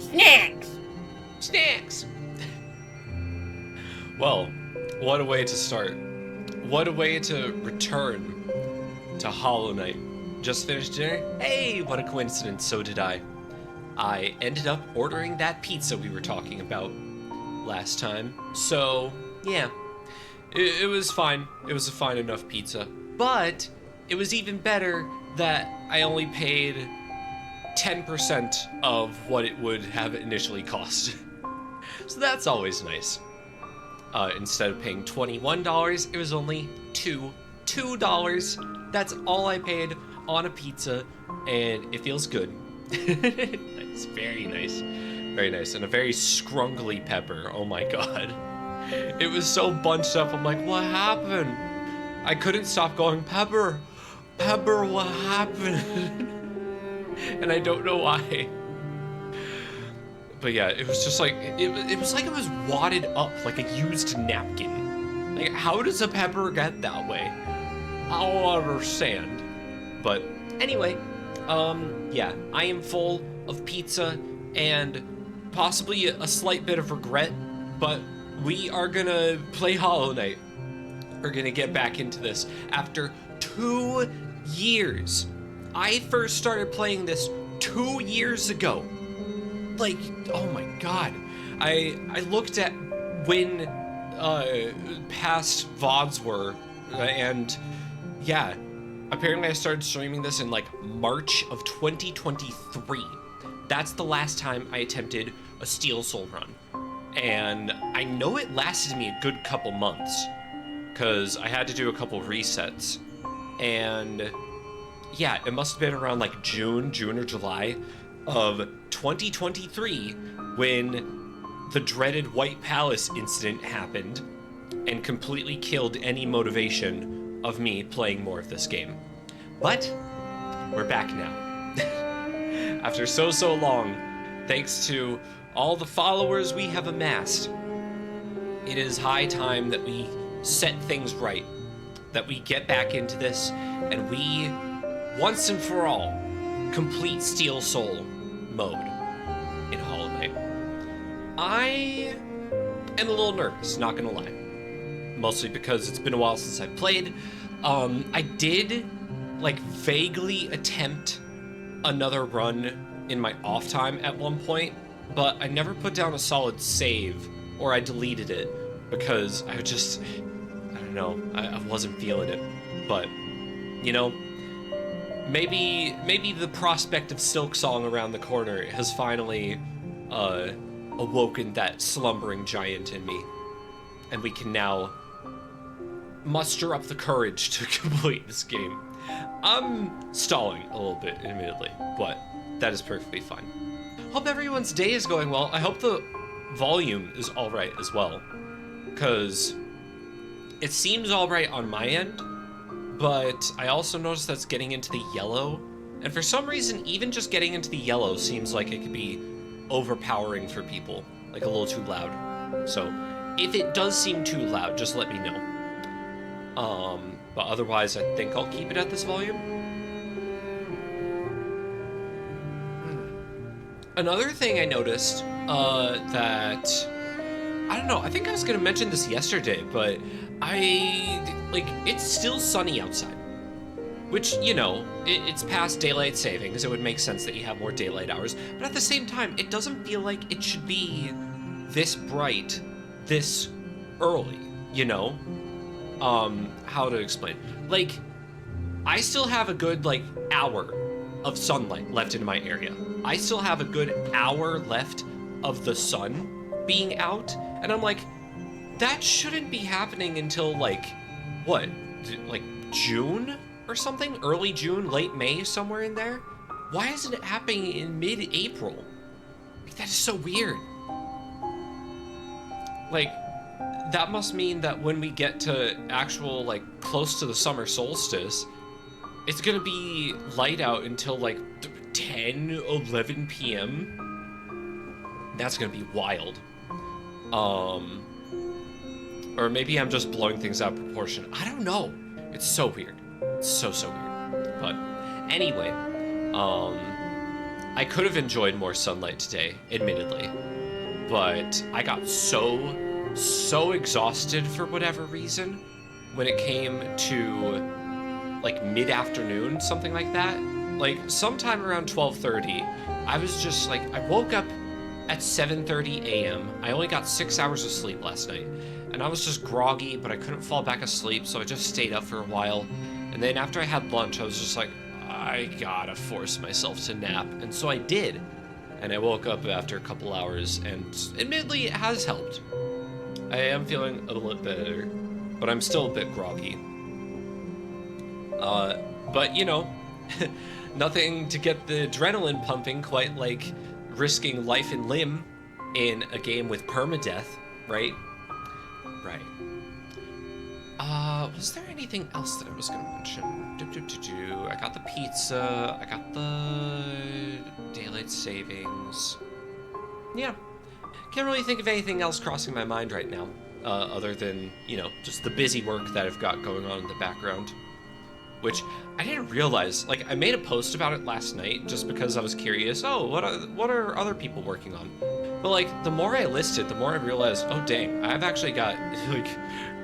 Snacks! Snacks! Well, what a way to start. What a way to return to Hollow Knight. Just finished dinner? Hey, what a coincidence, so did I. I ended up ordering that pizza we were talking about last time. So, yeah, it was fine. It was a fine enough pizza. But it was even better that I only paid 10% of what it would have initially cost. So that's always nice. Instead of paying $21, it was only $2. That's all I paid on a pizza, and it feels good. Nice, very nice. Very nice, and a very scrungly pepper, oh my god. It was so bunched up, I'm like, what happened? I couldn't stop going, Pepper, Pepper, what happened? And I don't know why. But yeah, it was just like, it was like it was wadded up like a used napkin. Like, how does a pepper get that way? I don't understand. But anyway, yeah, I am full of pizza and possibly a slight bit of regret, but we are gonna play Hollow Knight. We're gonna get back into this after 2 years. I first started playing this 2 years ago. Like, oh my god. I looked at when past VODs were, and yeah, apparently I started streaming this in like March of 2023. That's the last time I attempted a Steel Soul run. And I know it lasted me a good couple months, because I had to do a couple resets. And yeah, it must have been around like June or July of 2023 when the dreaded White Palace incident happened and completely killed any motivation of me playing more of this game. But we're back now. After so long, thanks to all the followers we have amassed, it is high time that we set things right, that we get back into this, and we, once and for all, complete Steel Soul mode in Hollow Knight. I am a little nervous, not gonna lie. Mostly because it's been a while since I've played. I did, like, vaguely attempt another run in my off time at one point, but I never put down a solid save, or I deleted it, because I don't know, I wasn't feeling it. But, you know, maybe the prospect of Silksong around the corner has finally awoken that slumbering giant in me, and we can now muster up the courage to complete this game. I'm stalling a little bit, admittedly, but that is perfectly fine. Hope everyone's day is going well. I hope the volume is all right as well, because it seems all right on my end, but I also noticed that's getting into the yellow, and for some reason, even just getting into the yellow seems like it could be overpowering for people, like a little too loud. So if it does seem too loud, just let me know. But otherwise, I think I'll keep it at this volume. Another thing I noticed, that, I don't know, I think I was gonna mention this yesterday, but it's still sunny outside. Which, you know, it's past daylight savings. It would make sense that you have more daylight hours. But at the same time, it doesn't feel like it should be this bright, this early, you know? How to explain? Like, I still have a good, like, hour of sunlight left in my area. I still have a good hour left of the sun being out. And I'm like, that shouldn't be happening until, like, what? Like, June? Or something? Early June, late May, somewhere in there? Why isn't it happening in mid-April? Like, that is so weird. Like, that must mean that when we get to actual, like, close to the summer solstice, it's gonna be light out until, like, 10, 11 p.m. That's gonna be wild. Or maybe I'm just blowing things out of proportion. I don't know. It's so weird. It's so weird. But anyway, I could have enjoyed more sunlight today, admittedly, but I got so exhausted for whatever reason when it came to like mid-afternoon, something like that. Like sometime around 12:30, I was just like, I woke up at 7:30 a.m. I only got 6 hours of sleep last night, and I was just groggy, but I couldn't fall back asleep, so I just stayed up for a while. And then after I had lunch, I was just like, I gotta force myself to nap, and so I did. And I woke up after a couple hours, and admittedly, it has helped. I am feeling a little bit better, but I'm still a bit groggy. But you know, nothing to get the adrenaline pumping quite like risking life and limb in a game with permadeath, right? Right. Was there anything else that I was gonna mention? I got the pizza, I got the daylight savings. Yeah. Can't really think of anything else crossing my mind right now, other than, you know, just the busy work that I've got going on in the background. Which I didn't realize, like, I made a post about it last night just because I was curious, oh, what are other people working on? But, like, the more I listed, the more I realized, oh, dang, I've actually got, like,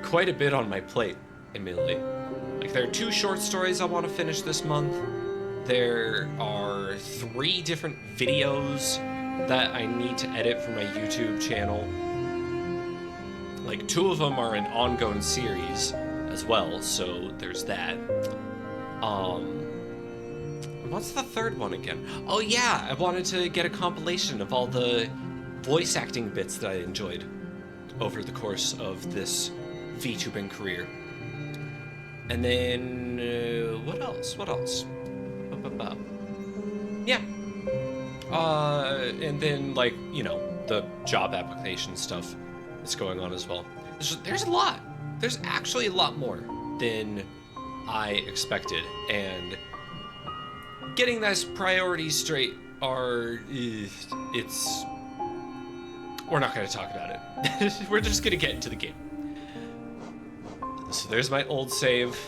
quite a bit on my plate, admittedly. Like, there are 2 short stories I want to finish this month. There are 3 different videos that I need to edit for my YouTube channel. Like, 2 of them are an ongoing series as well, so there's that. What's the third one again? Oh yeah, I wanted to get a compilation of all the voice acting bits that I enjoyed over the course of this VTubing career. And then, what else? Yeah. And then, like, you know, the job application stuff that's going on as well. There's a lot. There's actually a lot more than I expected, and getting those priorities straight are, it's, we're not going to talk about it. We're just going to get into the game. So there's my old save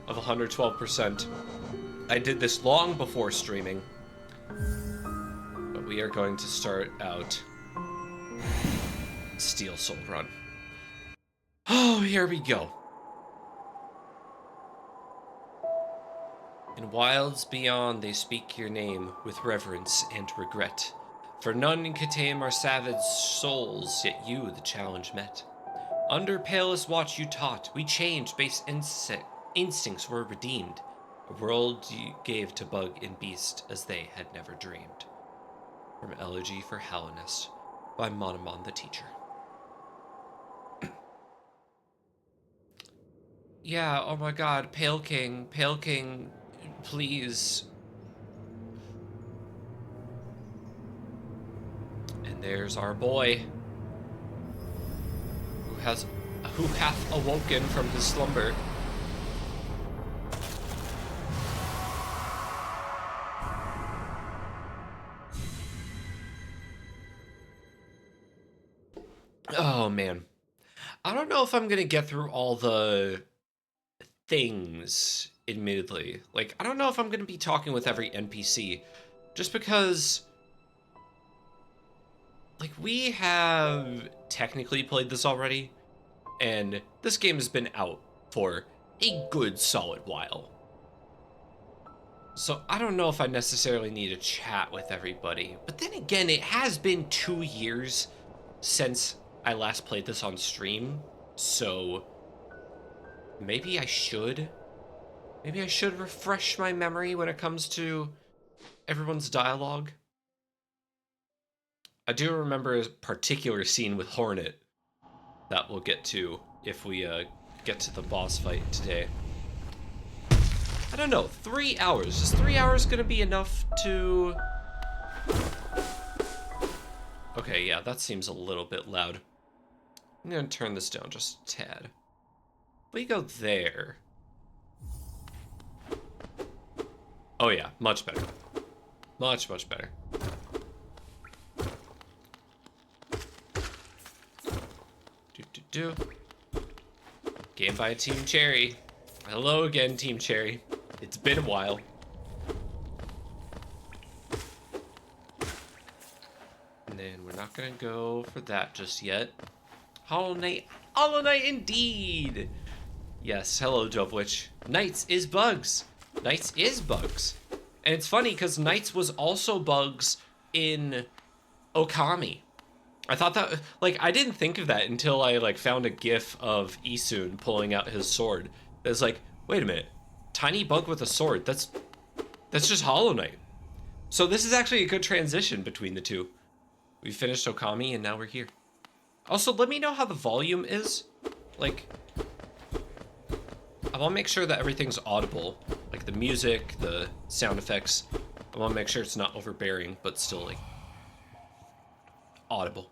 of 112%. I did this long before streaming, but we are going to start out Steel Soul Run. Oh, here we go. In wilds beyond they speak your name with reverence and regret. For none could tame our savage souls, yet you the challenge met. Under palest watch you taught, we changed, base instincts were redeemed. A world you gave to bug and beast as they had never dreamed. From Elegy for Hallownest by Monomon the Teacher. Yeah, oh my god, Pale King, please. And there's our boy, who hath awoken from his slumber. Oh man, I don't know if I'm gonna get through all the things, admittedly. Like, I don't know if I'm gonna be talking with every NPC, just because, like, we have technically played this already, and this game has been out for a good solid while. So I don't know if I necessarily need to chat with everybody, but then again, it has been 2 years since I last played this on stream, so maybe I should refresh my memory when it comes to everyone's dialogue. I do remember a particular scene with Hornet that we'll get to if we get to the boss fight today. I don't know, 3 hours. Is 3 hours gonna be enough to... Okay, yeah, that seems a little bit loud. I'm gonna turn this down just a tad. We go there. Oh yeah, much better. Much better. Game by Team Cherry. Hello again, Team Cherry. It's been a while. not gonna go for that just yet. Hollow Knight. Hollow Knight indeed! Yes, hello, Dovewitch. Knights is bugs. Knights is bugs. And it's funny because Knights was also bugs in Okami. I thought that, like, I didn't think of that until I, like, found a gif of Isun pulling out his sword. It's like, wait a minute. Tiny bug with a sword. That's just Hollow Knight. So this is actually a good transition between the two. We finished Okami and now we're here. Also, let me know how the volume is. Like, I want to make sure that everything's audible. Like the music, the sound effects. I want to make sure it's not overbearing, but still, like, audible.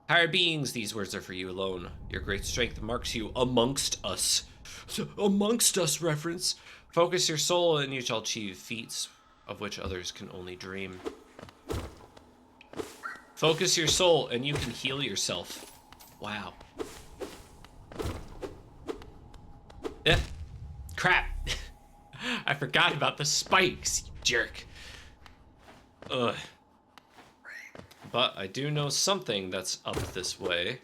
Higher beings, these words are for you alone. Your great strength marks you amongst us. Amongst us reference. Focus your soul and you shall achieve feats of which others can only dream. Focus your soul and you can heal yourself. Wow. Eh. Crap. I forgot about the spikes, you jerk. Ugh. But I do know something that's up this way.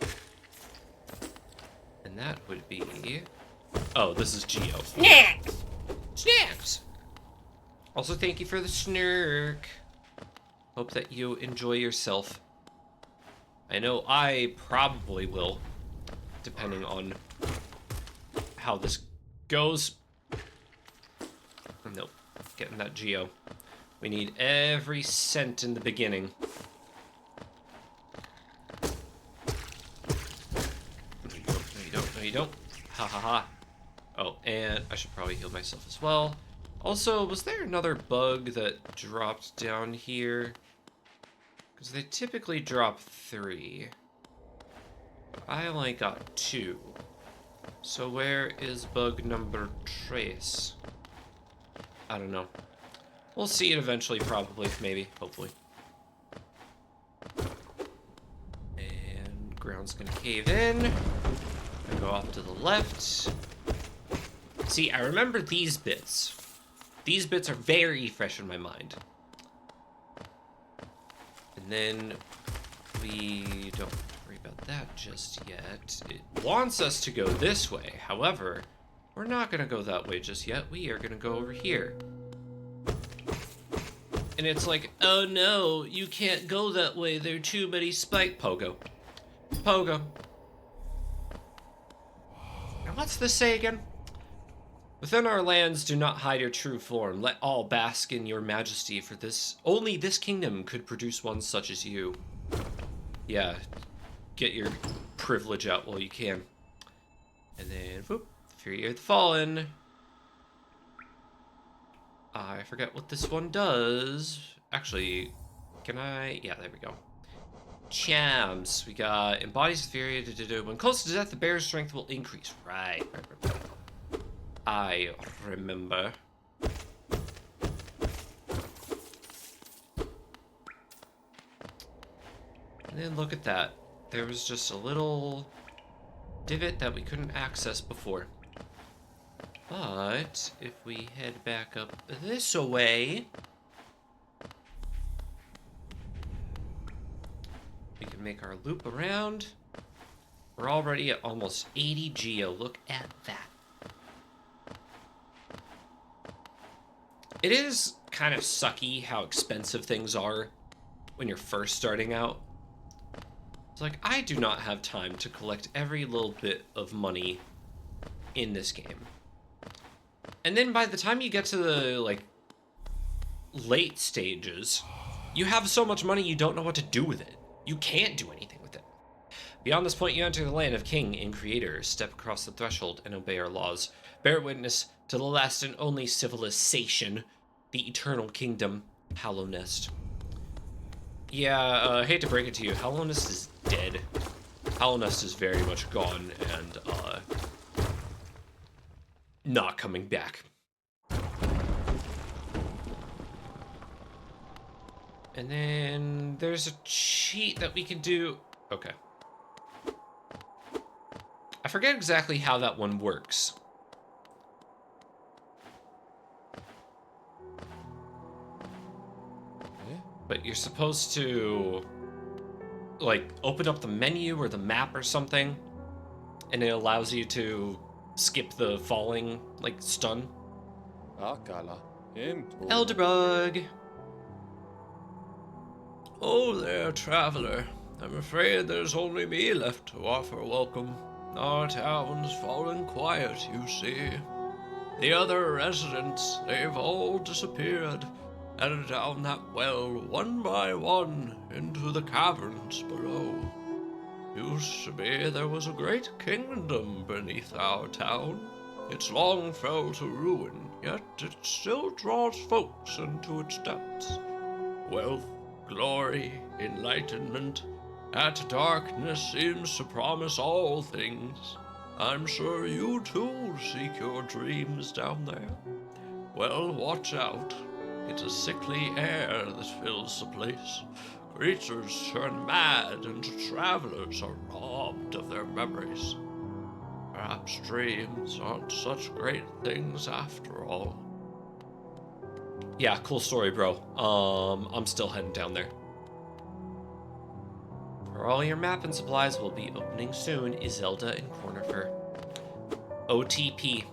And that would be... Oh, this is Geo. Snacks! Snacks! Also, thank you for the snurk. Hope that you enjoy yourself. I know I probably will, depending on how this goes. Nope, getting that Geo. We need every cent in the beginning. No, you don't. No, you don't. Ha ha ha. Oh, and I should probably heal myself as well. Also, was there another bug that dropped down here? Because they typically drop 3. But I only got 2. So where is bug number 3? I don't know. We'll see it eventually, probably, maybe, hopefully. And ground's gonna cave in. Gonna go off to the left. See, I remember these bits. These bits are very fresh in my mind. And then we don't worry about that just yet. It wants us to go this way. However, we're not gonna go that way just yet. We are gonna go over here. And it's like, oh no, you can't go that way. There are too many spike Pogo. Pogo. Now what's this say again? Within our lands, do not hide your true form. Let all bask in your majesty, for only this kingdom could produce one such as you. Yeah, get your privilege out while you can. And then, whoop, Fury of the Fallen. I forget what this one does. Actually, can I? Yeah, there we go. Chams. We got embodies the fury. When close to death, the bear's strength will increase. Right. I remember. And then look at that. There was just a little divot that we couldn't access before. But if we head back up this way, we can make our loop around. We're already at almost 80 Geo. Look at that. It is kind of sucky how expensive things are when you're first starting out. It's like, I do not have time to collect every little bit of money in this game. And then by the time you get to the, like, late stages, you have so much money you don't know what to do with it. You can't do anything with it. Beyond this point, you enter the land of King and Creator. Step across the threshold and obey our laws. Bear witness to the last and only civilization, the eternal kingdom, Hallownest. Yeah, I hate to break it to you, Hallownest is dead. Hallownest is very much gone and, not coming back. And then there's a cheat that we can do. Okay. I forget exactly how that one works. But you're supposed to like open up the menu or the map or something, and it allows you to skip the falling like stun. Akala. Elderbug. Oh there, traveler. I'm afraid there's only me left to offer welcome. Our town's fallen quiet, you see. The other residents, they've all disappeared, headed down that well one by one into the caverns below. Used to be there was a great kingdom beneath our town. It's long fell to ruin, yet it still draws folks into its depths. Wealth, glory, enlightenment, that darkness seems to promise all things. I'm sure you too seek your dreams down there. Well, watch out. It's a sickly air that fills the place. Creatures turn mad and travelers are robbed of their memories. Perhaps dreams aren't such great things after all. Yeah, cool story, bro. I'm still heading down there. For all your map and supplies will be opening soon, Iselda and Cornifer. OTP.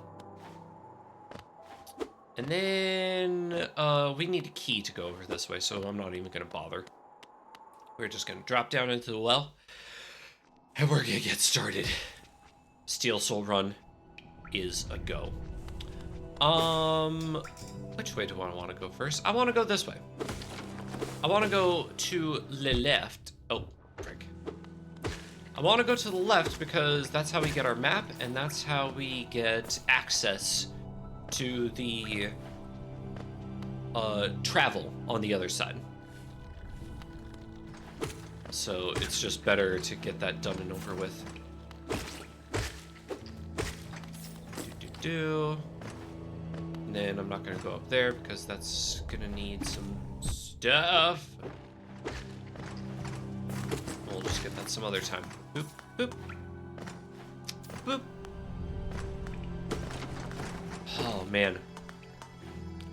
And then, we need a key to go over this way, so I'm not even gonna bother. We're just gonna drop down into the well, and we're gonna get started. Steel Soul Run is a go. Which way do I want to go first? I want to go this way. I want to go to the left. Oh, frick. I want to go to the left because that's how we get our map, and that's how we get access to the travel on the other side. So it's just better to get that done and over with. And then I'm not gonna go up there because that's gonna need some stuff. We'll just get that some other time. Boop, boop, boop. Oh man.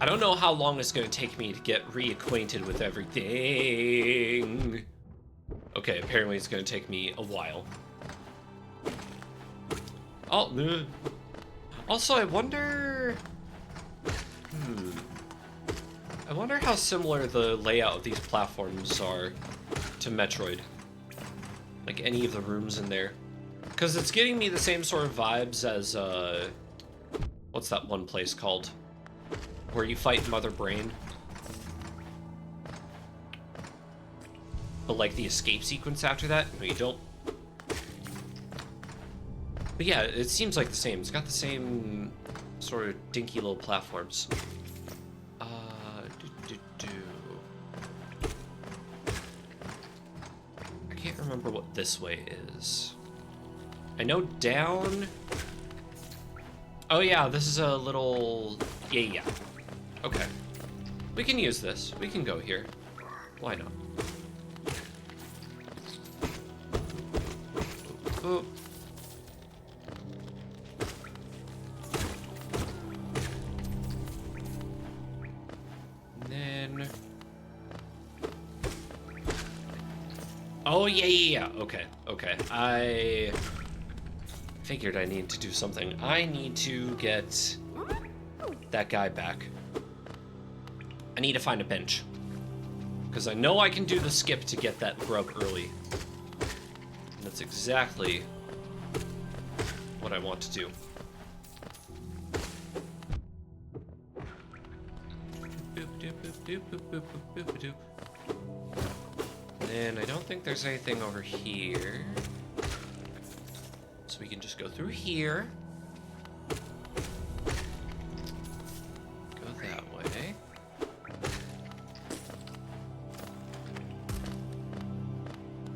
I don't know how long it's gonna take me to get reacquainted with everything. Okay, apparently it's gonna take me a while. Oh, also, I wonder... I wonder how similar the layout of these platforms are to Metroid. Like any of the rooms in there. Because it's getting me the same sort of vibes as, what's that one place called? Where you fight Mother Brain. But like the escape sequence after that? No, you don't. But yeah, it seems like the same. It's got the same sort of dinky little platforms. I can't remember what this way is. I know down... Oh yeah, this is a little... Yeah. Okay. We can use this. We can go here. Why not? Oh. Oh, yeah. Okay. I figured I need to do something. I need to get that guy back. I need to find a bench. Because I know I can do the skip to get that grub early. And that's exactly what I want to do. And I don't think there's anything over here. So we can just go through here. Go that way.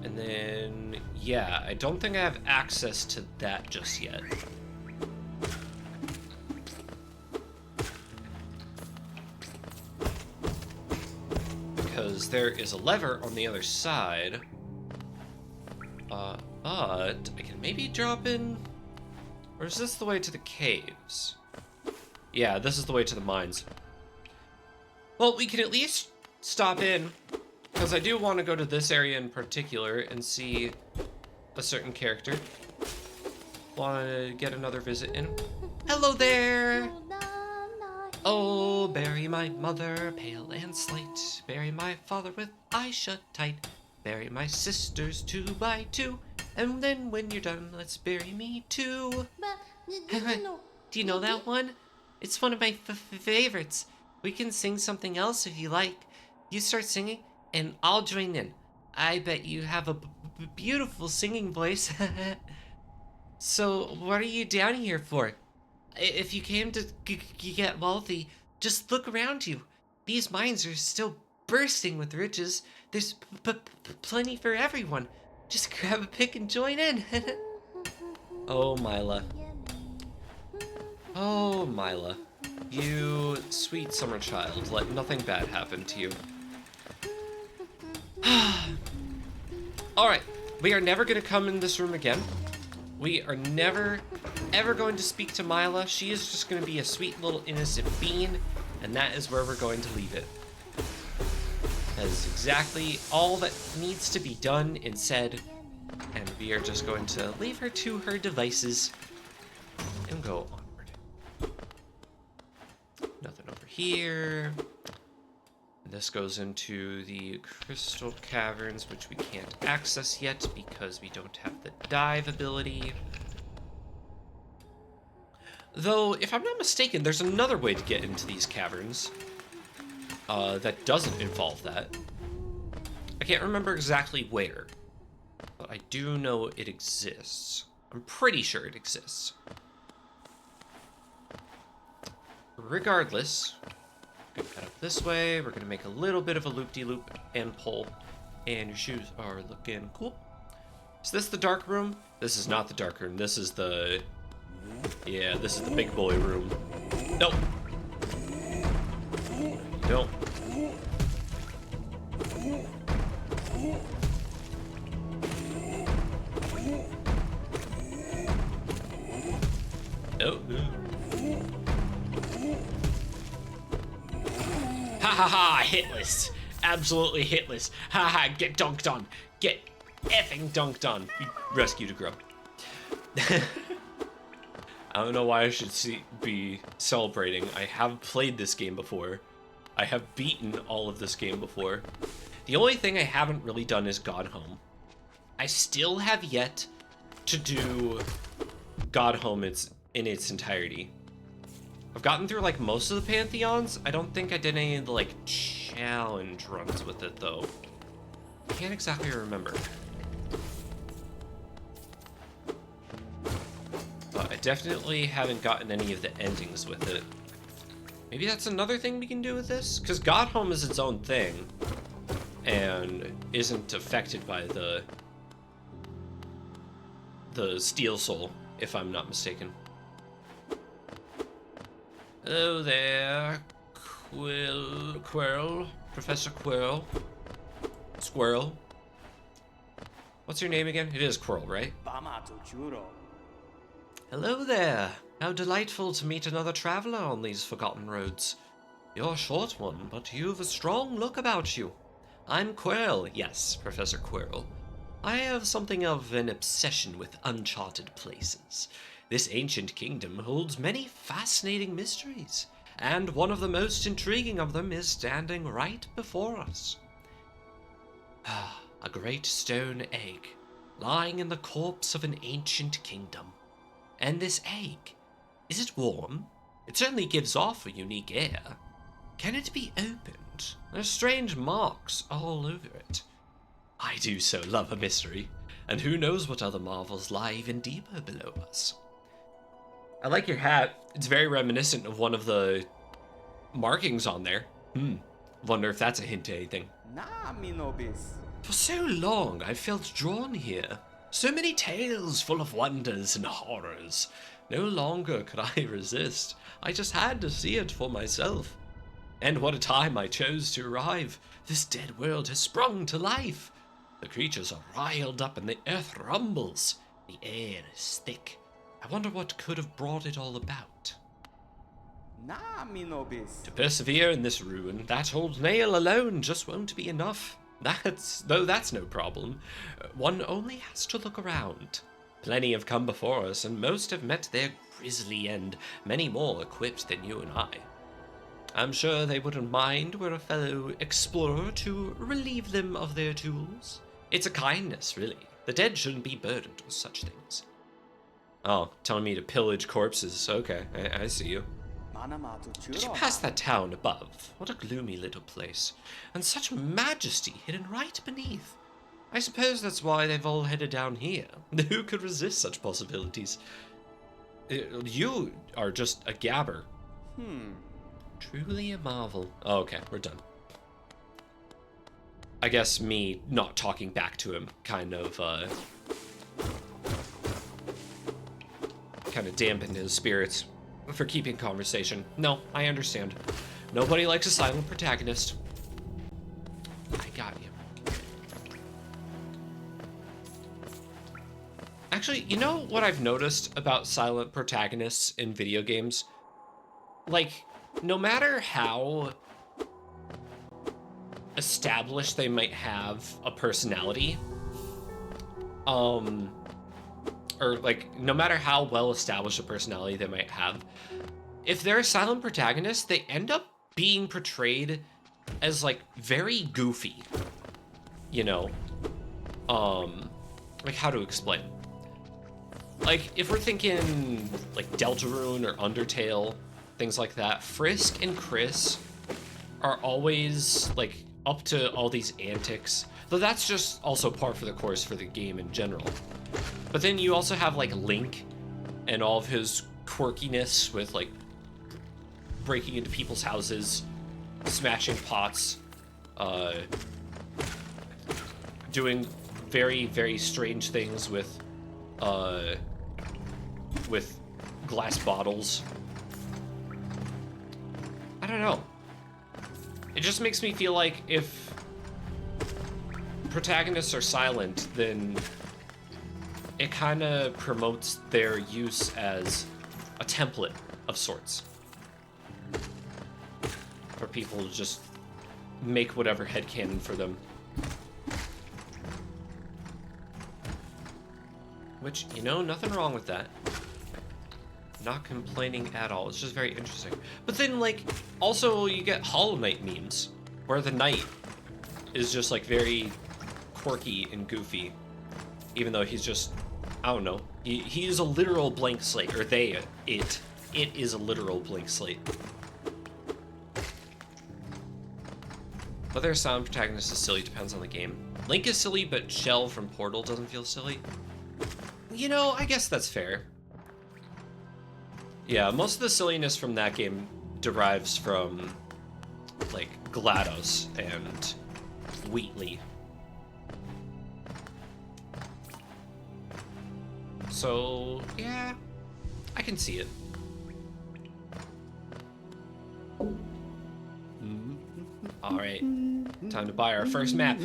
And then, yeah, I don't think I have access to that just yet. Because there is a lever on the other side. But I can maybe drop in... Or is this the way to the caves? Yeah, this is the way to the mines. Well, we can at least stop in Because I do want to go to this area in particular and see a certain character. Want to get another visit in. Hello there! Oh, bury my mother, pale and slight. Bury my father with eyes shut tight. Bury my sisters 2 by 2. And then when you're done, let's bury me too. Do you know that one? It's one of my favorites. We can sing something else if you like. You start singing, and I'll join in. I bet you have a beautiful singing voice. So, what are you down here for? If you came to get wealthy, just look around you. These mines are still bursting with riches. There's plenty for everyone. Just grab a pick and join in. Oh, Mila. Oh, Mila. You sweet summer child, let nothing bad happen to you. Alright, we are never going to come in this room again. We are never, ever going to speak to Mila. She is just going to be a sweet little innocent bean, and that is where we're going to leave it. That is exactly all that needs to be done and said, and we are just going to leave her to her devices and go onward. Nothing over here. And this goes into the crystal caverns, which we can't access yet because we don't have the dive ability. Though, if I'm not mistaken, there's another way to get into these caverns that doesn't involve that. I can't remember exactly where, but I do know it exists. I'm pretty sure it exists. Regardless, we're gonna head up this way. We're gonna make a little bit of a loop-de-loop and pull. And your shoes are looking cool. Is this the dark room? This is not the dark room. This is the... Yeah, this is the big boy room. Nope. Nope. Oh. Ha ha ha, hitless. Absolutely hitless. Ha ha, get dunked on. Get effing dunked on. We rescued a grub. I don't know why I should be celebrating. I have played this game before. I have beaten all of this game before. The only thing I haven't really done is God Home. I still have yet to do God Home in its entirety. I've gotten through like most of the Pantheons. I don't think I did any of the like challenge runs with it though. I can't exactly remember. But I definitely haven't gotten any of the endings with it. Maybe that's another thing we can do with this? Because God Home is its own thing and isn't affected by the Steel Soul, if I'm not mistaken. Hello there, Quirrell, Professor Quirrell. Squirrel. What's your name again? It is Quirrell, right? Hello there. How delightful to meet another traveler on these forgotten roads. You're a short one, but you've a strong look about you. I'm Quirrell, yes, Professor Quirrell. I have something of an obsession with uncharted places. This ancient kingdom holds many fascinating mysteries, and one of the most intriguing of them is standing right before us. A great stone egg, lying in the corpse of an ancient kingdom. And this egg, is it warm? It certainly gives off a unique air. Can it be opened? There's strange marks all over it. I do so love a mystery, and who knows what other marvels lie even deeper below us. I like your hat. It's very reminiscent of one of the markings on there. Wonder if that's a hint to anything. For so long, I've felt drawn here. So many tales full of wonders and horrors. No longer could I resist. I just had to see it for myself. And what a time I chose to arrive. This dead world has sprung to life. The creatures are riled up and the earth rumbles. The air is thick. I wonder what could have brought it all about. To persevere in this ruin, that old nail alone just won't be enough. That's no problem. One only has to look around. Plenty have come before us, and most have met their grisly end, many more equipped than you and I. I'm sure they wouldn't mind were a fellow explorer to relieve them of their tools. It's a kindness, really. The dead shouldn't be burdened with such things. Oh, telling me to pillage corpses. Okay, I see you. Did you pass that town above? What a gloomy little place. And such majesty hidden right beneath. I suppose that's why they've all headed down here. Who could resist such possibilities? You are just a gabber. Truly a marvel. Oh, okay, we're done. I guess me not talking back to him kind of dampened his spirits for keeping conversation. No, I understand. Nobody likes a silent protagonist. I got you. Actually, you know what I've noticed about silent protagonists in video games? Like, no matter how established they might have a personality, or like, no matter how well established a personality they might have, if they're a silent protagonist, they end up being portrayed as like very goofy, you know? Like, how to explain? Like, if we're thinking like Deltarune or Undertale, things like that, Frisk and Chris are always like up to all these antics, though that's just also par for the course for the game in general. But then you also have like Link and all of his quirkiness with like breaking into people's houses, smashing pots, doing very, very strange things with glass bottles. I don't know. It just makes me feel like if protagonists are silent, then it kind of promotes their use as a template of sorts for people to just make whatever headcanon for them. Which, you know, nothing wrong with that. Not complaining at all. It's just very interesting. But then, like, also you get Hollow Knight memes, where the knight is just, like, very quirky and goofy, even though he's just, I don't know, he is a literal blank slate, or it is a literal blank slate. Whether a silent protagonist is silly depends on the game. Link is silly, but Shell from Portal doesn't feel silly. You know, I guess that's fair. Yeah, most of the silliness from that game derives from, like, GLaDOS and Wheatley. So, yeah, I can see it. Alright, time to buy our first map.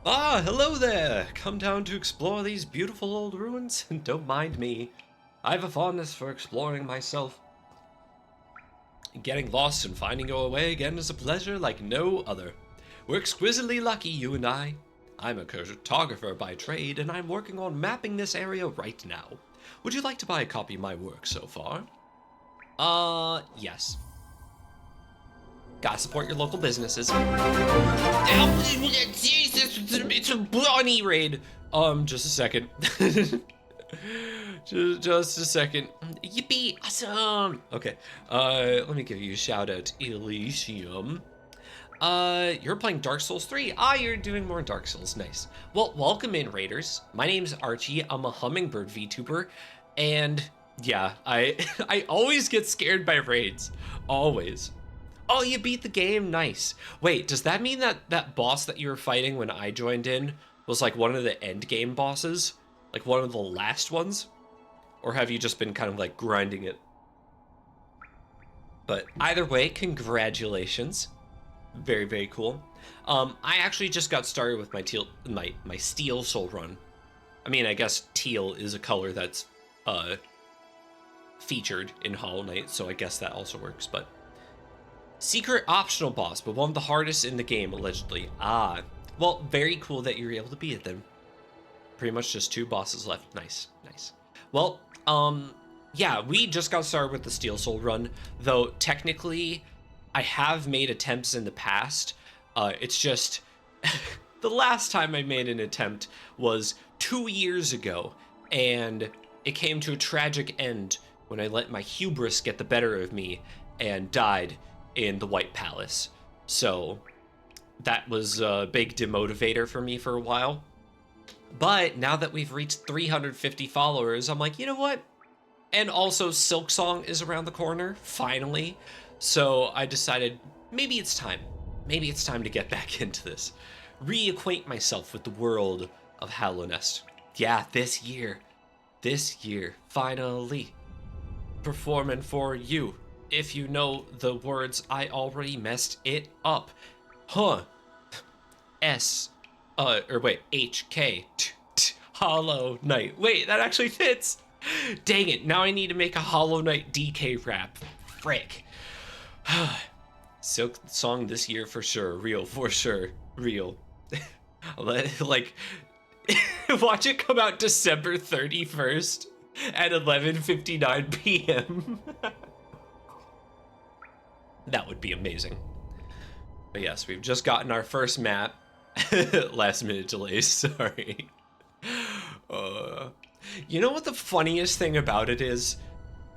Ah, hello there! Come down to explore these beautiful old ruins? Don't mind me. I have a fondness for exploring myself. Getting lost and finding your way again is a pleasure like no other. We're exquisitely lucky, you and I. I'm a cartographer by trade, and I'm working on mapping this area right now. Would you like to buy a copy of my work so far? Yes. Gotta support your local businesses. Oh, Jesus, it's a bunny raid. Just a second. Just a second. Yippee, awesome. Okay, let me give you a shout out, Elysium. You're playing Dark Souls 3. Ah, you're doing more Dark Souls, nice. Well, welcome in, Raiders. My name's Archie, I'm a Hummingbird VTuber, and yeah, I always get scared by raids, always. Oh, you beat the game, nice. Wait, does that mean that that boss that you were fighting when I joined in was like one of the end game bosses? Like one of the last ones? Or have you just been kind of like grinding it? But either way, congratulations. Very, very cool. I actually just got started with my Steel Soul run. I mean, I guess teal is a color that's featured in Hollow Knight, so I guess that also works, but Secret optional boss, but one of the hardest in the game, allegedly. Ah, well, very cool that you're able to beat it then. Pretty much just 2 bosses left. Nice, nice. Well, yeah, we just got started with the Steel Soul run, though technically I have made attempts in the past. It's just the last time I made an attempt was 2 years ago, and it came to a tragic end when I let my hubris get the better of me and died in the White Palace. So that was a big demotivator for me for a while. But now that we've reached 350 followers, I'm like, you know what? And also Silksong is around the corner, finally. So I decided maybe it's time. Maybe it's time to get back into this. Reacquaint myself with the world of Hallownest. Yeah, this year, finally. Performing for you. If you know the words, I already messed it up. Huh. HK. Hollow Knight. Wait, that actually fits. Dang it, now I need to make a Hollow Knight DK rap. Frick. Silk song this year for sure. Real, for sure. Real. Like, watch it come out December 31st at 11:59 p.m. That would be amazing. But yes, we've just gotten our first map. Last minute delays, sorry. You know what the funniest thing about it is?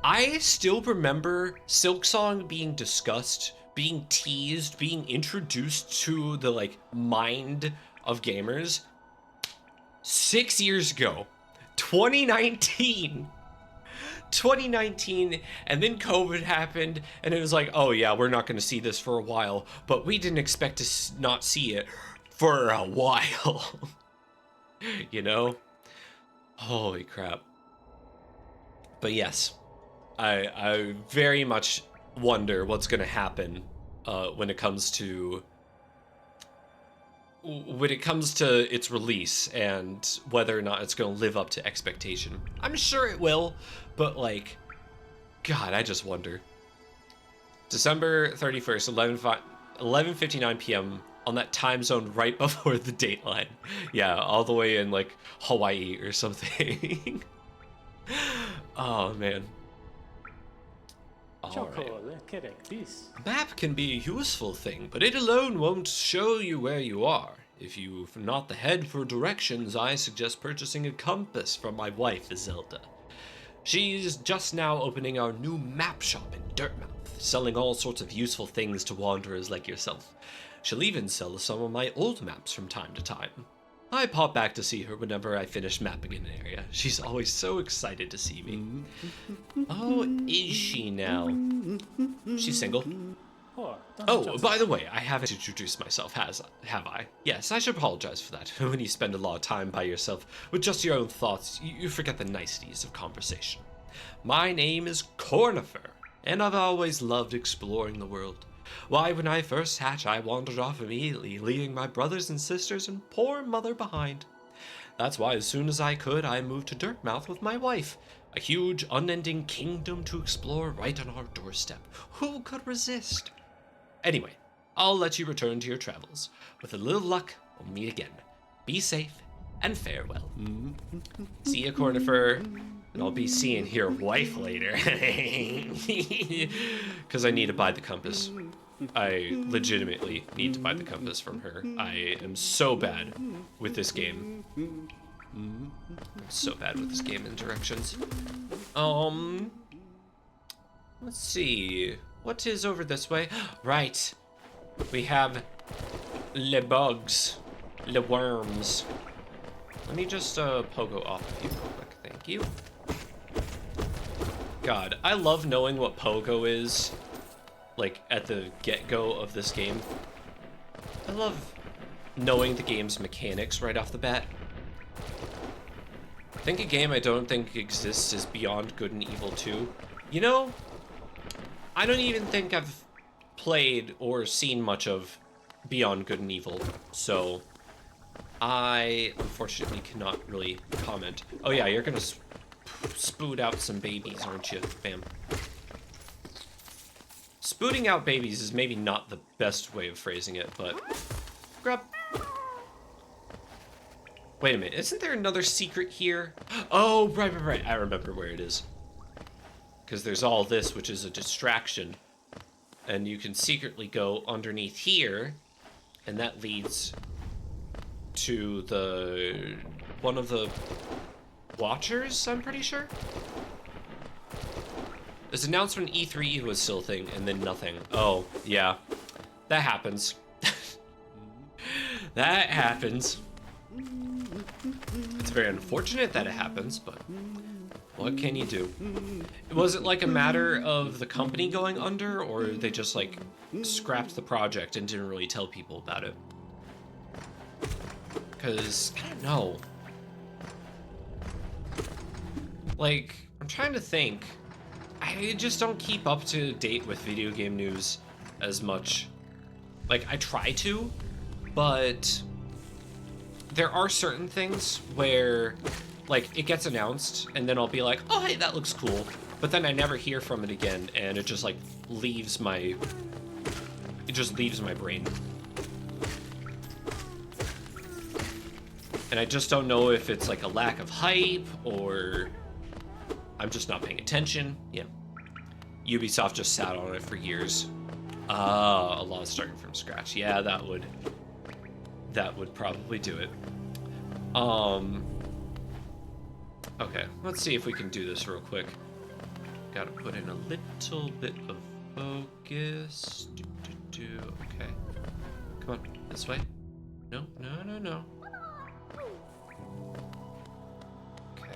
I still remember Silksong being discussed, being teased, being introduced to the like mind of gamers 6 years ago, 2019. 2019, and then COVID happened, and it was like, oh yeah, we're not going to see this for a while, but we didn't expect to not see it for a while. You know? Holy crap. But yes, I very much wonder what's going to happen when it comes to its release and whether or not it's going to live up to expectation. I'm sure it will, but like, God, I just wonder. December 31st, 11:59 p.m. on that time zone right before the dateline. Yeah, all the way in like Hawaii or something. Oh man. All right. A map can be a useful thing, but it alone won't show you where you are. If you've not the head for directions, I suggest purchasing a compass from my wife, Zelda. She's just now opening our new map shop in Dirtmouth, selling all sorts of useful things to wanderers like yourself. She'll even sell some of my old maps from time to time. I pop back to see her whenever I finish mapping an area. She's always so excited to see me. Oh, is she now? She's single. Oh, by the way, I haven't introduced myself, have I? Yes, I should apologize for that. When you spend a lot of time by yourself with just your own thoughts, you forget the niceties of conversation. My name is Cornifer, and I've always loved exploring the world. Why, when I first hatched, I wandered off immediately, leaving my brothers and sisters and poor mother behind. That's why as soon as I could, I moved to Dirtmouth with my wife. A huge, unending kingdom to explore right on our doorstep. Who could resist? Anyway, I'll let you return to your travels. With a little luck, we'll meet again. Be safe, and farewell. See ya, Cornifer. And I'll be seeing your wife later. Because I need to buy the compass. I legitimately need to buy the compass from her. I am so bad with this game. I'm so bad with this game and directions. Let's see. What is over this way? Right. We have le bugs. Le worms. Let me just pogo off of you real quick. Thank you. God, I love knowing what pogo is, like, at the get-go of this game. I love knowing the game's mechanics right off the bat. I think a game I don't think exists is Beyond Good and Evil 2. You know, I don't even think I've played or seen much of Beyond Good and Evil, so I unfortunately cannot really comment. Oh yeah, you're gonna spoot out some babies, aren't you? Bam. Spooting out babies is maybe not the best way of phrasing it, but... Grub. Wait a minute, isn't there another secret here? Oh, right. I remember where it is. Because there's all this, which is a distraction. And you can secretly go underneath here, and that leads to the... one of the Watchers, I'm pretty sure? It was announced when E3 was still a thing, and then nothing. Oh, yeah. That happens. That happens. It's very unfortunate that it happens, but what can you do? Was it like a matter of the company going under, or they just like scrapped the project and didn't really tell people about it? Because, I don't know. Like, I'm trying to think. I just don't keep up to date with video game news as much. Like, I try to, but there are certain things where, like, it gets announced, and then I'll be like, oh, hey, that looks cool. But then I never hear from it again, and it just, like, leaves my brain. And I just don't know if it's, like, a lack of hype, or I'm just not paying attention. Yeah. Ubisoft just sat on it for years. A lot of starting from scratch. Yeah, that would probably do it. Okay, let's see if we can do this real quick. Gotta put in a little bit of focus. Okay. Come on, this way. No. Okay.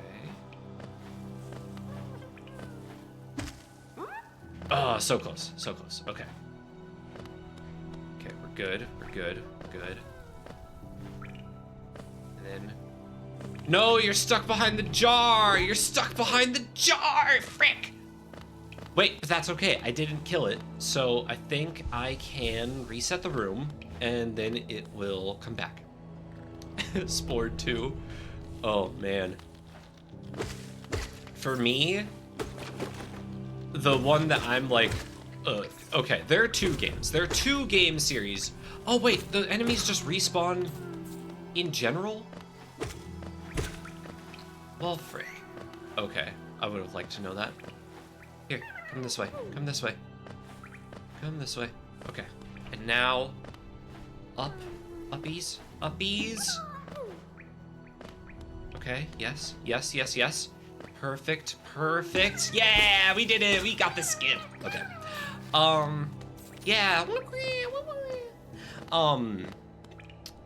Oh, so close. Okay. Okay, we're good. And then... No, you're stuck behind the jar! Frick! Wait, but that's okay. I didn't kill it, so I think I can reset the room, and then it will come back. Spore 2. Oh, man. For me, the one that I'm like, okay, there are two games. There are two game series. Oh, wait, the enemies just respawn in general? Well, frick. Okay, I would have liked to know that. Here, come this way. Okay, and now, uppies. Okay, yes. Perfect. Yeah, we did it. We got the skip. Okay. Yeah.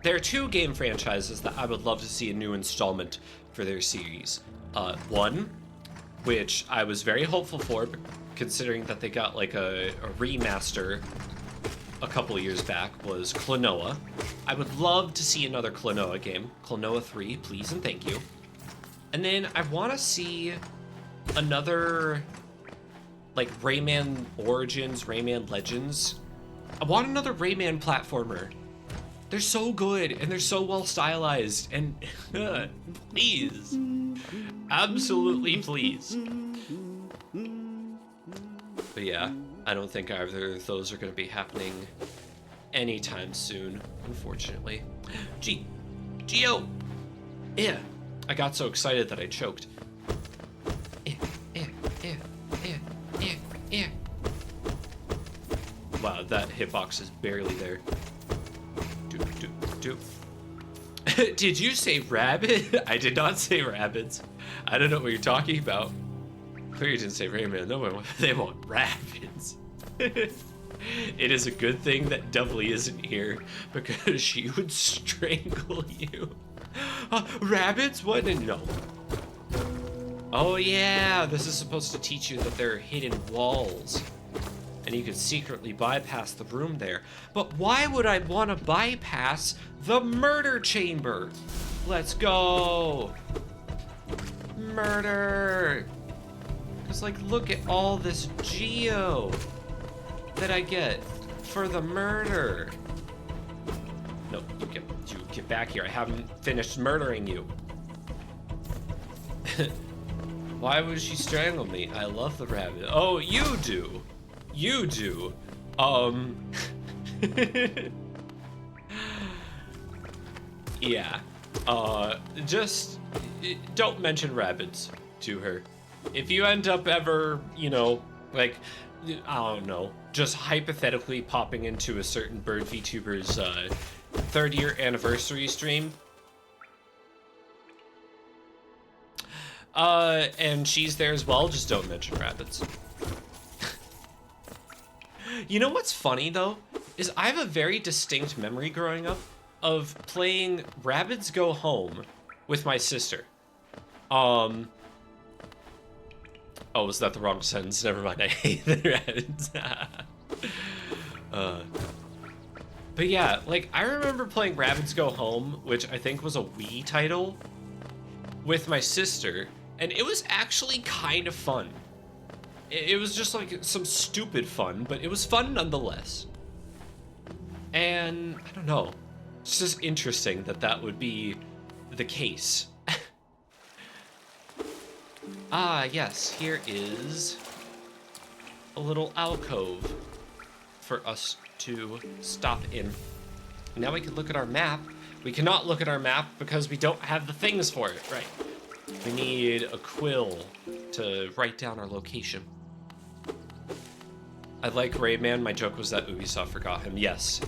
There are two game franchises that I would love to see a new installment for their series. One, which I was very hopeful for, considering that they got like a remaster a couple of years back, was Klonoa. I would love to see another Klonoa game. Klonoa 3, please and thank you. And then I want to see another, like, Rayman Origins, Rayman Legends. I want another Rayman platformer. They're so good, and they're so well stylized, and please. Absolutely please. But yeah, I don't think either of those are going to be happening anytime soon, unfortunately. Geo! Yeah. I got so excited that I choked. Wow, that hitbox is barely there. Did you say rabbit? I did not say rabbits. I don't know what you're talking about. Clearly didn't say Rayman. No, they want rabbits. It is a good thing that Dovely isn't here, because she would strangle you. Rabbits? What? No. Oh yeah, this is supposed to teach you that there are hidden walls. And you can secretly bypass the room there. But why would I want to bypass the murder chamber? Let's go. Murder. Because, like, look at all this geo that I get for the murder. No, you get back here. I haven't finished murdering you. Why would she strangle me? I love the rabbit. Oh, you do. You do. Yeah. Just don't mention rabbits to her. If you end up ever, you know, like, I don't know, just hypothetically popping into a certain bird VTuber's 3rd-year anniversary stream, and she's there as well, just don't mention rabbits. You know what's funny though, is I have a very distinct memory growing up of playing Rabbids Go Home with my sister. Oh, was that the wrong sentence? Never mind, I hate the Rabbids. But yeah, like, I remember playing Rabbids Go Home, which I think was a Wii title, with my sister, and it was actually kind of fun. It was just like some stupid fun, but it was fun nonetheless. And I don't know, it's just interesting that that would be the case. Ah, yes, here is a little alcove for us to stop in. Now we can look at our map. We cannot look at our map because we don't have the things for it, right? We need a quill to write down our location. I like Rayman. My joke was that Ubisoft forgot him. Yes.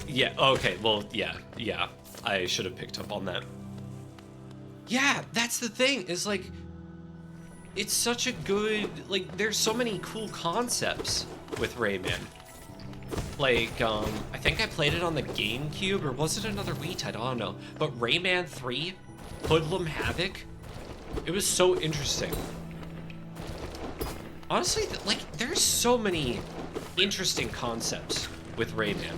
Yeah, okay, well, yeah. I should have picked up on that. Yeah, that's the thing, is like, it's such a good, like, there's so many cool concepts with Rayman. Like, I think I played it on the GameCube, or was it another Wii title? I don't know. But Rayman 3, Hoodlum Havoc, it was so interesting. Honestly, like, there's so many interesting concepts with Rayman.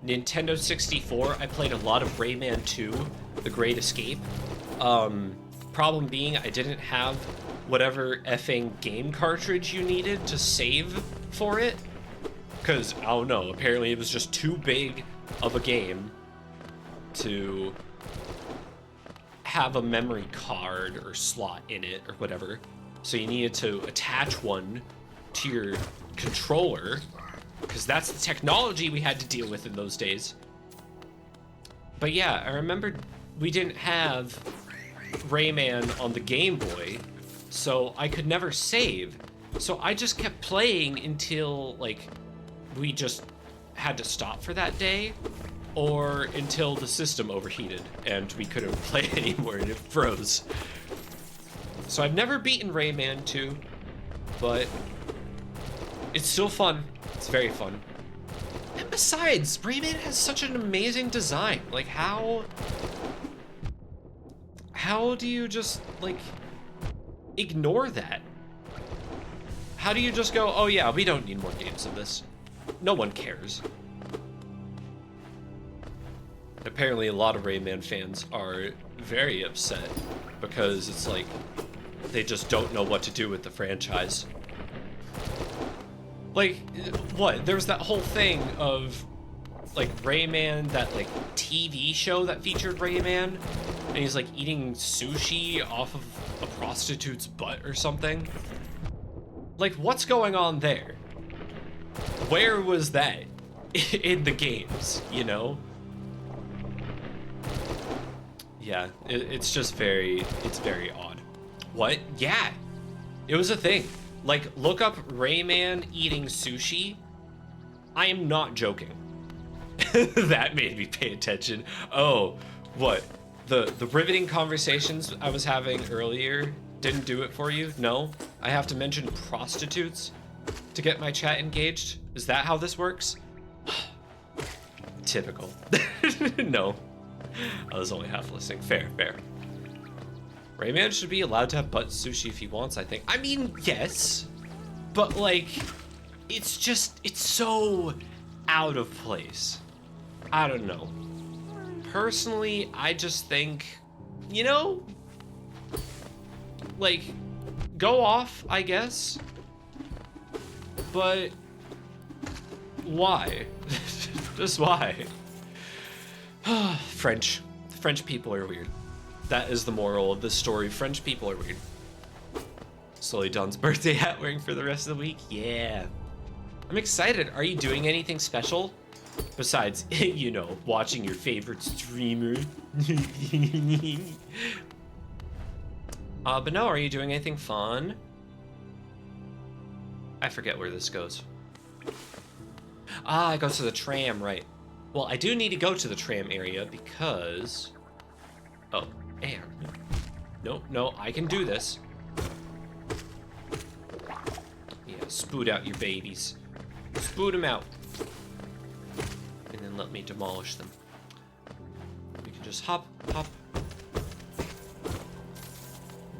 Nintendo 64, I played a lot of Rayman 2, The Great Escape. Problem being, I didn't have whatever effing game cartridge you needed to save for it. Because, I don't know, apparently it was just too big of a game to have a memory card or slot in it or whatever. So you needed to attach one to your controller, because that's the technology we had to deal with in those days. But yeah, I remember we didn't have Rayman on the Game Boy, so I could never save. So I just kept playing until, like, we just had to stop for that day, or until the system overheated and we couldn't play anymore and it froze. So I've never beaten Rayman 2, but it's still fun. It's very fun. And besides, Rayman has such an amazing design. Like, how do you just, like, ignore that? How do you just go, oh yeah, we don't need more games of this? No one cares. Apparently a lot of Rayman fans are very upset because it's like they just don't know what to do with the franchise. Like, what? There was that whole thing of, like, Rayman, that, like, TV show that featured Rayman, and he's, like, eating sushi off of a prostitute's butt or something. Like, what's going on there? Where was that in the games, you know? Yeah, it's just it's very odd. What? Yeah, it was a thing. Like, look up Rayman eating sushi. I am not joking. That made me pay attention. Oh, what? The riveting conversations I was having earlier didn't do it for you? No? I have to mention prostitutes to get my chat engaged? Is that how this works? Typical. No. I was only half listening. Fair. Rayman should be allowed to have butt sushi if he wants, I think. I mean, yes. But, like, it's so out of place. I don't know. Personally, I just think, you know, like, go off, I guess. But why? Just why? French people are weird. That is the moral of this story. French people are weird. Slowly Don's birthday hat wearing for the rest of the week. Yeah. I'm excited. Are you doing anything special? Besides, you know, watching your favorite streamer. But no, are you doing anything fun? I forget where this goes. Ah, it goes to the tram, right. Well, I do need to go to the tram area because... Oh, and... No, I can do this. Yeah, spoot out your babies. Spoot them out. And then let me demolish them. We can just hop. And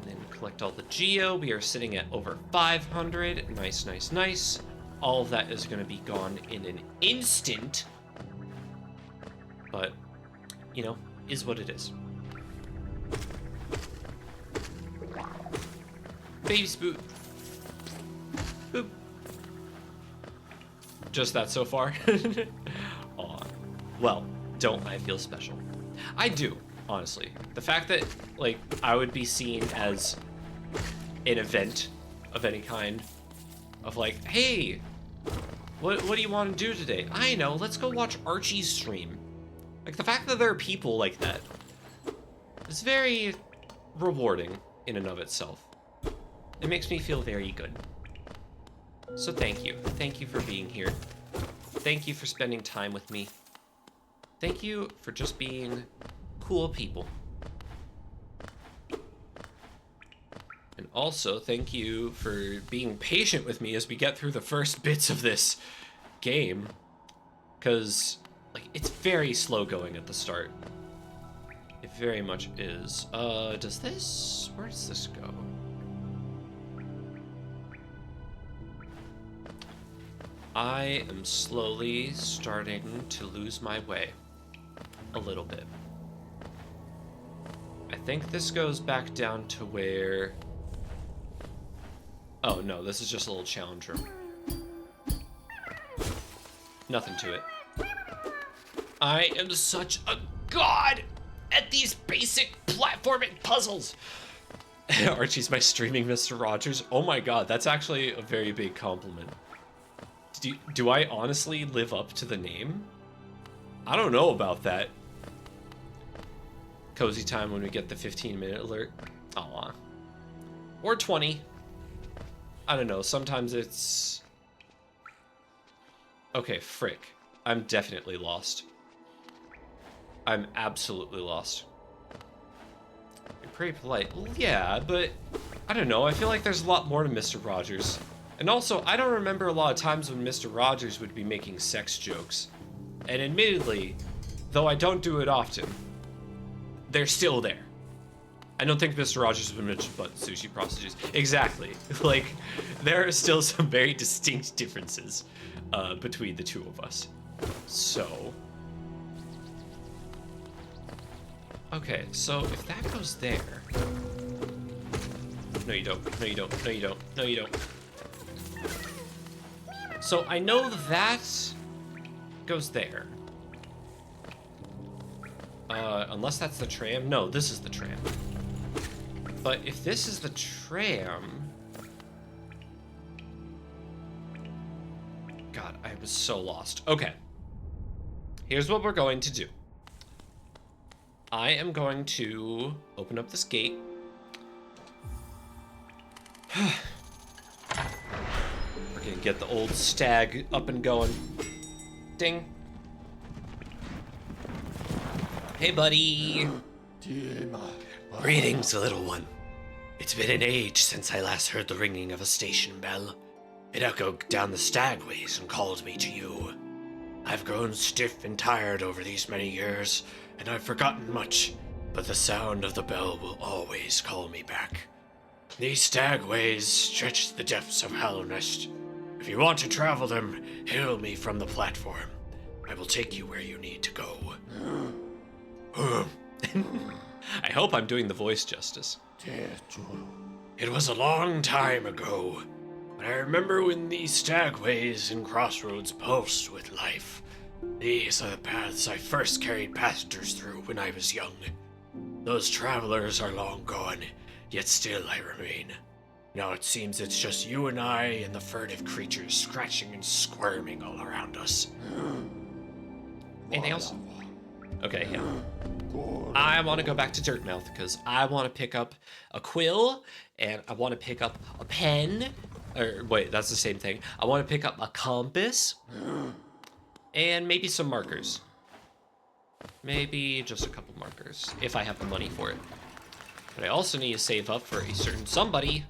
then collect all the geo. We are sitting at over 500. Nice. All of that is going to be gone in an instant. But, you know, is what it is. Baby spoot. Boop. Just that so far? Aw. Well, don't I feel special? I do, honestly. The fact that, like, I would be seen as an event of any kind. Of like, hey, what do you want to do today? I know, let's go watch Archie's stream. Like, the fact that there are people like that is very rewarding in and of itself. It makes me feel very good. So thank you. Thank you for being here. Thank you for spending time with me. Thank you for just being cool people. And also, thank you for being patient with me as we get through the first bits of this game. Because, like, it's very slow going at the start. It very much is. Where does this go? I am slowly starting to lose my way a little bit. I think this goes back down to where... Oh no, this is just a little challenge room. Nothing to it. I am such a god at these basic platforming puzzles! Archie's my streaming Mr. Rogers. Oh my god, that's actually a very big compliment. Do I honestly live up to the name? I don't know about that. Cozy time when we get the 15-minute alert. Aw. Or 20. I don't know, sometimes it's... Okay, frick. I'm definitely lost. I'm absolutely lost. You're pretty polite. Well, yeah, but... I don't know, I feel like there's a lot more to Mr. Rogers. And also, I don't remember a lot of times when Mr. Rogers would be making sex jokes. And admittedly, though I don't do it often, they're still there. I don't think Mr. Rogers would mention butt sushi prostitutes. Exactly. Like, there are still some very distinct differences between the two of us. So... Okay, so if that goes there... No, you don't. No, you don't. No, you don't. No, you don't. So I know that goes there. Unless that's the tram. No, this is the tram. But if this is the tram... God, I was so lost. Okay. Here's what we're going to do. I am going to open up this gate. We're gonna get the old stag up and going. Ding. Hey, buddy. Greetings, little one. It's been an age since I last heard the ringing of a station bell. It echoed down the stagways and called me to you. I've grown stiff and tired over these many years, and I've forgotten much, but the sound of the bell will always call me back. These stagways stretch to the depths of Hallownest. If you want to travel them, hail me from the platform. I will take you where you need to go. I hope I'm doing the voice justice. It was a long time ago, but I remember when these stagways and crossroads pulsed with life. These are the paths I first carried passengers through when I was young. Those travelers are long gone, yet still I remain. Now it seems it's just you and I and the furtive creatures scratching and squirming all around us. Anything else? Okay, yeah. I want to go back to Dirtmouth because I want to pick up a quill and I want to pick up a pen. Or wait, that's the same thing. I want to pick up a compass and maybe some markers. Maybe just a couple markers if I have the money for it. But I also need to save up for a certain somebody.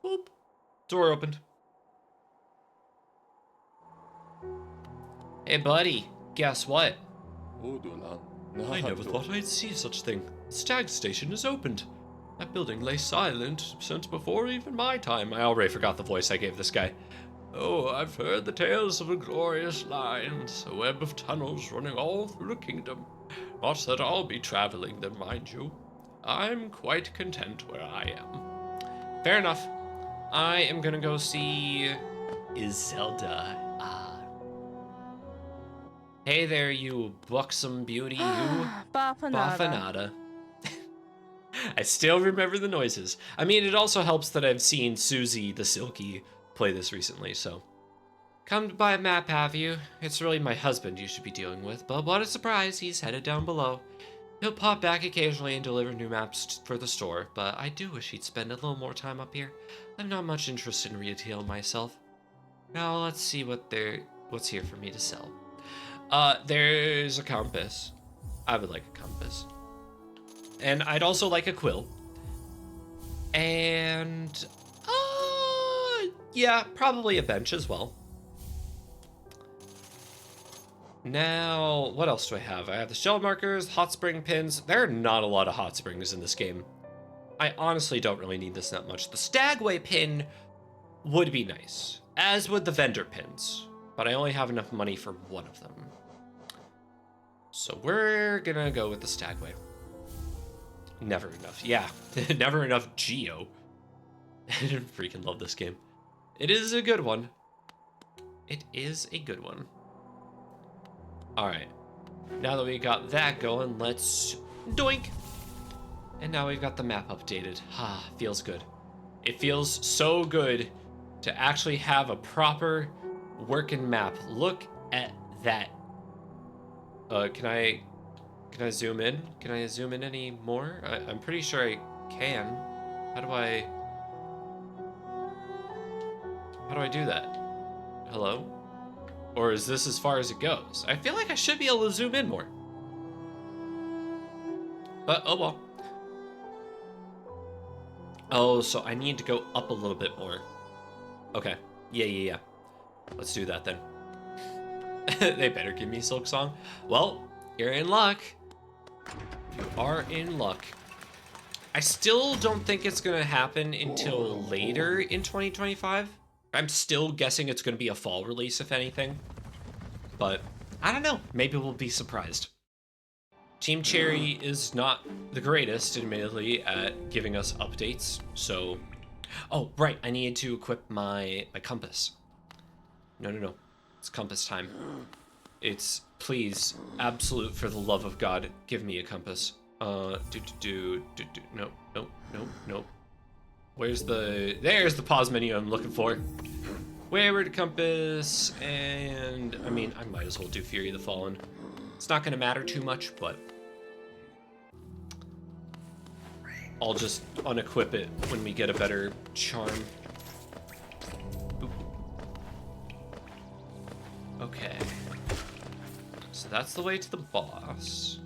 Boop. Door opened. Hey, buddy. Guess what? I never thought I'd see such a thing. The Stag Station is opened. That building lay silent since before even my time. I already forgot the voice I gave this guy. Oh, I've heard the tales of the glorious lines, a web of tunnels running all through the kingdom. Not that I'll be traveling them, mind you. I'm quite content where I am. Fair enough. I am gonna go see Iselda. Hey there, you buxom beauty, you. Baffanada. I still remember the noises. I mean, it also helps that I've seen Susie the Silky play this recently, so. Come to buy a map, have you? It's really my husband you should be dealing with, but what a surprise, he's headed down below. He'll pop back occasionally and deliver new maps for the store, but I do wish he'd spend a little more time up here. I'm not much interested in retail myself. Now let's see what's here for me to sell. There's a compass. I would like a compass. And I'd also like a quill. And, yeah, probably a bench as well. Now, what else do I have? I have the shell markers, hot spring pins. There are not a lot of hot springs in this game. I honestly don't really need this that much. The Stagway pin would be nice, as would the vendor pins, but I only have enough money for one of them. So we're gonna go with the Stagway. Never enough. Yeah, never enough geo. I freaking love this game. It is a good one. It is a good one. All right. Now that we got that going, let's doink. And now we've got the map updated. Ah, feels good. It feels so good to actually have a proper working map. Look at that. Can I zoom in? Can I zoom in any more? I'm pretty sure I can. How do I do that? Hello? Or is this as far as it goes? I feel like I should be able to zoom in more. But, oh well. Oh, so I need to go up a little bit more. Okay. Yeah. Let's do that then. They better give me Silk Song. Well, you're in luck. You are in luck. I still don't think it's gonna happen until later in 2025. I'm still guessing it's gonna be a fall release, if anything. But I don't know. Maybe we'll be surprised. Team Cherry is not the greatest, admittedly, at giving us updates. So, oh right, I needed to equip my compass. No. It's compass time. It's, please, absolute, for the love of God, give me a compass. No. There's the pause menu I'm looking for. Wayward compass, and, I mean, I might as well do Fury of the Fallen. It's not gonna matter too much, but I'll just unequip it when we get a better charm. Okay. So that's the way to the boss.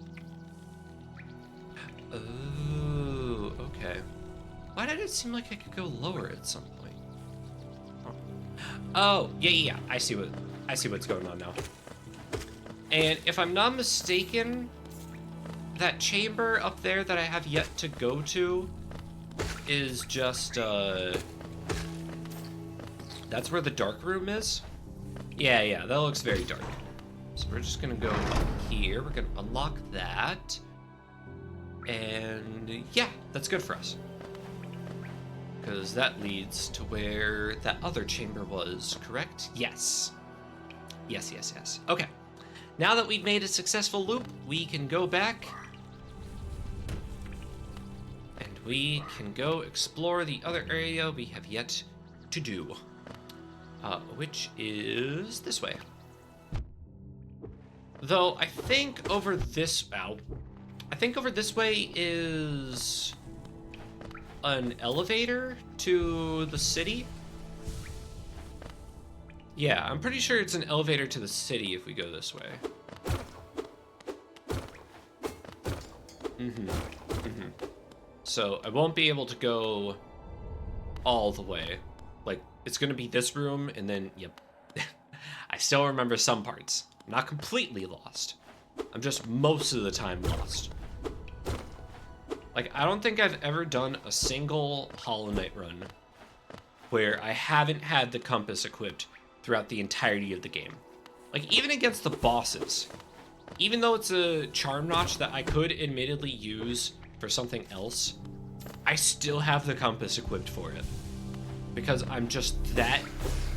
Oh, okay. Why did it seem like I could go lower at some point? Oh, yeah. I see what's going on now. And if I'm not mistaken, that chamber up there that I have yet to go to is just, that's where the dark room is? Yeah, that looks very dark. So we're just gonna go up here. We're gonna unlock that. And yeah, that's good for us. Because that leads to where that other chamber was, correct? Yes. Yes. Okay. Now that we've made a successful loop, we can go back. And we can go explore the other area we have yet to do, which is this way. Though I think over this way is an elevator to the city. Yeah, I'm pretty sure it's an elevator to the city if we go this way. So I won't be able to go all the way. Like, it's gonna be this room, and then, yep. I still remember some parts. I'm not completely lost. I'm just most of the time lost. Like, I don't think I've ever done a single Hollow Knight run where I haven't had the compass equipped throughout the entirety of the game. Like, even against the bosses, even though it's a charm notch that I could admittedly use for something else, I still have the compass equipped for it. Because I'm just that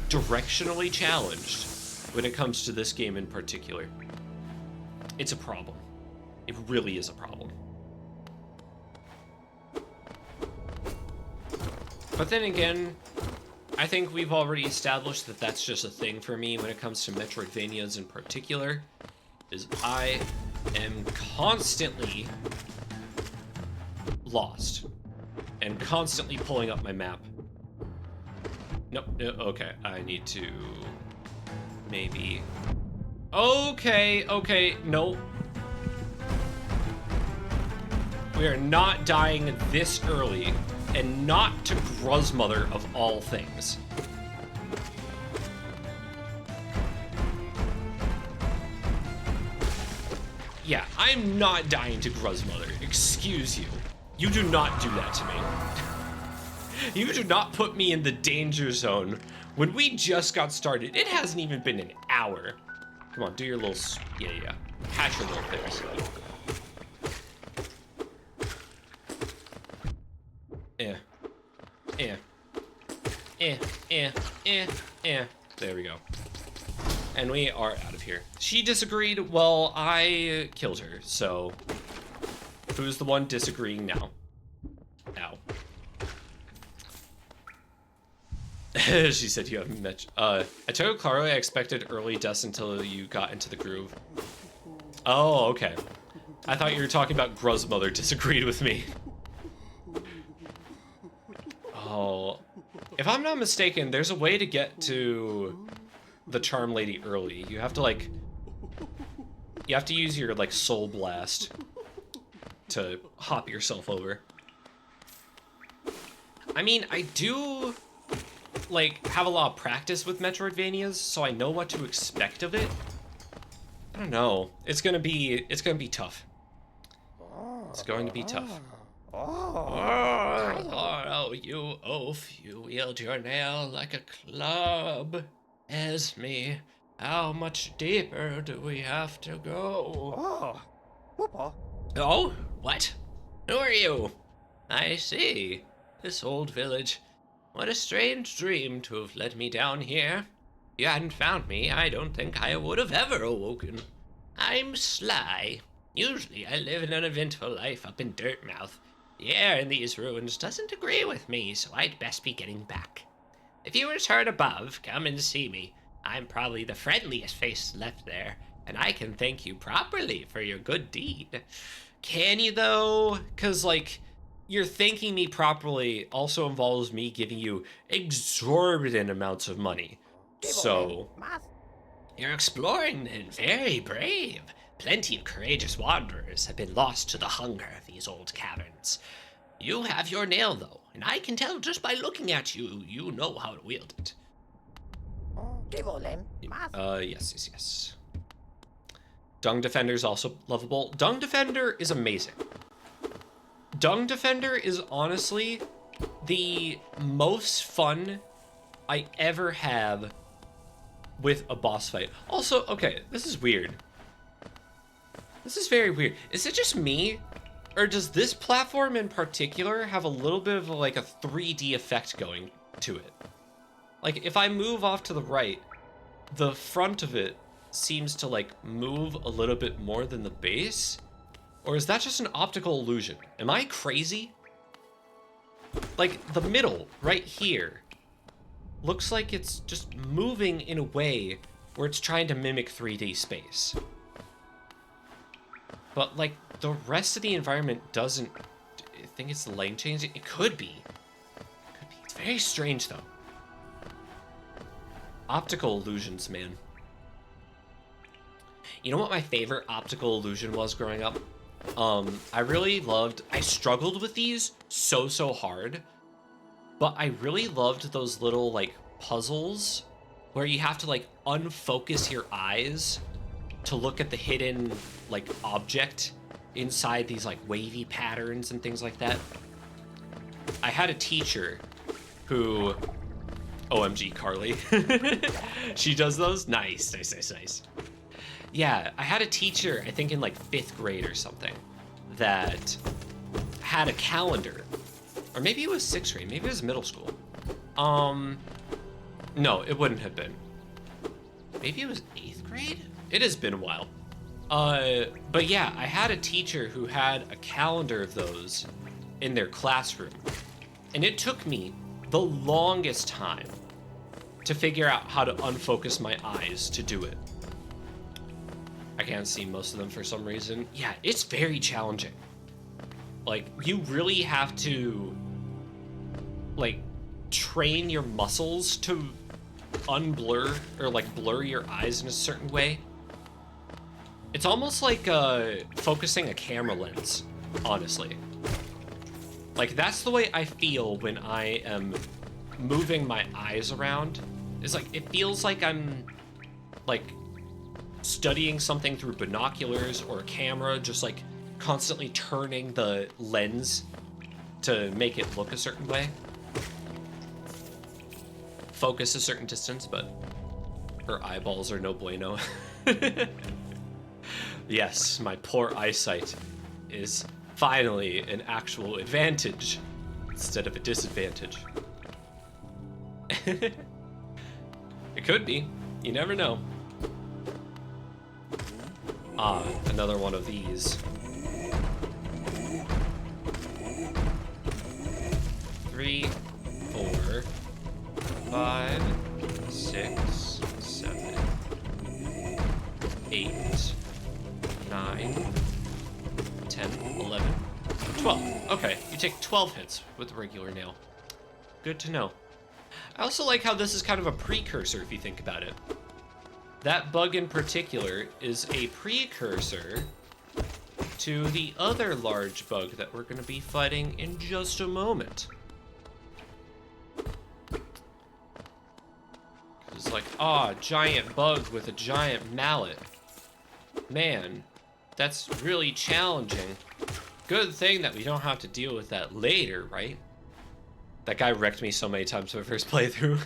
directionally challenged when it comes to this game in particular. It's a problem. It really is a problem. But then again, I think we've already established that that's just a thing for me when it comes to Metroidvanias in particular, is I am constantly lost and constantly pulling up my map. Nope, no, okay, I need to maybe... Okay, no. We are not dying this early, and not to Gruzmother of all things. Yeah, I'm not dying to Gruzmother. Excuse you. You do not do that to me. You do not put me in the danger zone when we just got started. It hasn't even been an hour. Come on, do your little... Yeah. Patch your little things. There we go. And we are out of here. She disagreed. Well, I killed her, so who's the one disagreeing now? Ow. She said you haven't met. I told Claro I expected early deaths until you got into the groove. Oh, okay. I thought you were talking about Gruzmother disagreed with me. Oh, if I'm not mistaken, there's a way to get to the Charm Lady early. You have to use your Soul Blast to hop yourself over. I mean, I do have a lot of practice with Metroidvanias, so I know what to expect of it. I don't know. It's gonna be tough. It's going to be tough. Oh, you oaf, you wield your nail like a club. Esme, how much deeper do we have to go? Oh, what? Who are you? I see. This old village. What a strange dream to have led me down here. If you hadn't found me, I don't think I would have ever awoken. I'm Sly. Usually I live an uneventful life up in Dirtmouth. The air in these ruins doesn't agree with me, so I'd best be getting back. If you return above, come and see me. I'm probably the friendliest face left there, and I can thank you properly for your good deed. Can you, though? 'Cause, you're thanking me properly also involves me giving you exorbitant amounts of money. So, you're exploring then. Very brave. Plenty of courageous wanderers have been lost to the hunger of these old caverns. You have your nail, though, and I can tell just by looking at you, you know how to wield it. Yes. Dung Defender is also lovable. Dung Defender is amazing. Dung Defender is honestly the most fun I ever have with a boss fight. Also, okay, this is weird. This is very weird. Is it just me? Or does this platform in particular have a little bit of a 3D effect going to it? If I move off to the right, the front of it seems to move a little bit more than the base? Or is that just an optical illusion? Am I crazy? like the middle right here looks like it's just moving in a way where it's trying to mimic 3D space. But like the rest of the environment doesn't. I think it's the lighting changing. It could be. It's very strange though. Optical illusions, man. You know what my favorite optical illusion was growing up? I struggled with these so hard, but I really loved those little like puzzles where you have to like unfocus your eyes to look at the hidden like object inside these like wavy patterns and things like that. I had a teacher who, OMG Carly, she does those? Nice. Yeah, I had a teacher, I think in like 5th grade or something, that had a calendar. Or maybe it was 6th grade, maybe it was middle school. No, it wouldn't have been. Maybe it was 8th grade? It has been a while. But yeah, I had a teacher who had a calendar of those in their classroom. And it took me the longest time to figure out how to unfocus my eyes to do it. I can't see most of them for some reason. Yeah, it's very challenging. Like, you really have to, like, train your muscles to unblur or, like, blur your eyes in a certain way. It's almost like focusing a camera lens, honestly. Like, that's the way I feel when I am moving my eyes around. It's like, it feels like I'm, like, studying something through binoculars or a camera, just like constantly turning the lens to make it look a certain way. Focus a certain distance, but her eyeballs are no bueno. Yes, my poor eyesight is finally an actual advantage instead of a disadvantage. It could be. You never know. Ah, another one of these. 3, 4, 5, 6, 7, 8, 9, 10, 11, 12. Okay, you take 12 hits with the regular nail. Good to know. I also like how this is kind of a precursor if you think about it. That bug in particular is a precursor to the other large bug that we're going to be fighting in just a moment. It's like, giant bug with a giant mallet. Man, that's really challenging. Good thing that we don't have to deal with that later, right? That guy wrecked me so many times my first playthrough.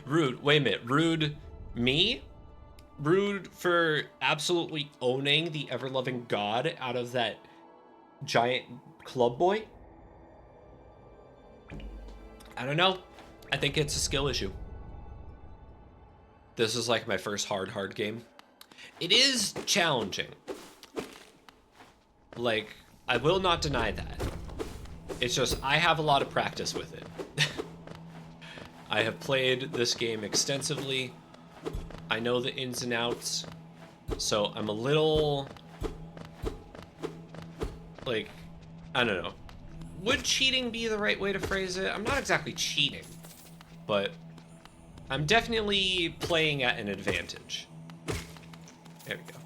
Rude. Wait a minute. Rude me? Rude for absolutely owning the ever-loving god out of that giant club boy? I don't know. I think it's a skill issue. This is like my first hard game. It is challenging. Like, I will not deny that. It's just, I have a lot of practice with it. I have played this game extensively. I know the ins and outs, so I'm a little, like, I don't know. Would cheating be the right way to phrase it? I'm not exactly cheating, but I'm definitely playing at an advantage. There we go.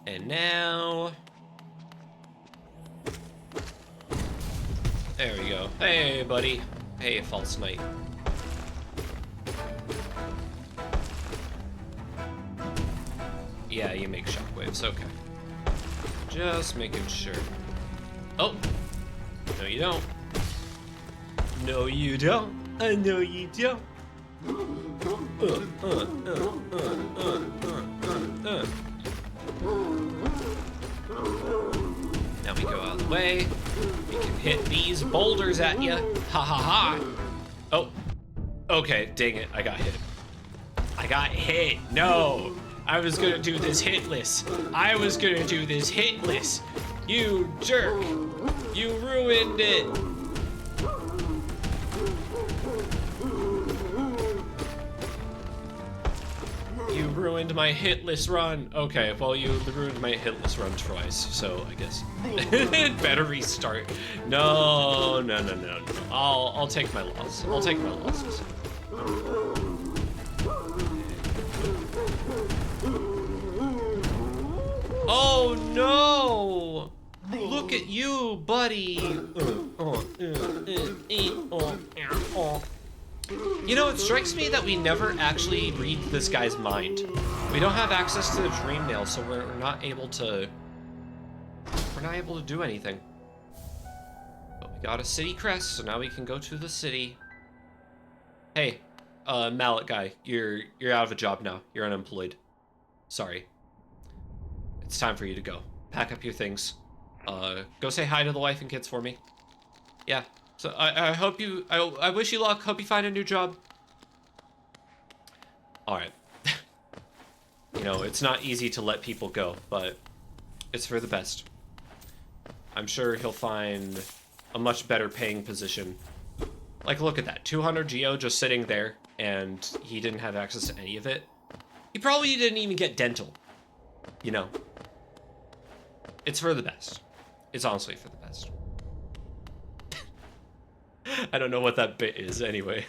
And now, there we go. Hey, buddy. Hey, false knight. Yeah, you make shockwaves, okay. Just making sure. Oh! No, you don't. No, you don't. No, you don't. Now we go out of the way. We can hit these boulders at you. Ha ha ha. Oh. Okay, dang it. I got hit. I got hit. No. I was gonna do this hitless. I was gonna do this hitless. You jerk. You ruined it. ruined my hitless run. Okay, well, you ruined my hitless run twice, so I guess. Better restart. No. I'll take my loss. I'll take my losses. Oh no! Look at you, buddy. You know, it strikes me that we never actually read this guy's mind. We don't have access to the dream nail, so we're not able to do anything. But we got a city crest, so now we can go to the city. Hey, mallet guy, you're out of a job now. You're unemployed. Sorry. It's time for you to go. Pack up your things. Go say hi to the wife and kids for me. Yeah. So I hope you, I wish you luck. Hope you find a new job. All right. You know, it's not easy to let people go, but it's for the best. I'm sure he'll find a much better paying position. Like, look at that. 200 geo just sitting there, and he didn't have access to any of it. He probably didn't even get dental. You know. It's for the best. It's honestly for the best. I don't know what that bit is anyway.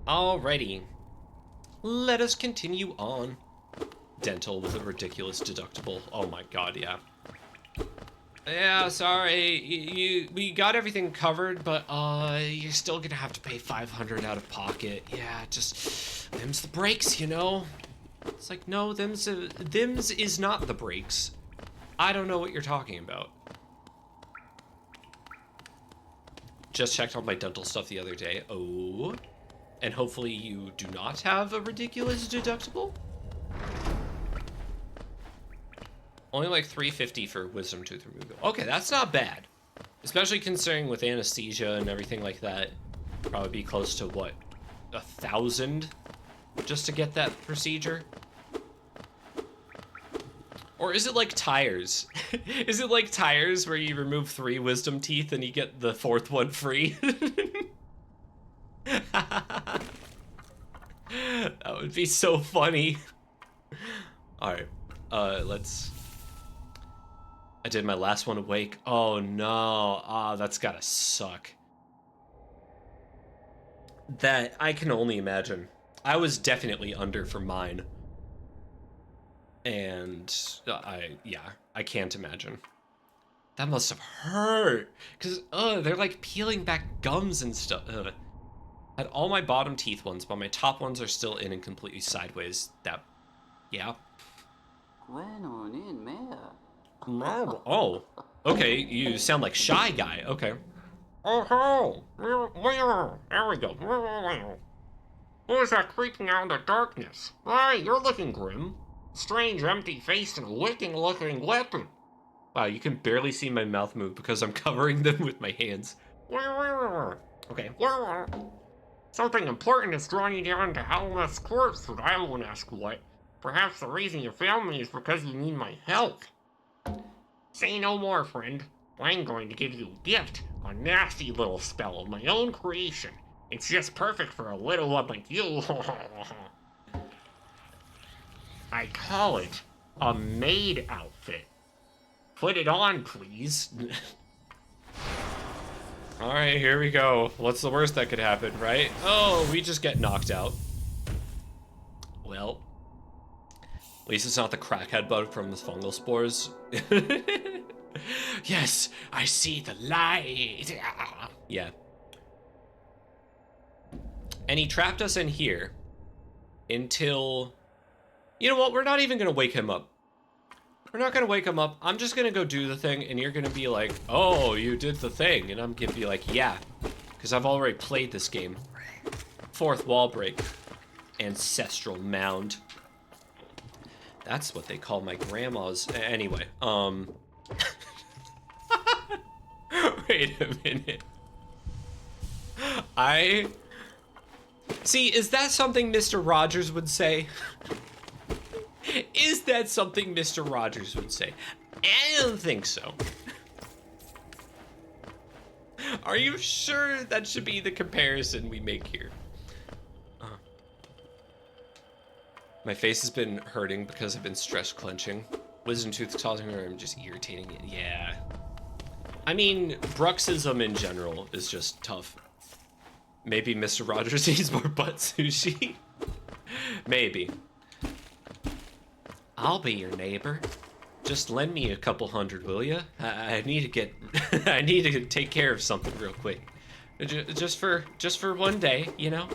Alrighty. Let us continue on. Dental with a ridiculous deductible. Oh my god, yeah. Yeah, sorry. We got everything covered, but you're still gonna have to pay 500 out of pocket. Yeah, just them's the breaks, you know. It's like, no, them's is not the breaks. I don't know what you're talking about. Just checked on my dental stuff the other day. Oh. And hopefully you do not have a ridiculous deductible. Only like $350 for wisdom tooth removal. Okay, that's not bad. Especially considering with anesthesia and everything like that. Probably be close to what? 1,000 just to get that procedure? Or is it like tires? Is it like tires where you remove 3 wisdom teeth and you get the 4th one free? That would be so funny. Alright, let's... I did my last one awake. Oh no, that's gotta suck. That, I can only imagine. I was definitely under for mine. And I can't imagine. That must have hurt. Cause, they're like peeling back gums and stuff. Had all my bottom teeth ones, but my top ones are still in and completely sideways. That, yeah. Oh, okay, you sound like Shy Guy, okay. Oh, there we go. Who is that creeping out in the darkness? Hey, you're looking grim. Strange, empty-faced and licking-looking weapon. Wow, you can barely see my mouth move because I'm covering them with my hands. Okay. Something important is drawing you down to Halmas corpse, but I won't ask what. Perhaps the reason you found me is because you need my help. Say no more, friend. I'm going to give you a gift, a nasty little spell of my own creation. It's just perfect for a little one like you. I call it a maid outfit. Put it on, please. Alright, here we go. What's the worst that could happen, right? Oh, we just get knocked out. Well, at least it's not the crackhead bug from the fungal spores. Yes, I see the light. Yeah. And he trapped us in here until... You know what? We're not even going to wake him up. We're not going to wake him up. I'm just going to go do the thing, and you're going to be like, oh, you did the thing. And I'm going to be like, yeah, because I've already played this game. 4th wall break. Ancestral mound. That's what they call my grandma's. Anyway, wait a minute. See, is that something Mr. Rogers would say? Is that something Mr. Rogers would say? I don't think so. Are you sure that should be the comparison we make here? My face has been hurting because I've been stress clenching. Wisdom tooth causing me, I'm just irritating it. Yeah. I mean, bruxism in general is just tough. Maybe Mr. Rogers needs more butt sushi. Maybe. I'll be your neighbor. Just lend me a couple hundred, will ya? I need to get, I need to take care of something real quick. Just for one day, you know?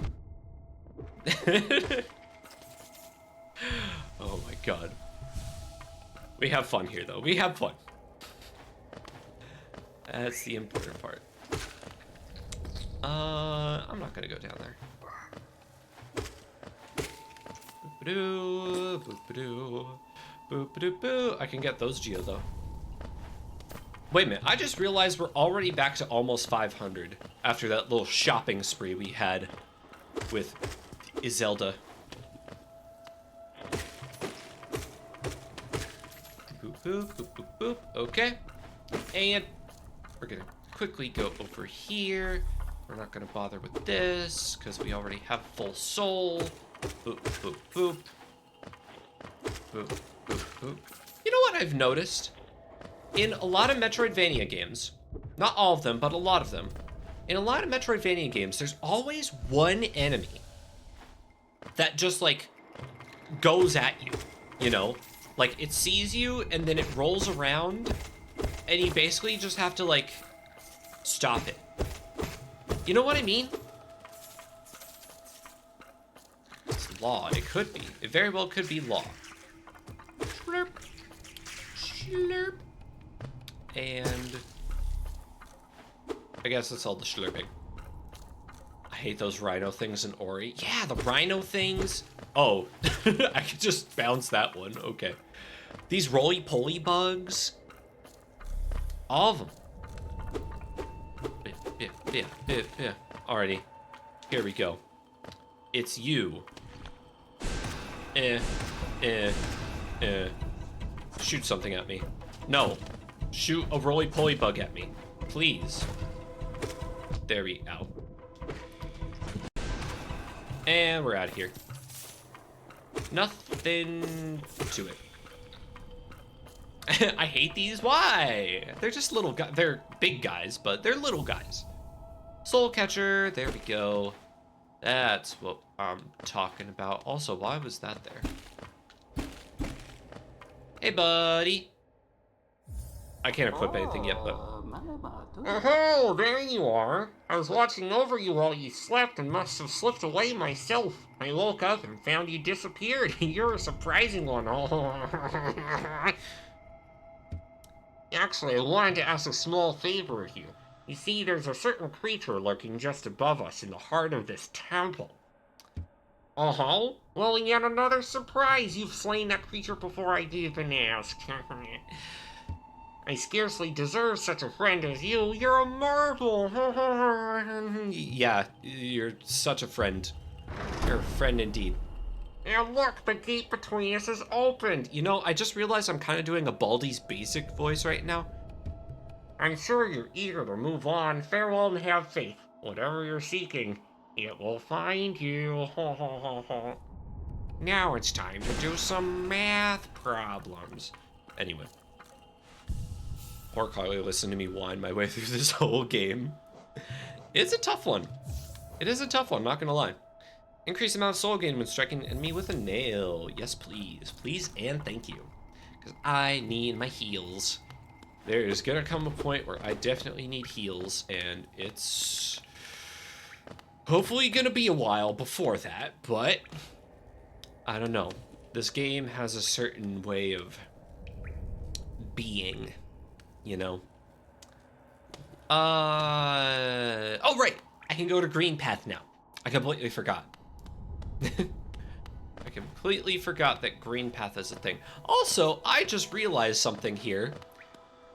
Oh my god. We have fun here, though. We have fun. That's the important part. I'm not gonna go down there. Boop-a-doo, boop-a-doo, boop-a-doo-boo. I can get those Geo, though. Wait a minute, I just realized we're already back to almost 500 after that little shopping spree we had with Izelda. Boop, boop, boop, boop, boop. Okay. And we're gonna quickly go over here. We're not gonna bother with this because we already have full soul. Boop, boop, boop. Boop, boop, boop. You know what I've noticed? In a lot of Metroidvania games, not all of them, but a lot of them, in a lot of Metroidvania games, there's always one enemy that just, like, goes at you, you know? Like, it sees you, and then it rolls around, and you basically just have to, like, stop it. You know what I mean? It's law. It could be. It very well could be law. Slurp. Slurp. And I guess that's all the slurping. I hate those rhino things in Ori. Yeah, the rhino things. Oh, I could just bounce that one. Okay. These roly-poly bugs. All of them. Yeah. Alrighty. Here we go. It's you. Shoot something at me. No. Shoot a roly-poly bug at me. Please. There we go. And we're out of here. Nothing to it. I hate these. Why? They're just little guys. They're big guys, but they're little guys. Soul Catcher. There we go. That's what I'm talking about. Also, why was that there? Hey, buddy. I can't equip anything yet, but... Oh, there you are. I was watching over you while you slept and must have slipped away myself. I woke up and found you disappeared. You're a surprising one. Actually, I wanted to ask a small favor of you. You see, there's a certain creature lurking just above us in the heart of this temple. Uh-huh. Well, yet another surprise. You've slain that creature before I'd even asked. I scarcely deserve such a friend as you. You're a marvel. Yeah, you're such a friend. You're a friend indeed. And look, the gate between us is opened. You know, I just realized I'm kind of doing a Baldi's Basic voice right now. I'm sure you're eager to move on. Farewell and have faith. Whatever you're seeking, it will find you. Now it's time to do some math problems. Anyway. Poor Carly listened to me whine my way through this whole game. It's a tough one. It is a tough one, not gonna lie. Increase amount of soul gain when striking an enemy with a nail. Yes, please. Please and thank you. Because I need my heals. There is gonna come a point where I definitely need heals, and it's hopefully gonna be a while before that, but I don't know. This game has a certain way of being, you know? Oh, right. I can go to Green Path now. I completely forgot. I completely forgot that Green Path is a thing. Also, I just realized something here.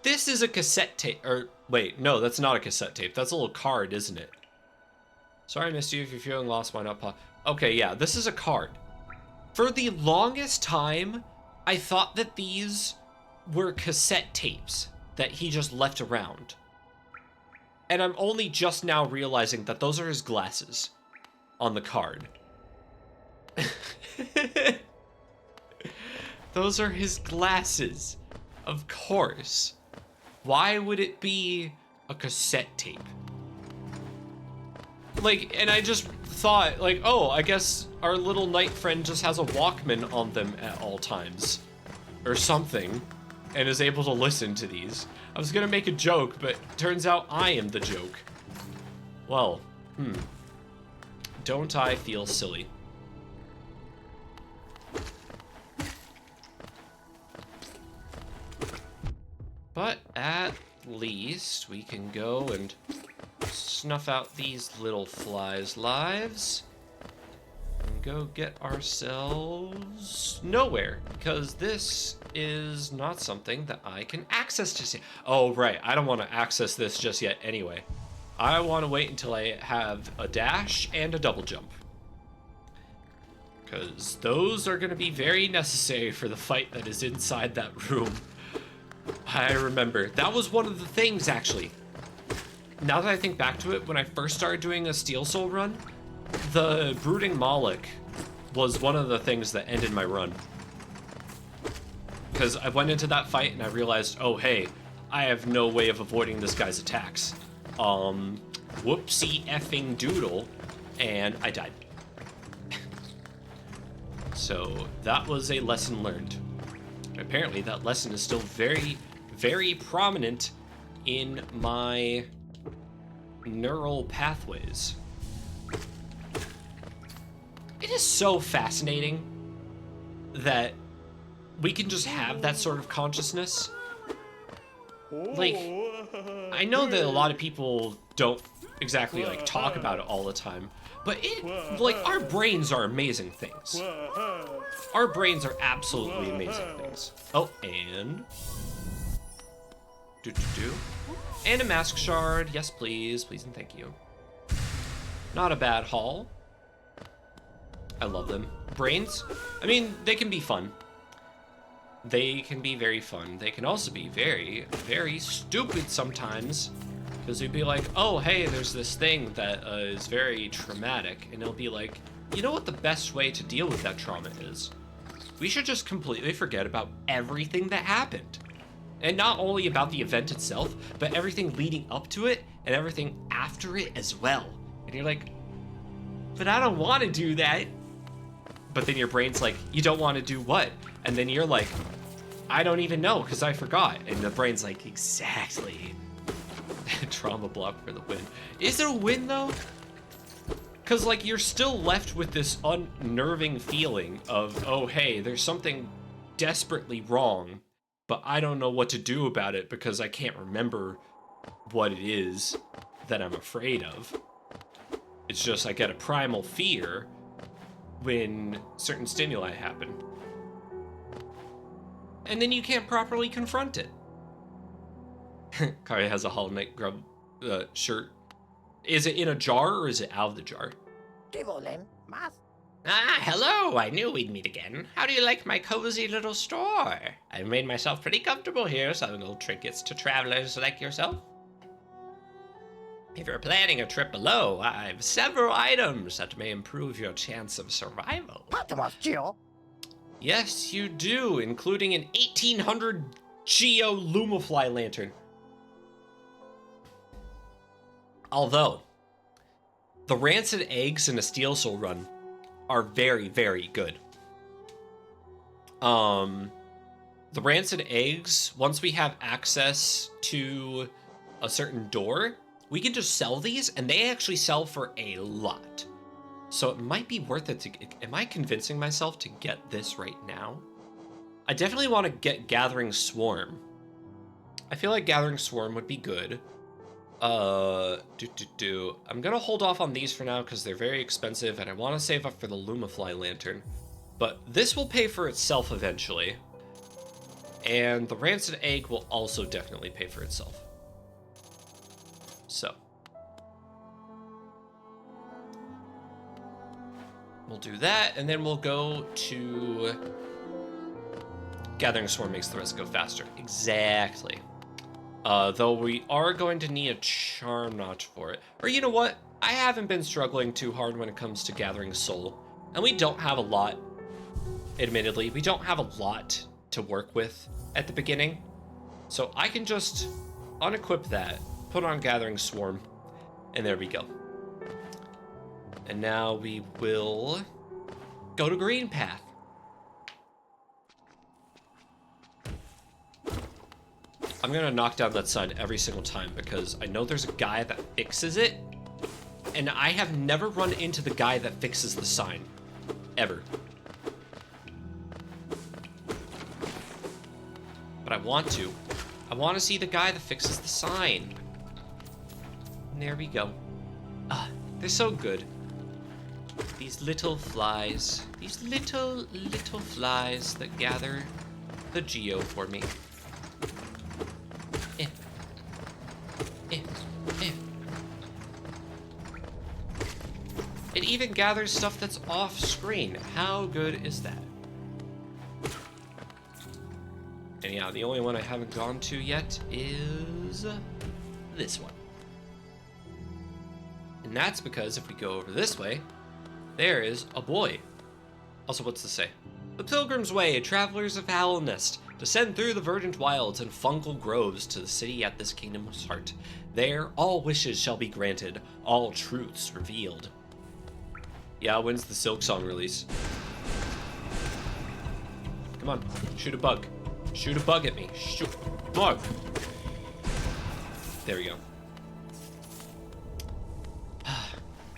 This is a cassette tape, or wait, no, that's not a cassette tape. That's a little card, isn't it? Sorry I missed you. If you're feeling lost, why not pause? Okay, yeah, this is a card. For the longest time, I thought that these were cassette tapes that he just left around. And I'm only just now realizing that those are his glasses on the card. Those are his glasses. Of course. Why would it be a cassette tape? Like, and I just thought, like, oh, I guess our little knight friend just has a Walkman on them at all times. Or something. And is able to listen to these. I was gonna make a joke, but turns out I am the joke. Well, don't I feel silly? But at least we can go and snuff out these little flies' lives and go get ourselves nowhere, because this is not something that I can access just yet. Oh, right, I don't want to access this just yet anyway. I want to wait until I have a dash and a double jump, because those are going to be very necessary for the fight that is inside that room. I remember. That was one of the things, actually. Now that I think back to it, when I first started doing a Steel Soul run, the Brooding Moloch was one of the things that ended my run. Because I went into that fight and I realized, oh, hey, I have no way of avoiding this guy's attacks. Whoopsie effing doodle, and I died. So that was a lesson learned. Apparently that lesson is still very, very prominent in my neural pathways. It is so fascinating that we can just have that sort of consciousness. Like, I know that a lot of people don't exactly like talk about it all the time, but like, our brains are amazing things. Our brains are absolutely amazing things. Oh, and and a mask shard. Yes, please, please, and thank you. Not a bad haul. I love them. Brains, I mean, they can be fun. They can be very fun. They can also be very, very stupid sometimes. Because you'd be like, oh, hey, there's this thing that is very traumatic. And it'll be like, you know what the best way to deal with that trauma is? We should just completely forget about everything that happened. And not only about the event itself, but everything leading up to it and everything after it as well. And you're like, but I don't want to do that. But then your brain's like, you don't want to do what? And then you're like, I don't even know because I forgot. And the brain's like, exactly. Trauma block for the win. Is it a win though? Because like you're still left with this unnerving feeling of, oh hey, there's something desperately wrong, but I don't know what to do about it because I can't remember what it is that I'm afraid of. It's just I get a primal fear when certain stimuli happen. And then you can't properly confront it. Kari has a Hollow Knight Grub shirt. Is it in a jar or is it out of the jar? Ah, hello! I knew we'd meet again. How do you like my cozy little store? I've made myself pretty comfortable here, selling little trinkets to travelers like yourself. If you're planning a trip below, I've several items that may improve your chance of survival. Yes, you do, including an 1800 Geo Lumafly lantern. Although, the rancid eggs in a Steel Soul run are very, very good. The rancid eggs, once we have access to a certain door, we can just sell these, and they actually sell for a lot. So it might be worth it to... Am I convincing myself to get this right now? I definitely want to get Gathering Swarm. I feel like Gathering Swarm would be good. I'm gonna hold off on these for now because they're very expensive, and I want to save up for the Lumafly lantern. But this will pay for itself eventually. And the rancid egg will also definitely pay for itself. So we'll do that, and then we'll go to Gathering Swarm makes the rest go faster. Exactly. Though we are going to need a charm notch for it. Or you know what? I haven't been struggling too hard when it comes to gathering soul. And we don't have a lot, admittedly. We don't have a lot to work with at the beginning. So I can just unequip that, put on Gathering Swarm, and there we go. And now we will go to Green Path. I'm gonna knock down that sign every single time because I know there's a guy that fixes it, and I have never run into the guy that fixes the sign, ever. But I want to. I want to see the guy that fixes the sign. And there we go. Ah, they're so good. These little flies. These little flies that gather the geo for me. Eh. Eh. Eh. It even gathers stuff that's off screen. How good is that? And yeah, the only one I haven't gone to yet is this one. And that's because if we go over this way, there is a boy. Also, what's this say? The Pilgrim's Way, travelers of Halnest, descend through the verdant wilds and fungal groves to the city at this kingdom's heart. There, all wishes shall be granted, all truths revealed. Yeah, when's the Silk Song release? Come on, shoot a bug. Shoot a bug at me. Shoot a bug. There we go.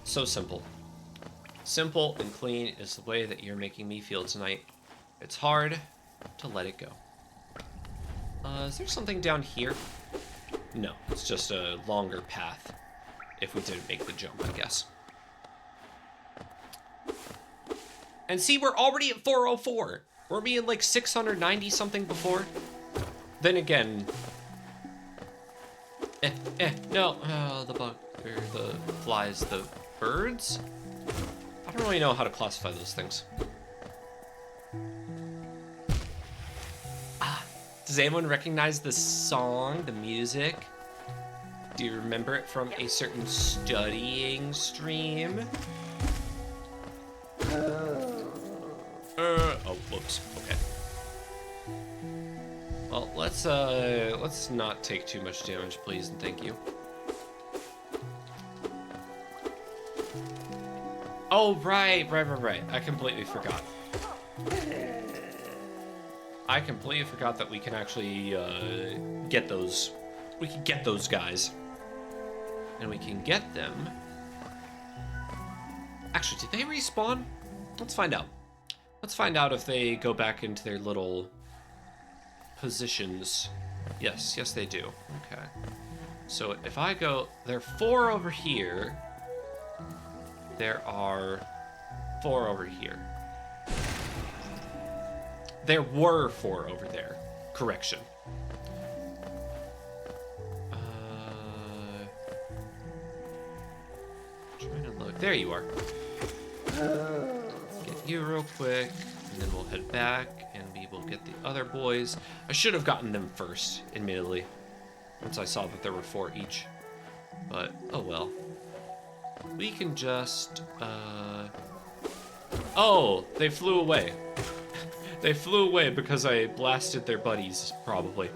So simple. Simple and clean is the way that you're making me feel tonight. It's hard to let it go. Is there something down here? No, it's just a longer path. If we didn't make the jump, I guess. And see, we're already at 404. Weren't we in like 690 something before? Then again... no. The bug, or the flies, the birds? I don't really know how to classify those things. Does anyone recognize the song, the music? Do you remember it from a certain studying stream? Oh, whoops. Okay. Well, let's not take too much damage, please, and thank you. Oh, right. I completely forgot. I completely forgot that we can actually get those. We can get those guys. And we can get them. Actually, did they respawn? Let's find out. Let's find out if they go back into their little positions. Yes, they do. Okay. So if I go, there are 4 over here. There are 4 over here. There were 4 over there. Correction. Trying to look. There you are. Get you real quick, and then we'll head back, and we will get the other boys. I should have gotten them first, admittedly, once I saw that there were 4 each. But, oh well. We can just, Oh, they flew away. They flew away because I blasted their buddies, probably.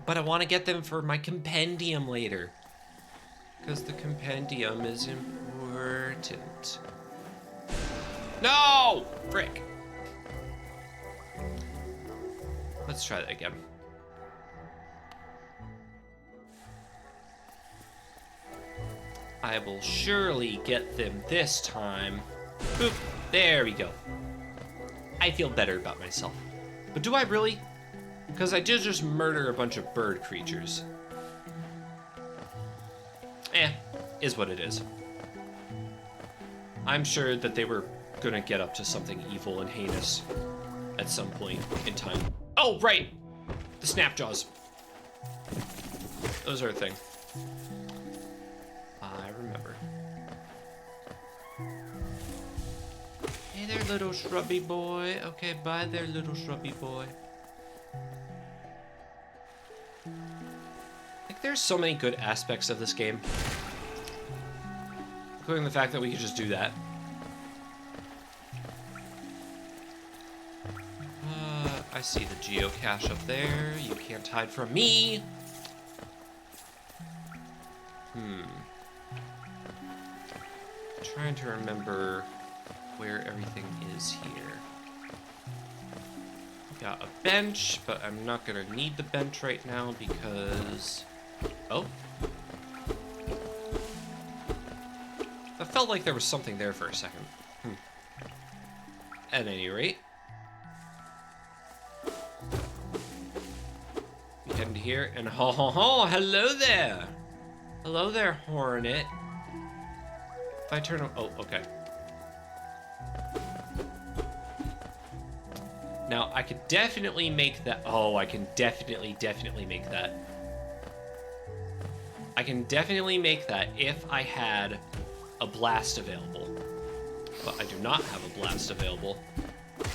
But I want to get them for my compendium later. Because the compendium is important. No! Frick. Let's try that again. I will surely get them this time. Boop. There we go. I feel better about myself. But do I really? Because I did just murder a bunch of bird creatures. Is what it is. I'm sure that they were gonna get up to something evil and heinous at some point in time. Oh, right! The Snapjaws. Those are a thing. I remember. Hey there, little shrubby boy. Okay, bye there, little shrubby boy. there's so many good aspects of this game. Including the fact that we could just do that. I see the geocache up there. You can't hide from me. Trying to remember where everything is here. Got a bench, but I'm not gonna need the bench right now because... Oh. I felt like there was something there for a second. At any rate. We head into here and hello there! Hello there, Hornet. If I turn... Oh, okay. Now, I could definitely make that... Oh, I can definitely make that. I can definitely make that if I had a blast available. But I do not have a blast available.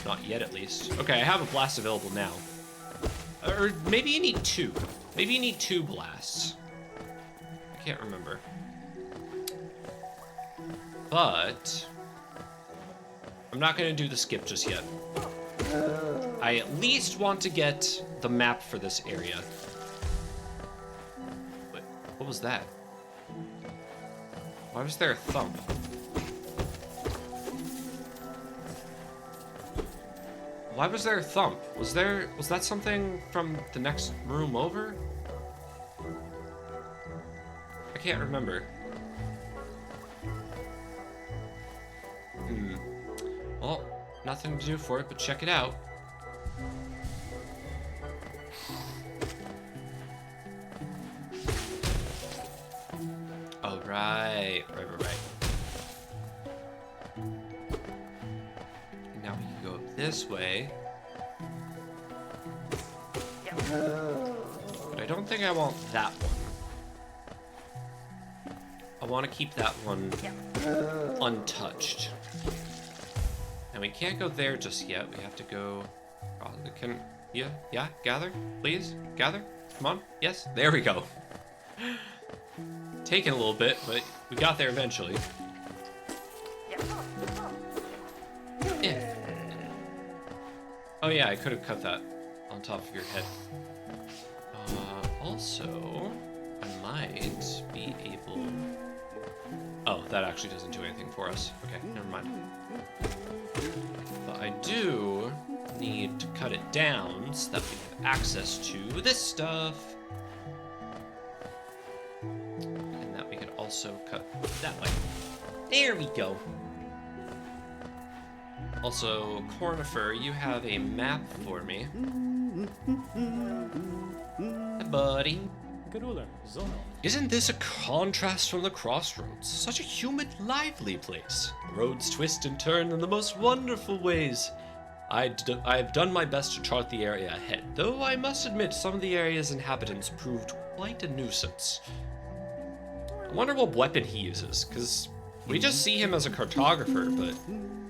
Not yet, at least. Okay, I have a blast available now. Or maybe you need two. Maybe you need two blasts. I can't remember. But I'm not going to do the skip just yet. I at least want to get the map for this area. Wait, what was that? Why was there a thump? Why was there a thump? Was that something from the next room over? I can't remember. Well, nothing to do for it, but check it out. Oh, right. Now we can go this way. But I don't think I want that one. I want to keep that one untouched. And we can't go there just yet. We have to go... Oh, yeah, gather, please, gather. Come on, yes, there we go. Taking a little bit, but we got there eventually. Yeah. Oh yeah, I could have cut that on top of your head. Also, I might be able... Oh, that actually doesn't do anything for us. Okay, never mind. But I do need to cut it down so that we have access to this stuff. And that we could also cut that way. There we go. Also, Cornifer, you have a map for me. Hi, buddy. Isn't this a contrast from the crossroads? Such a humid, lively place. Roads twist and turn in the most wonderful ways. I have done my best to chart the area ahead, though I must admit some of the area's inhabitants proved quite a nuisance. I wonder what weapon he uses, because we just see him as a cartographer, but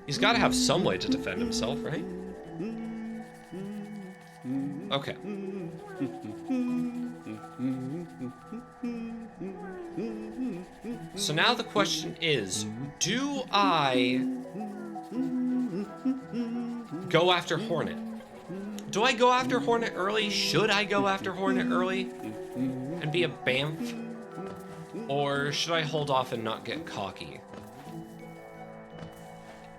he's got to have some way to defend himself, right? Okay. So now the question is, do I go after Hornet? Do I go after Hornet early? Should I go after Hornet early and be a bamf? Or should I hold off and not get cocky?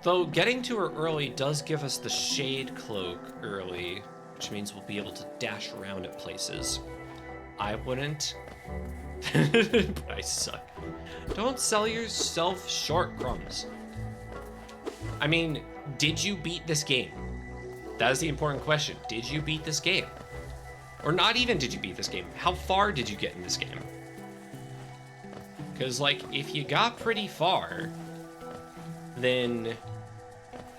Though getting to her early does give us the Shade Cloak early, which means we'll be able to dash around at places. I wouldn't. But I suck. Don't sell yourself short, Crumbs. I mean, did you beat this game? That is the important question. Did you beat this game? Or not even did you beat this game? How far did you get in this game? Because, like, if you got pretty far, then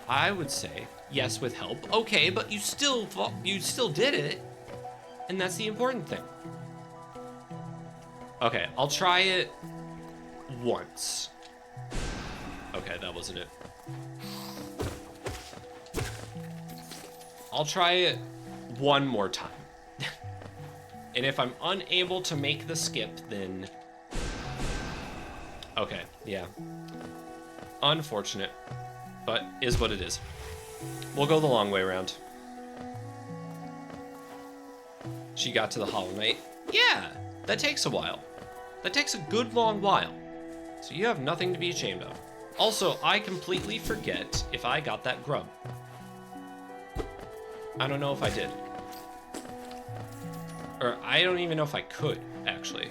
I would say yes with help. Okay, but you still did it, and that's the important thing. Okay, I'll try it once. Okay, that wasn't it. I'll try it one more time. And if I'm unable to make the skip, then... Okay, yeah. Unfortunate, but is what it is. We'll go the long way around. She got to the Hollow Knight. Yeah, that takes a while. That takes a good long while. So you have nothing to be ashamed of. Also, I completely forget if I got that grub. I don't know if I did. Or I don't even know if I could, actually.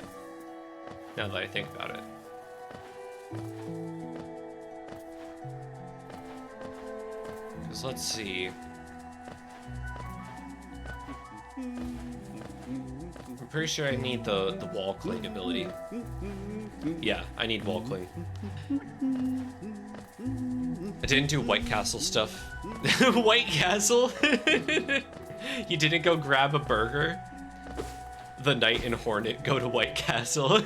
Now that I think about it. Because let's see. I'm pretty sure I need the wall cling ability. Yeah, I need wall cling. I didn't do White Castle stuff. White Castle? You didn't go grab a burger? The Knight and Hornet go to White Castle.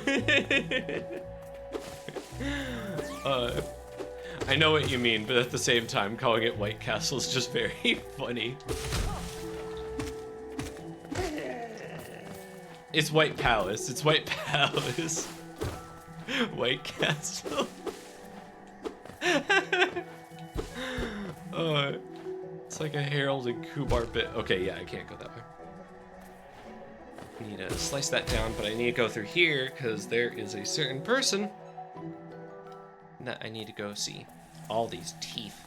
I know what you mean, but at the same time, calling it White Castle is just very funny. It's White Palace. It's White Palace. White Castle. It's like a Harold and Kumar bit. Okay, yeah, I can't go that way. I need to slice that down, but I need to go through here because there is a certain person that I need to go see. All these teeth.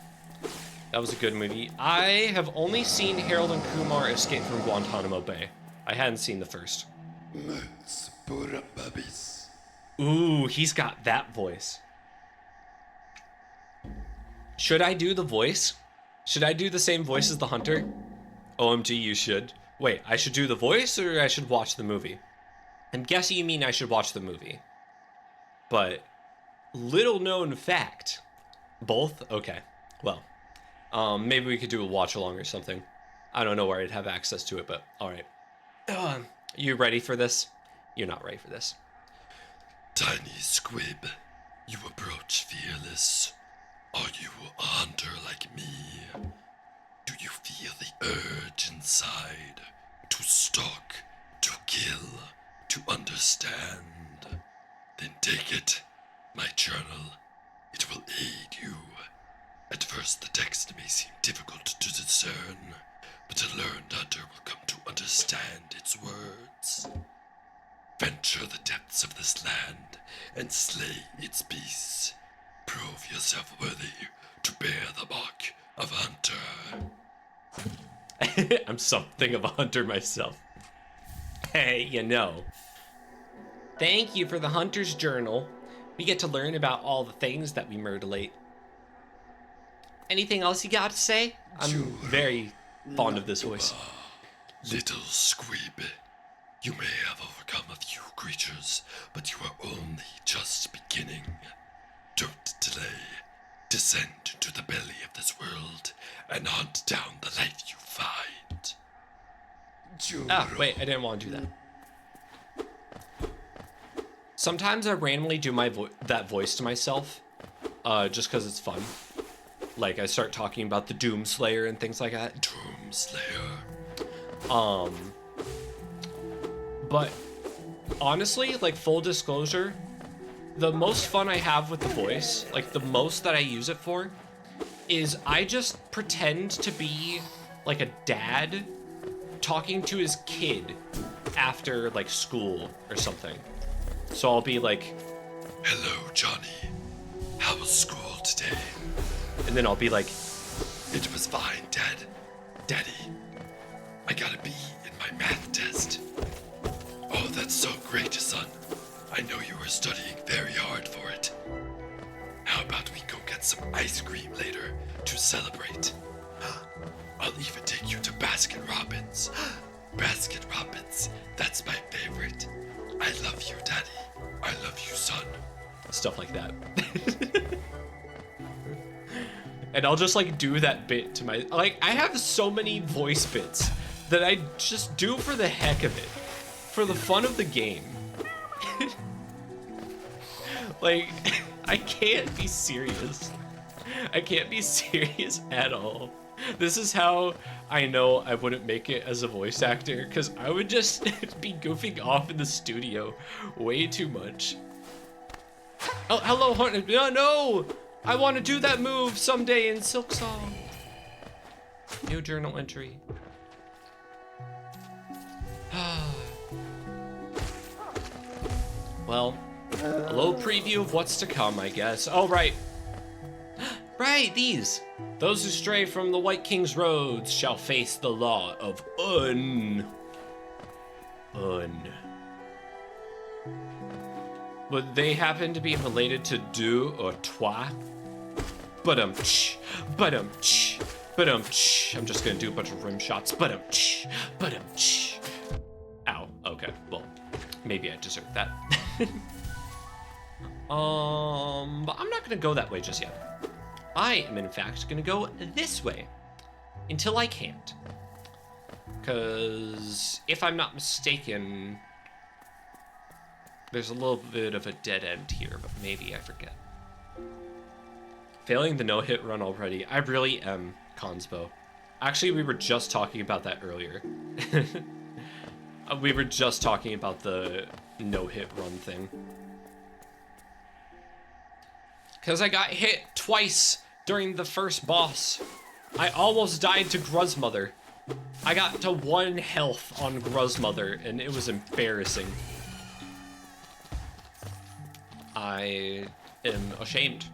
That was a good movie. I have only seen Harold and Kumar Escape from Guantanamo Bay. I hadn't seen the first. Ooh, he's got that voice. Should I do the voice? Should I do the same voice as the hunter? OMG, you should. Wait, I should do the voice or I should watch the movie? I'm guessing you mean I should watch the movie. But, little known fact. Both? Okay. Well, maybe we could do a watch along or something. I don't know where I'd have access to it, but alright. You ready for this? You're not ready for this. Tiny squib, you approach fearless. Are you a hunter like me? Do you feel the urge inside to stalk, to kill, to understand? Then take it, my journal. It will aid you. At first the text may seem difficult to discern, but a learned hunter will come to understand its words. Venture the depths of this land and slay its beasts. Prove yourself worthy to bear the mark of a hunter. I'm something of a hunter myself. Hey, you know. Thank you for the hunter's journal. We get to learn about all the things that we mutilate. Anything else you got to say? I'm very fond of this voice. Little squib, you may have overcome a few creatures, but you are only just beginning. Don't delay. Descend into the belly of this world and hunt down the life you find. Ah, wait, I didn't want to do that. Sometimes I randomly do that voice to myself, just because it's fun. Like, I start talking about the Doomslayer and things like that. Doomslayer. But honestly, like, full disclosure, the most fun I have with the voice, like the most that I use it for, is I just pretend to be like a dad talking to his kid after like school or something. So I'll be like, Hello, Johnny. How was school today? and then I'll be like, It was fine, Dad. Daddy, I got a B in my math test. Oh, that's so great, son. I know you were studying very hard for it. How about we go get some ice cream later to celebrate? I'll even take you to Baskin Robbins. Baskin Robbins, that's my favorite. I love you, Daddy. I love you, son. stuff like that. And I'll just like do that bit to my, like, I have so many voice bits that I just do for the heck of it, for the fun of the game. Like, I can't be serious. I can't be serious at all. This is how I know I wouldn't make it as a voice actor, because I would just be goofing off in the studio way too much. Oh, hello, Hornet. No, no! I want to do that move someday in Silksong. New journal entry. Well, a little preview of what's to come, I guess. Oh, right. Right, these. Those who stray from the White King's roads shall face the law of Un. Would they happen to be related to deux or trois? Ba-dum-tsh, ba-dum-tsh, ba-dum-tsh. I'm just gonna do a bunch of rim shots. Ba-dum-tsh, ba-dum-tsh. Ow, okay, well, maybe I deserve that. But I'm not gonna go that way just yet. I am in fact gonna go this way until I can't. Cause if I'm not mistaken, there's a little bit of a dead end here, but maybe I forget. Failing the no-hit run already. I really am, Consbo. Actually, we were just talking about that earlier. We were just talking about the no-hit run thing. Because I got hit twice during the first boss. I almost died to Gruzmother. I got to 1 health on Gruzmother, and it was embarrassing. I am ashamed.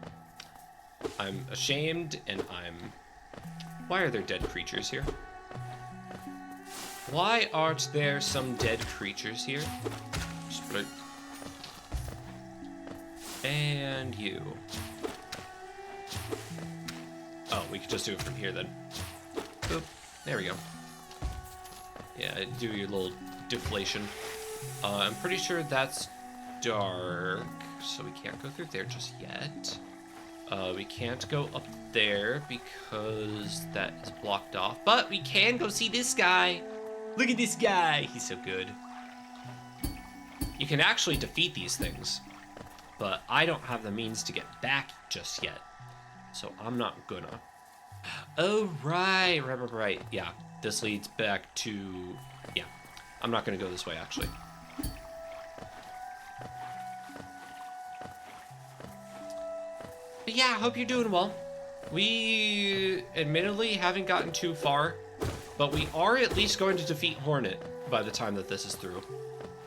I'm ashamed, and I'm... Why are there dead creatures here? Why aren't there some dead creatures here? Just put it... And you. Oh, we could just do it from here then. Boop. There we go. Yeah, do your little deflation. I'm pretty sure that's dark, so we can't go through there just yet. We can't go up there because that is blocked off, but we can go see this guy. Look at this guy. He's so good. You can actually defeat these things, but I don't have the means to get back just yet, so I'm not gonna. Oh, right. Yeah, this leads back to... Yeah, I'm not gonna go this way, actually. But yeah, I hope you're doing well. We admittedly haven't gotten too far, but we are at least going to defeat Hornet by the time that this is through.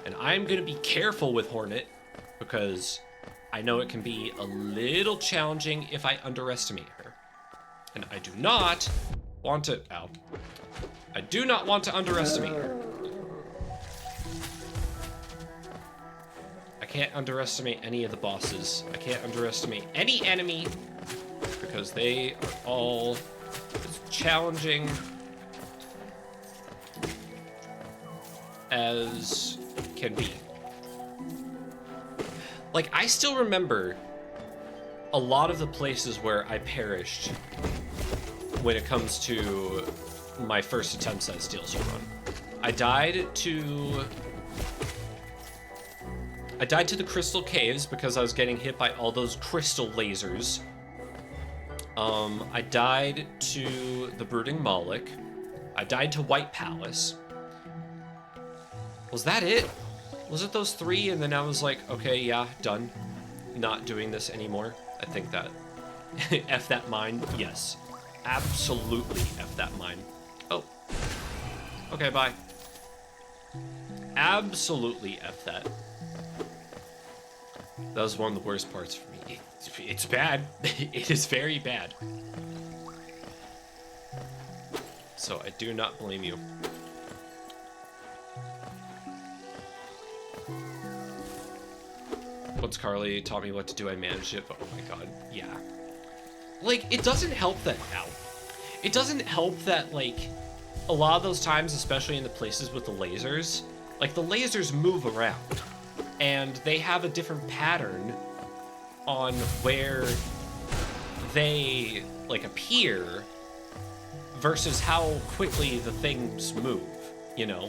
And I'm gonna be careful with Hornet because I know it can be a little challenging if I underestimate her. And I do not want to... Ow. I do not want to underestimate her. I can't underestimate any of the bosses. I can't underestimate any enemy because they are all as challenging as can be. Like, I still remember a lot of the places where I perished when it comes to my first attempts at Steel Soul Run. I died to the Crystal Caves because I was getting hit by all those crystal lasers. I died to the Brooding Moloch. I died to White Palace. Was that it? Was it those 3? And then I was like, okay, yeah, done. Not doing this anymore. I think that. F that mine. Yes. Absolutely F that mine. Oh. Okay, bye. Absolutely F that. That was one of the worst parts for me. It's bad. It is very bad. So I do not blame you. Once Carly taught me what to do, I managed it, but oh my god, yeah. Like, it doesn't help that now. It doesn't help that, like, a lot of those times, especially in the places with the lasers, like, the lasers move around. And they have a different pattern on where they, like, appear versus how quickly the things move, you know?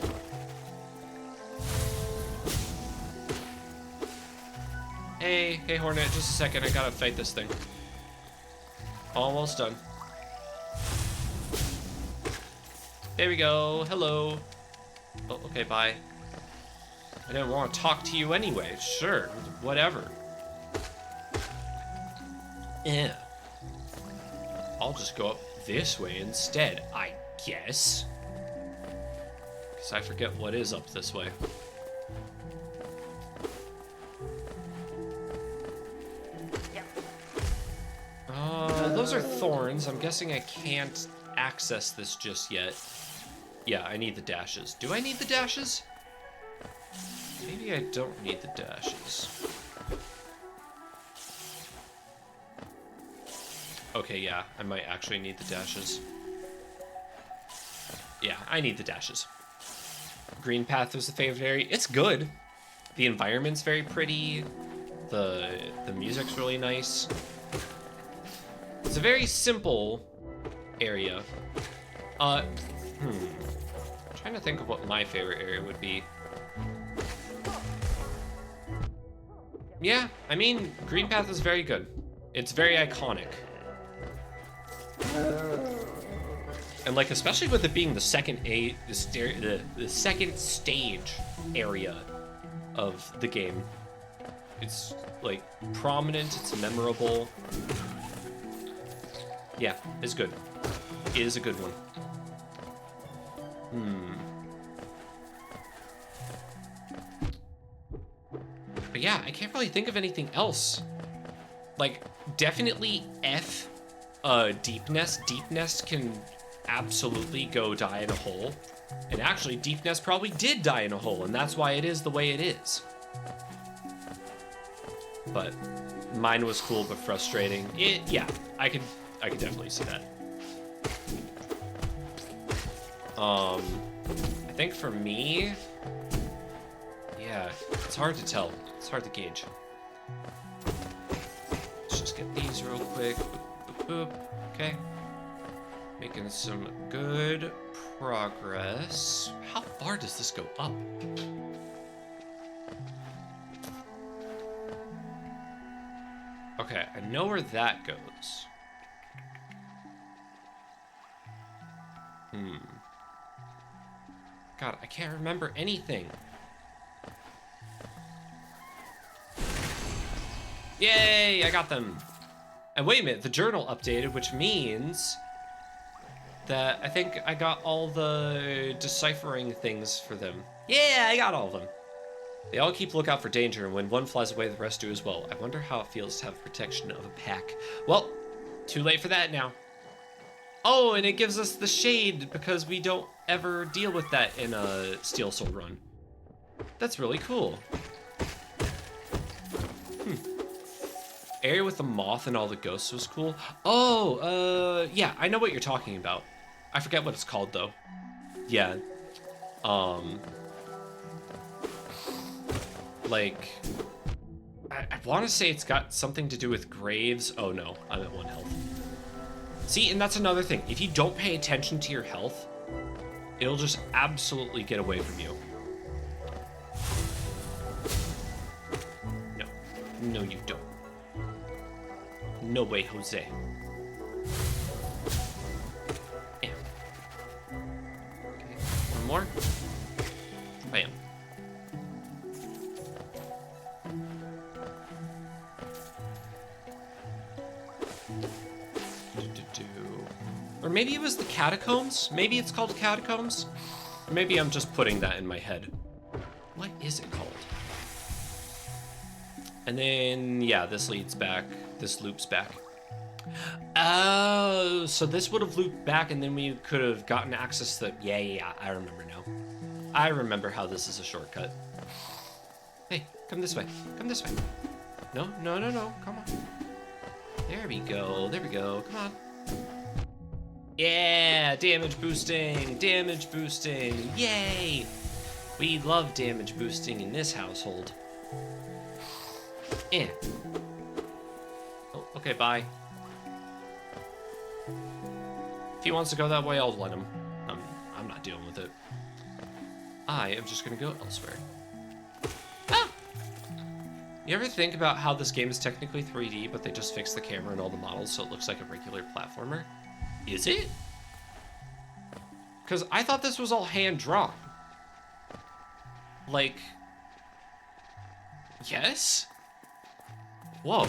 Hey Hornet, just a second, I gotta fight this thing. Almost done. There we go. Hello. Oh, okay, bye. I didn't want to talk to you anyway. Sure, whatever. Yeah. I'll just go up this way instead, I guess. Because I forget what is up this way. Those are thorns. I'm guessing I can't access this just yet. Yeah, I need the dashes. Do I need the dashes? Maybe I don't need the dashes. Okay, yeah, I might actually need the dashes. Yeah, I need the dashes. Green path was the favorite area. It's good. The environment's very pretty. The music's really nice. It's a very simple area. I'm trying to think of what my favorite area would be. Yeah, I mean, Green Path is very good. It's very iconic. And like, especially with it being the second second stage area of the game. It's like prominent, it's memorable. Yeah, it's good. It is a good one. But yeah, I can't really think of anything else. Like, definitely F, Deep Nest. Deep Nest can absolutely go die in a hole. And actually, Deep Nest probably did die in a hole, and that's why it is the way it is. But mine was cool but frustrating. Yeah, I could definitely see that. I think for me, yeah, it's hard to tell. It's hard to gauge. Let's just get these real quick. Boop, boop, boop. Okay. Making some good progress. How far does this go up? Okay, I know where that goes. God, I can't remember anything. Yay, I got them. And wait a minute, the journal updated, which means that I think I got all the deciphering things for them. Yeah, I got all of them. They all keep lookout for danger, and when one flies away, the rest do as well. I wonder how it feels to have protection of a pack. Well, too late for that now. Oh, and it gives us the shade because we don't ever deal with that in a Steel Soul run. That's really cool. Area with the moth and all the ghosts was cool. Oh, yeah, I know what you're talking about. I forget what it's called though. Yeah. Like, I want to say it's got something to do with graves. Oh no, I'm at 1 health. See, and that's another thing. If you don't pay attention to your health, it'll just absolutely get away from you. No. No, you don't. No way, Jose. Yeah. Okay, one more. Bam. Or maybe it was the catacombs? Maybe it's called catacombs? Or maybe I'm just putting that in my head. What is it called? And then, yeah, this leads back. This loops back. Oh, so this would have looped back and then we could have gotten access to... Yeah, I remember now. I remember how this is a shortcut. Hey, come this way. Come this way. No, come on. There we go, come on. Yeah, damage boosting, yay! We love damage boosting in this household. Eh. Oh, okay, bye. If he wants to go that way, I'll let him. I'm not dealing with it. I am just gonna go elsewhere. Ah! You ever think about how this game is technically 3D, but they just fixed the camera and all the models so it looks like a regular platformer? Is it? Because I thought this was all hand-drawn. Like... Yes? Whoa.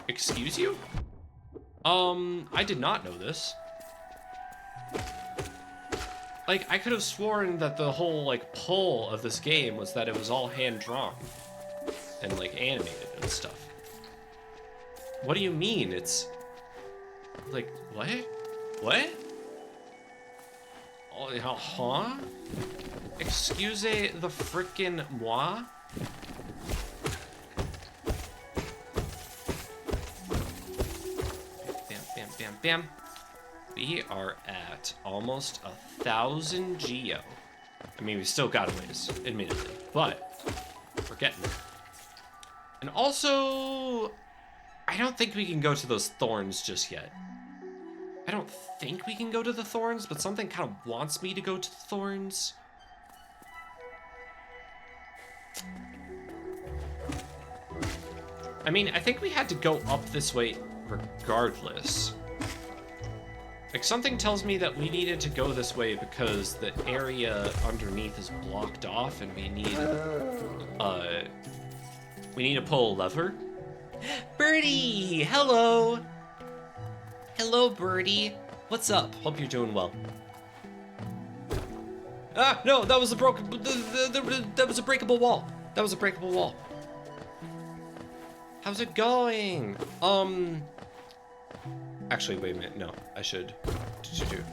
Excuse you? I did not know this. Like, I could have sworn that the whole, like, pull of this game was that it was all hand-drawn. And, like, animated and stuff. What do you mean? It's... Like, what? What? Oh, huh? Excuse the frickin' moi? Bam, bam, bam, bam. We are at almost 1,000 geo. I mean, we still got a ways, admittedly, but we're getting there. And also, I don't think we can go to those thorns just yet. I don't think we can go to the thorns, but something kind of wants me to go to the thorns. I mean, I think we had to go up this way regardless. Like, something tells me that we needed to go this way because the area underneath is blocked off and we need to pull a lever. Birdie, hello. Hello, Birdie. What's up? Hope you're doing well. Ah, no, that was a broken, that was a breakable wall. That was a breakable wall. How's it going? Actually, wait a minute. No, I should. Okay.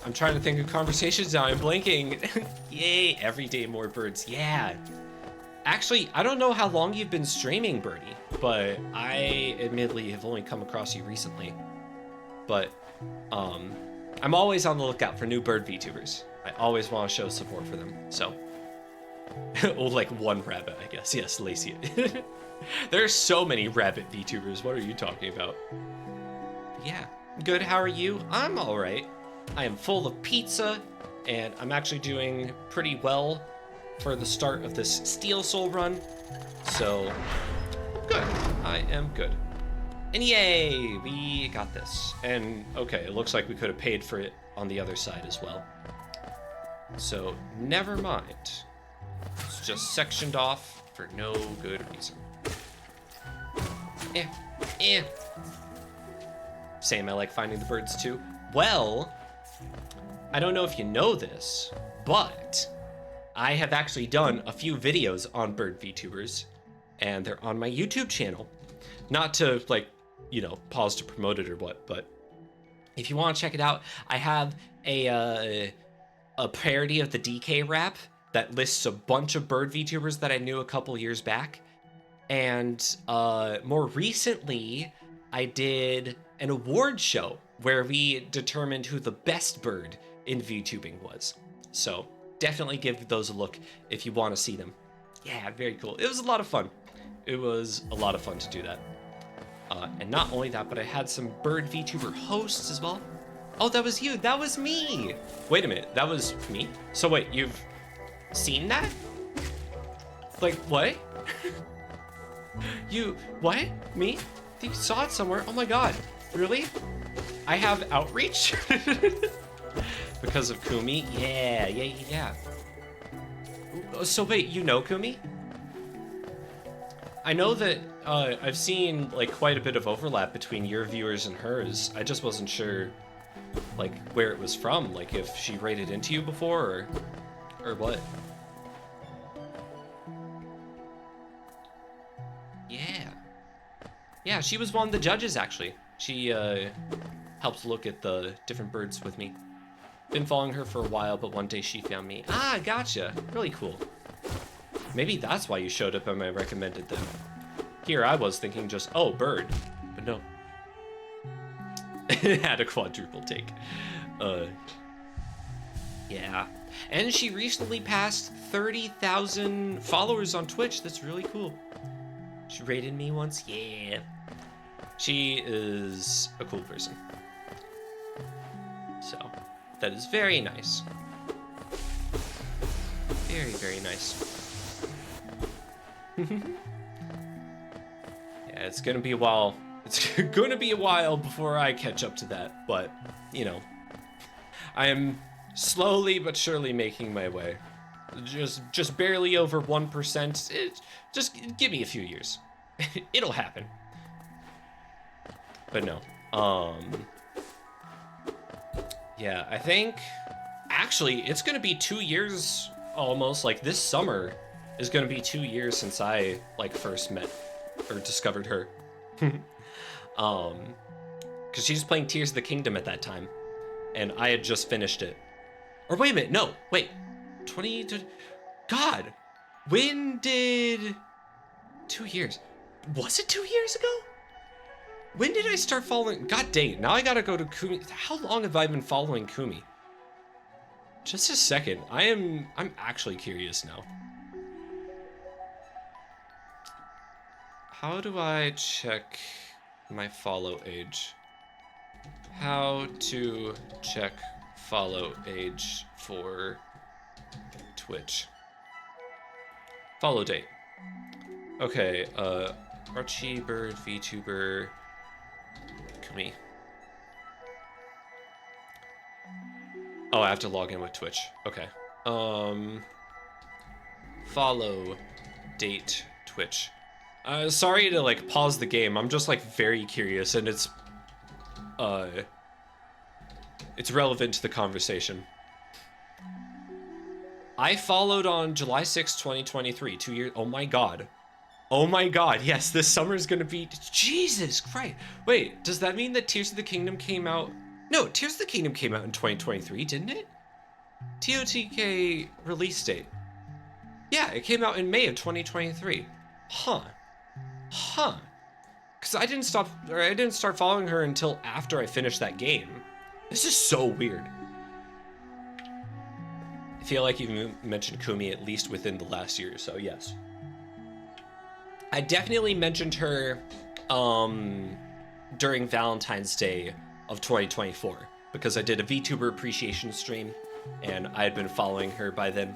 I'm trying to think of conversations now. I'm blanking. Yay! Every day more birds. Yeah. Actually, I don't know how long you've been streaming, Birdie, but I admittedly have only come across you recently. But I'm always on the lookout for new bird VTubers. I always want to show support for them. So. Well, like one rabbit, I guess. Yes, Lacey. There are so many rabbit VTubers. What are you talking about? Yeah. Good, how are you? I'm alright. I am full of pizza, and I'm actually doing pretty well for the start of this Steel Soul run. So, good. I am good. And yay! We got this. And, okay, it looks like we could have paid for it on the other side as well. So, never mind. It's just sectioned off for no good reason. Same, I like finding the birds too. Well, I don't know if you know this, but I have actually done a few videos on bird VTubers, and they're on my YouTube channel. Not to, like, you know, pause to promote it or what, but if you want to check it out, I have a parody of the DK rap that lists a bunch of bird VTubers that I knew a couple years back. And more recently, I did an award show where we determined who the best bird in VTubing was. So definitely give those a look if you want to see them. Yeah, very cool. It was a lot of fun. It was a lot of fun to do that. And not only that, but I had some bird VTuber hosts as well. Oh, that was you. That was me. Wait a minute. That was me? So wait, you've seen that? Like, what? You, what? Me? I think you saw it somewhere. Oh my god. Really? I have outreach? Because of Kumi? Yeah. So wait, you know Kumi? I know that I've seen like quite a bit of overlap between your viewers and hers. I just wasn't sure like where it was from, like if she raided into you before or what. Yeah, she was one of the judges actually. She helped look at the different birds with me. Been following her for a while, but one day she found me. Ah, gotcha. Really cool. Maybe that's why you showed up on my recommended them. Here I was thinking just, oh, bird. But no. It had a quadruple take. Yeah. And she recently passed 30,000 followers on Twitch. That's really cool. She rated me once. Yeah. She is a cool person. So, that is very nice. Very, very nice. Yeah, it's gonna be a while It's gonna be a while before I catch up to that, but, you know, I am slowly but surely making my way. Just barely over 1%. Just give me a few years. It'll happen. But no. Yeah, I think actually it's gonna be 2 years almost. Like this summer is gonna be 2 years since I like first met or discovered her. Because she's playing Tears of the Kingdom at that time, and I had just finished it. Or wait a minute, no, wait. 20, God, when did 2 years? Was it 2 years ago? When did I start following? God dang it, now I gotta go to Kumi. How long have I been following Kumi? Just a second, I'm actually curious now. How do I check my follow age? How to check follow age for Twitch. Follow date. Okay, Archie Bird, VTuber, Kumi. Oh, I have to log in with Twitch. Okay. Follow date Twitch. Sorry to like pause the game. I'm just like very curious, and it's relevant to the conversation. I followed on July 6, 2023, 2 years. Oh my god. Oh my god, yes, this summer is gonna be. Jesus Christ. Wait, does that mean that Tears of the Kingdom came out? No, Tears of the Kingdom came out in 2023, didn't it? TOTK release date. Yeah, it came out in May of 2023. Huh. Because I didn't start following her until after I finished that game. This is so weird. I feel like you mentioned Kumi at least within the last year or so, yes. I definitely mentioned her during Valentine's Day of 2024 because I did a VTuber appreciation stream and I had been following her by then.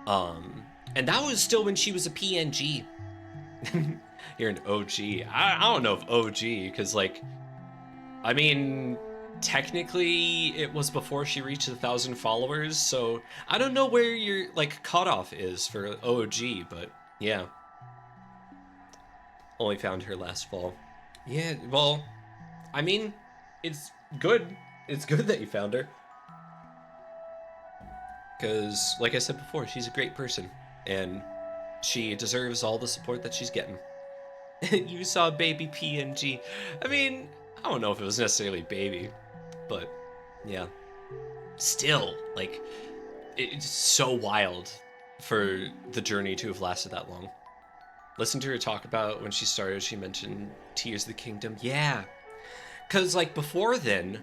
And that was still when she was a PNG. You're an OG. I don't know if OG, because like, I mean, technically it was before she reached 1,000 followers, so I don't know where your like cutoff is for OG, but yeah. Only found her last fall. Yeah, well, I mean, it's good. It's good that you found her. Because, like I said before, she's a great person, and she deserves all the support that she's getting. You saw baby PNG. I mean, I don't know if it was necessarily baby, but yeah. Still, like, it's so wild for the journey to have lasted that long. Listen to her talk about when she started, she mentioned Tears of the Kingdom. Yeah. Because, like, before then,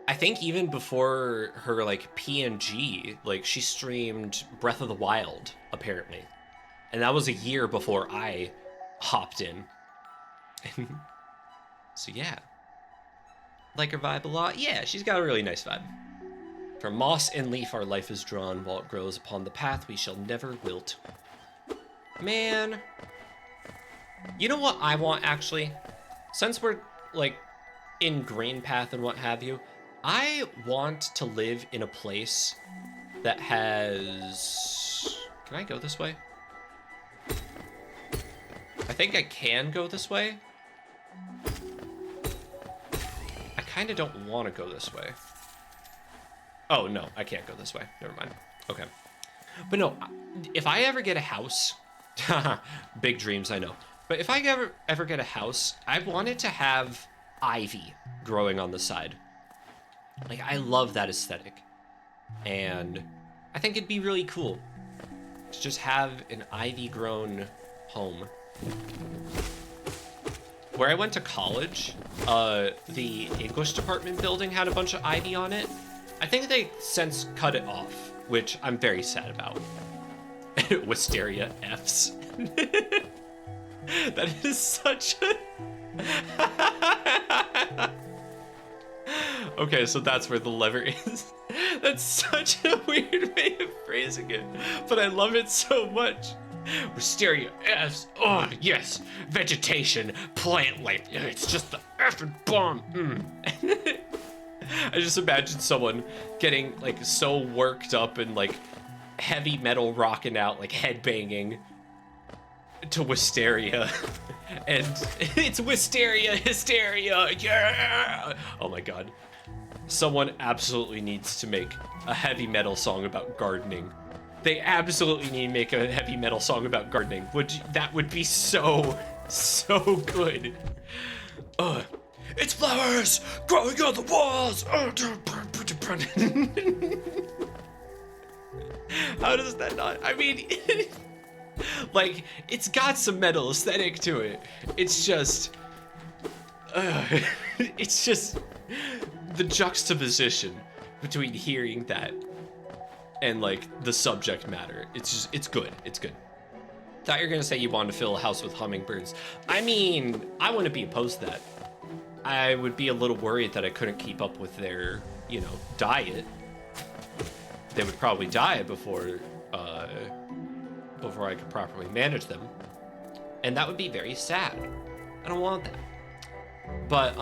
I think even before her, like, PNG, like, she streamed Breath of the Wild, apparently. And that was a year before I hopped in. So, yeah. Like her vibe a lot? Yeah, she's got a really nice vibe. From moss and leaf our life is drawn, while it grows upon the path we shall never wilt. Man. You know what I want, actually? Since we're, like, in Green Path and what have you, I want to live in a place that has... Can I go this way? I think I can go this way. I kind of don't want to go this way. Oh, no, I can't go this way. Never mind. Okay. But no, if I ever get a house... Big dreams, I know. But if I ever get a house, I want it to have ivy growing on the side. Like, I love that aesthetic. And I think it'd be really cool to just have an ivy-grown home. Where I went to college, the English department building had a bunch of ivy on it. I think they since cut it off, which I'm very sad about. Wisteria Fs. That is such a... Okay, so that's where the lever is. That's such a weird way of phrasing it, but I love it so much. Wisteria, yes. Oh, yes. Vegetation, plant life. Yeah, it's just the effing bomb. I just imagine someone getting like so worked up and like heavy metal rocking out, like headbanging to Wisteria. And it's Wisteria, hysteria, yeah! Oh my god. Someone absolutely needs to make a heavy metal song about gardening. They absolutely need to make a heavy metal song about gardening. That would be so good. It's flowers growing on the walls. How does that not? I mean, like, it's got some metal aesthetic to it. It's just the juxtaposition between hearing that and like the subject matter. It's good. It's good. Thought you were gonna say you wanted to fill a house with hummingbirds. I mean, I wouldn't be opposed to that. I would be a little worried that I couldn't keep up with their, diet. They would probably die before I could properly manage them. And that would be very sad. I don't want that. But,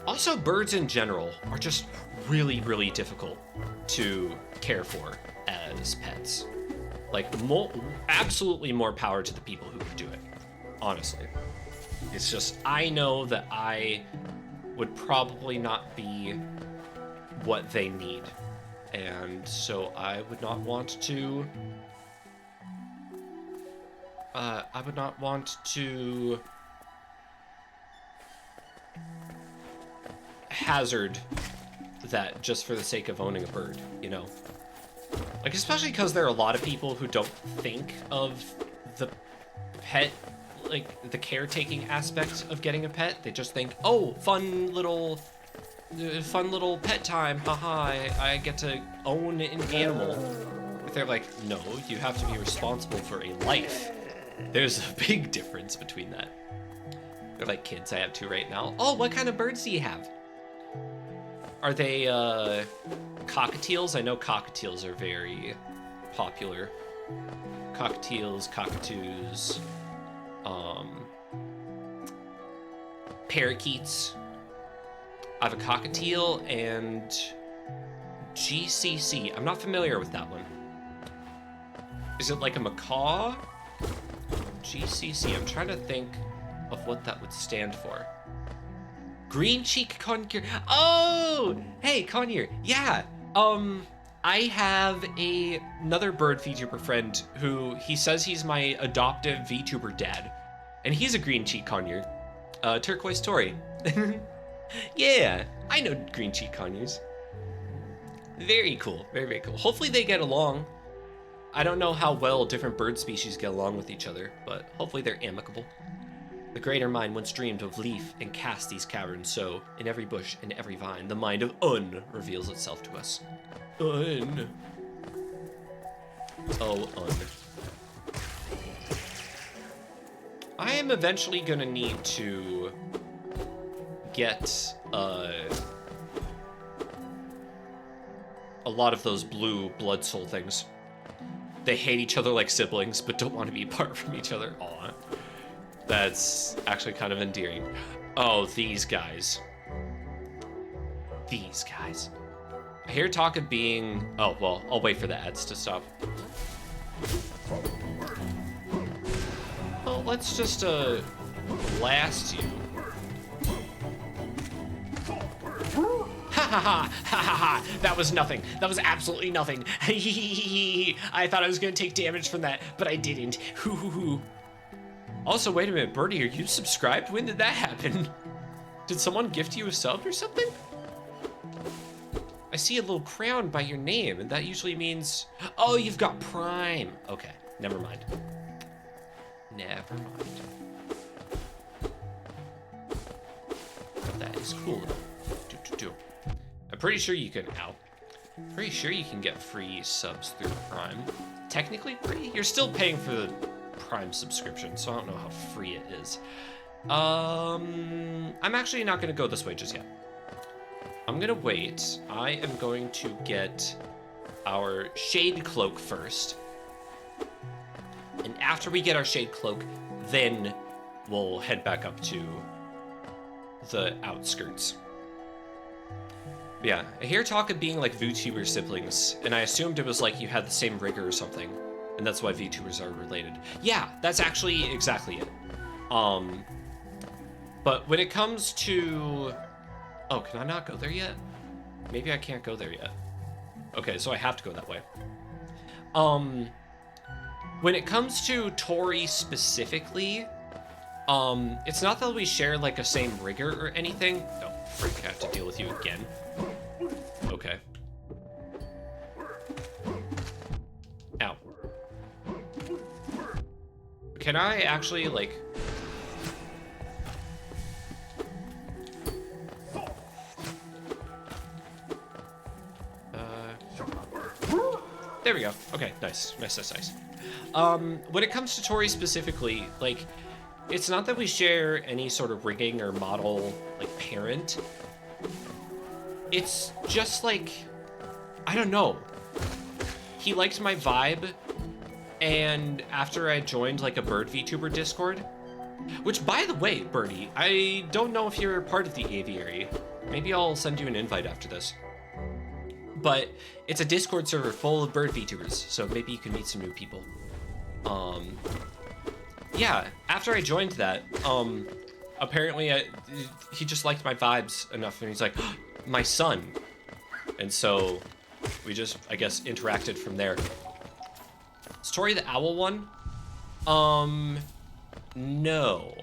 also birds in general are just really, really difficult to care for as pets. Like, absolutely more power to the people who could do it, honestly. It's just, I know that I would probably not be what they need. And so I would not want to hazard that just for the sake of owning a bird, Like, especially because there are a lot of people who don't think of the pet, like, the caretaking aspect of getting a pet. They just think, oh, fun little pet time, haha, I get to own an animal. But they're like, no, you have to be responsible for a life. There's a big difference between that. They're like kids, I have two right now. Oh, what kind of birds do you have? Are they, cockatiels? I know cockatiels are very popular. Cockatiels, cockatoos, parakeets. I have a cockatiel and GCC. I'm not familiar with that one. Is it like a macaw? GCC. I'm trying to think of what that would stand for. Green cheek conure. Oh, hey conure. Yeah. I have another bird VTuber friend who he says he's my adoptive VTuber dad, and he's a green cheek conure. Turquoise Tori. Yeah, I know green cheek conures. Very cool, very, very cool. Hopefully they get along. I don't know how well different bird species get along with each other, but hopefully they're amicable. The greater mind once dreamed of leaf and cast these caverns, so in every bush and every vine, the mind of Un reveals itself to us. Un. Oh, Un. I am eventually gonna need to get a lot of those blue blood soul things. They hate each other like siblings, but don't want to be apart from each other. Aw. That's actually kind of endearing. Oh, these guys. These guys. I hear talk of being... Oh, well, I'll wait for the ads to stop. Well, let's just, blast you. Ha ha ha ha ha ha! That was nothing. That was absolutely nothing. I thought I was gonna take damage from that, but I didn't. Hoo hoo hoo. Also, wait a minute, Birdie, are you subscribed? When did that happen? Did someone gift you a sub or something? I see a little crown by your name, and that usually means... Oh, you've got Prime. Okay, never mind. Never mind. That is cool. I'm pretty sure you can... Ow. Pretty sure you can get free subs through Prime. Technically free? You're still paying for the Prime subscription, so I don't know how free it is. I'm actually not gonna go this way just yet. I'm gonna wait. I am going to get our shade cloak first. And after we get our Shade Cloak, then we'll head back up to the outskirts. Yeah, I hear talk of being like VTuber siblings, and I assumed it was like you had the same rigor or something, and that's why VTubers are related. Yeah, that's actually exactly it. But when it comes to... Oh, can I not go there yet? Maybe I can't go there yet. Okay, so I have to go that way. When it comes to Tori specifically, it's not that we share like a same rigor or anything. Oh, freak, I have to deal with you again. Okay. Ow. Can I actually, like... There we go. Okay, nice. Nice. When it comes to Tori specifically, like, it's not that we share any sort of rigging or model, like, parent. It's just like, I don't know. He liked my vibe, and after I joined, like, a bird VTuber Discord, which, by the way, Birdie, I don't know if you're part of the aviary. Maybe I'll send you an invite after this. But it's a Discord server full of bird VTubers, so maybe you can meet some new people. Yeah, after I joined that, apparently he just liked my vibes enough, and he's like, oh, my son. And so we just, I guess, interacted from there. Is Tori the owl one? No.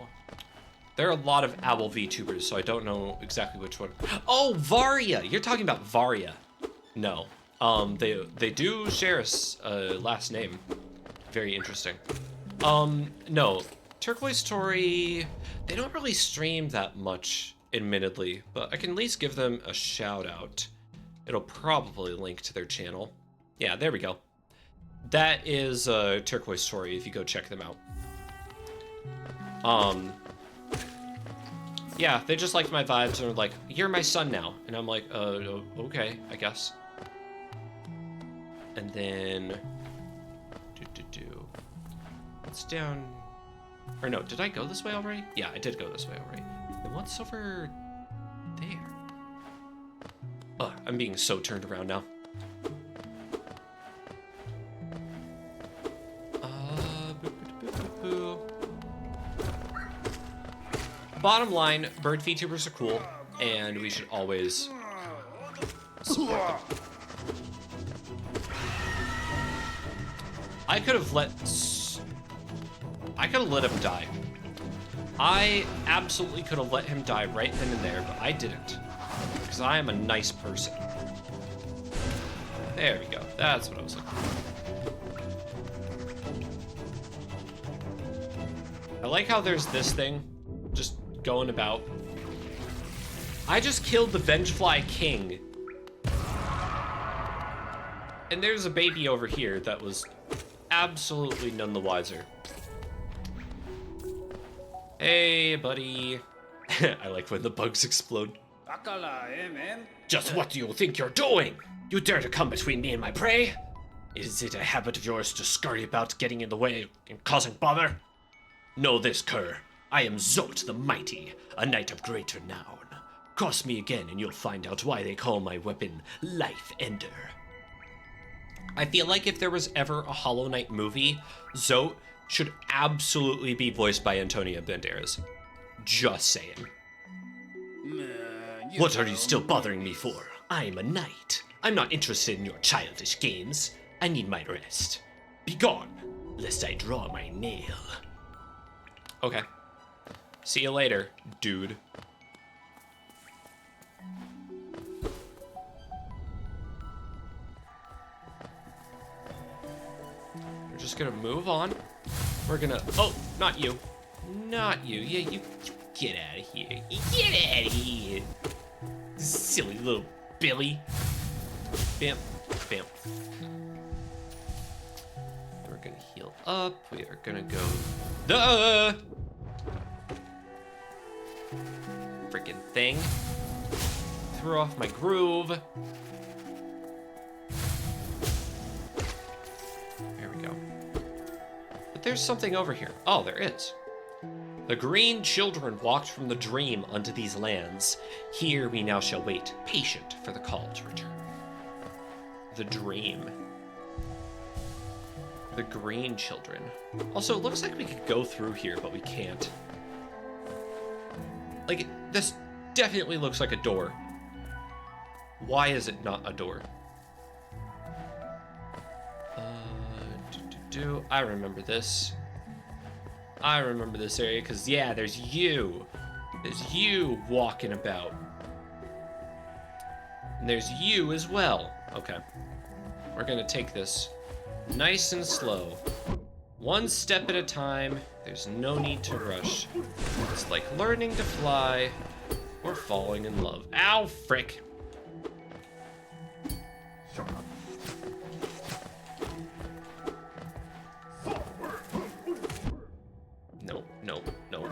There are a lot of owl VTubers, so I don't know exactly which one. Oh, Varia! You're talking about Varia. No. They do share a last name. Very interesting. No. Turquoise Tori, they don't really stream that much, admittedly, but I can at least give them a shout out. It'll probably link to their channel. Yeah, there we go. That is Turquoise Tori, if you go check them out. Yeah, they just liked my vibes and were like, you're my son now. And I'm like, okay, I guess. And then, what's down, or no, did I go this way already? Yeah, I did go this way already. And what's over there? Oh, I'm being so turned around now. Bottom line, bird VTubers are cool, and we should always support them. I could have let him die. I absolutely could have let him die right then and there, but I didn't. Because I am a nice person. There we go. That's what I was looking for. I like how there's this thing just going about. I just killed the Vengefly King. And there's a baby over here that was absolutely none the wiser. Hey, buddy. I like when the bugs explode. Just what do you think you're doing? You dare to come between me and my prey? Is it a habit of yours to scurry about getting in the way and causing bother? Know this, cur. I am Zote the Mighty, a knight of great renown. Cross me again and you'll find out why they call my weapon Life Ender. I feel like if there was ever a Hollow Knight movie, Zote should absolutely be voiced by Antonio Banderas. Just saying. What are you still bothering me for? I'm a knight. I'm not interested in your childish games. I need my rest. Begone, lest I draw my nail. Okay. See you later, dude. We're just gonna move on. We're gonna... Oh, not you. Not you. Yeah, you get out of here. Get out of here. Silly little Billy. Bam. Bam. We're gonna heal up. We are gonna go... Freaking thing. Threw off my groove. There we go. But there's something over here. Oh, there is. The green children walked from the dream unto these lands. Here we now shall wait, patient for the call to return. The dream. The green children. Also, it looks like we could go through here, but we can't. Like, this definitely looks like a door. Why is it not a door? I remember this. I remember this area, because, yeah, there's you. There's you walking about. And there's you as well. Okay. We're gonna take this nice and slow. One step at a time. There's no need to rush. It's like learning to fly or falling in love. Ow, frick. No.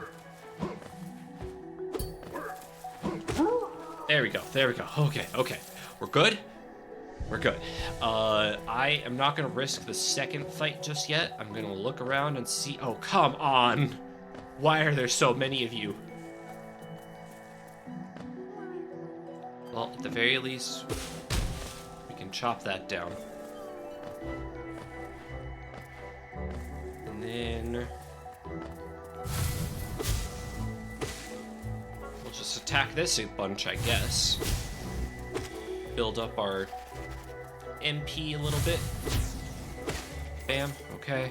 There we go. Okay. We're good? We're good. I am not gonna risk the second fight just yet. I'm gonna look around and see. Oh, come on. Why are there so many of you? Well, at the very least, we can chop that down. And then we'll just attack this a bunch, I guess. Build up our MP a little bit. Bam, okay.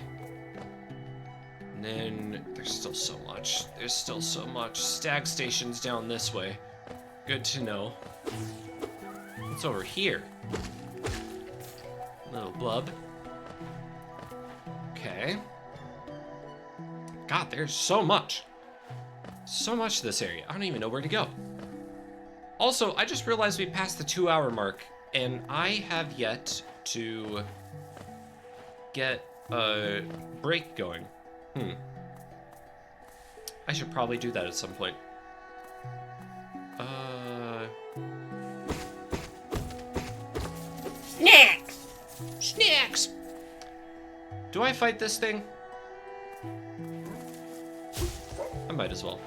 And then there's still so much. There's still so much. Stag station's down this way. Good to know. What's over here? Little blub. Okay. God, there's so much. So much to this area. I don't even know where to go. Also, I just realized we passed the 2-hour mark, and I have yet to get a break going. I should probably do that at some point. Snacks! Do I fight this thing? I might as well.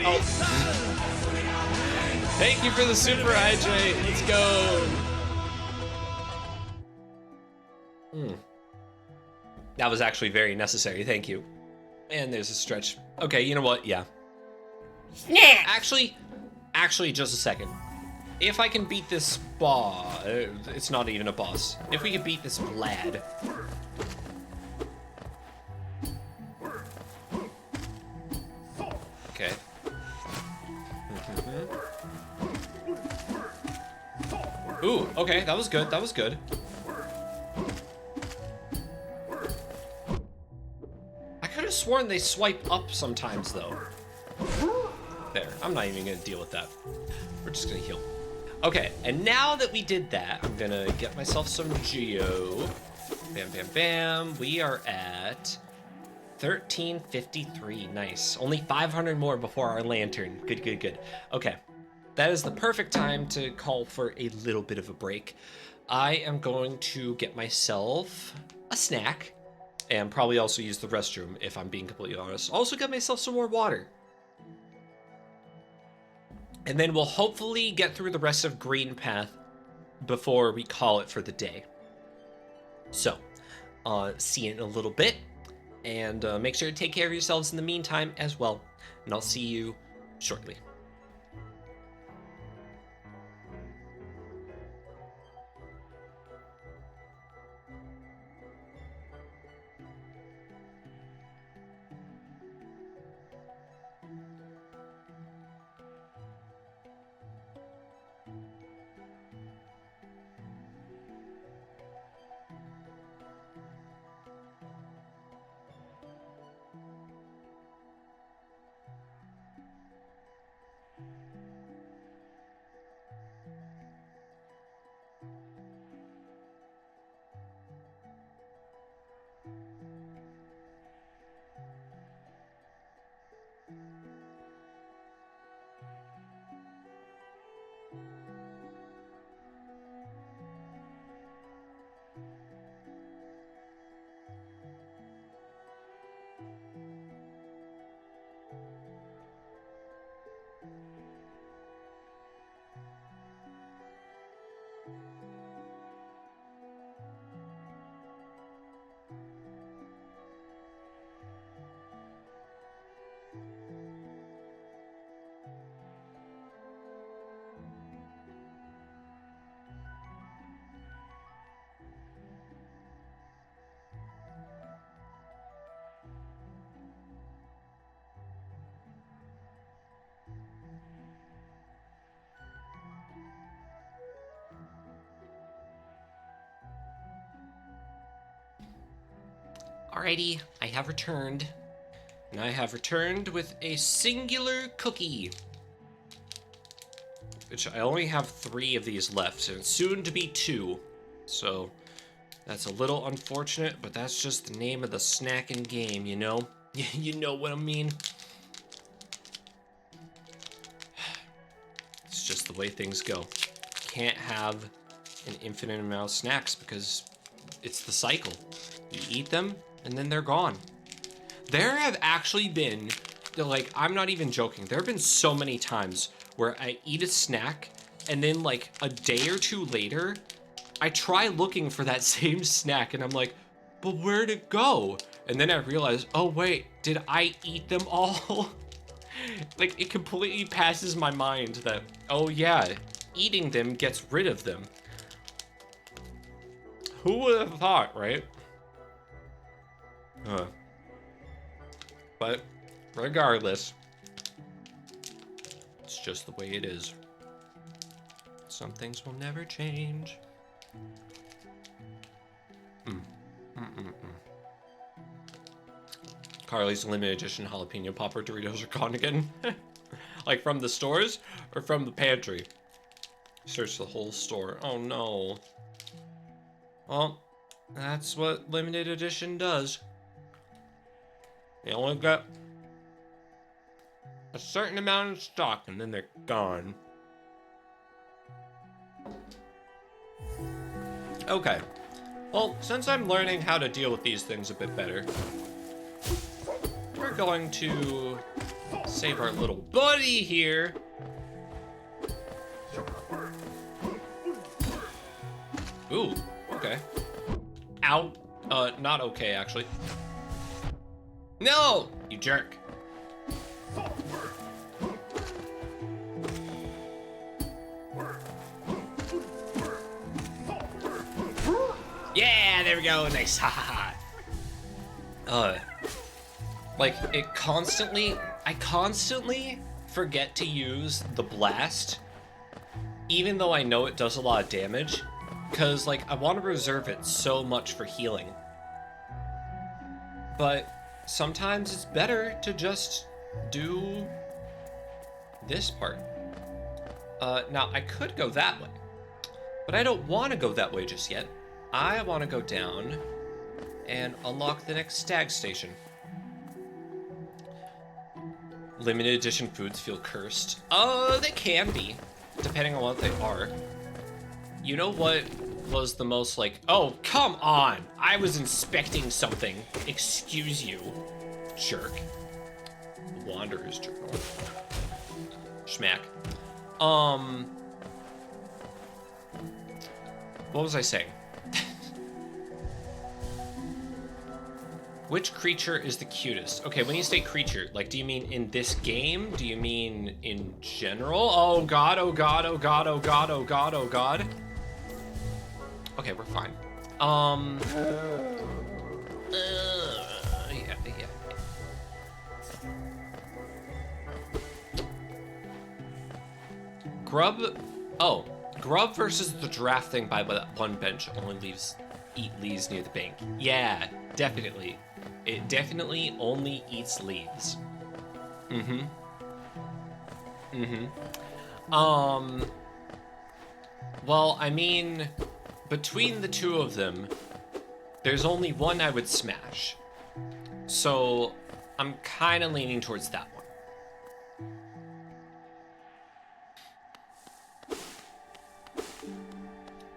Oh. Thank you for the super hydrate. Let's go. That was actually very necessary. Thank you. And there's a stretch. Okay, you know what? Yeah. Actually, just a second. If I can beat this boss, it's not even a boss. If we can beat this lad. Okay. Ooh, okay, that was good, that was good. I could have sworn they swipe up sometimes, though. There, I'm not even gonna deal with that. We're just gonna heal. Okay, and now that we did that, I'm gonna get myself some Geo. Bam, bam, bam. We are at 1353. Nice. Only 500 more before our lantern. Good. Okay. That is the perfect time to call for a little bit of a break. I am going to get myself a snack and probably also use the restroom if I'm being completely honest. Also get myself some more water. And then we'll hopefully get through the rest of Green Path before we call it for the day. So, see you in a little bit. And make sure to take care of yourselves in the meantime as well. And I'll see you shortly. Alrighty, I have returned. And I have returned with a singular cookie. Which I only have 3 of these left, and soon to be 2. So that's a little unfortunate, but that's just the name of the snacking game, you know? You know what I mean? It's just the way things go. Can't have an infinite amount of snacks because it's the cycle. You eat them, and then they're gone. There have actually been, like, I'm not even joking, there have been so many times where I eat a snack, and then, like, a day or 2 later, I try looking for that same snack, and I'm like, but where'd it go? And then I realize, oh wait, did I eat them all? Like, it completely passes my mind that, oh yeah, eating them gets rid of them. Who would have thought, right? But regardless, it's just the way it is. Some things will never change. Carly's limited edition jalapeno popper Doritos are gone again. Like from the stores or from the pantry? Search the whole store. Oh no. Well, that's what limited edition does. They only got a certain amount of stock and then they're gone. Okay. Well, since I'm learning how to deal with these things a bit better, we're going to save our little buddy here. Ooh, okay. Ow. Not okay, actually. No! You jerk. Yeah, there we go. Nice. Ha ha ha. Like, I constantly forget to use the blast, even though I know it does a lot of damage, because, like, I want to reserve it so much for healing. But sometimes it's better to just do this part. Now, I could go that way, but I don't want to go that way just yet. I want to go down and unlock the next stag station. Limited edition foods feel cursed. They can be, depending on what they are. You know what was the most like, oh, come on, I was inspecting something. Excuse you, jerk. Wanderer's Journal. Schmack. What was I saying? Which creature is the cutest? Okay, when you say creature, like, do you mean in this game? Do you mean in general? Oh god, oh god, oh god, oh god, oh god, oh god. Okay, we're fine. Yeah. Grub versus the draft thing by that one bench only eat leaves near the bank. Yeah, definitely. It definitely only eats leaves. Well, I mean, between the two of them, there's only one I would smash. So, I'm kind of leaning towards that one.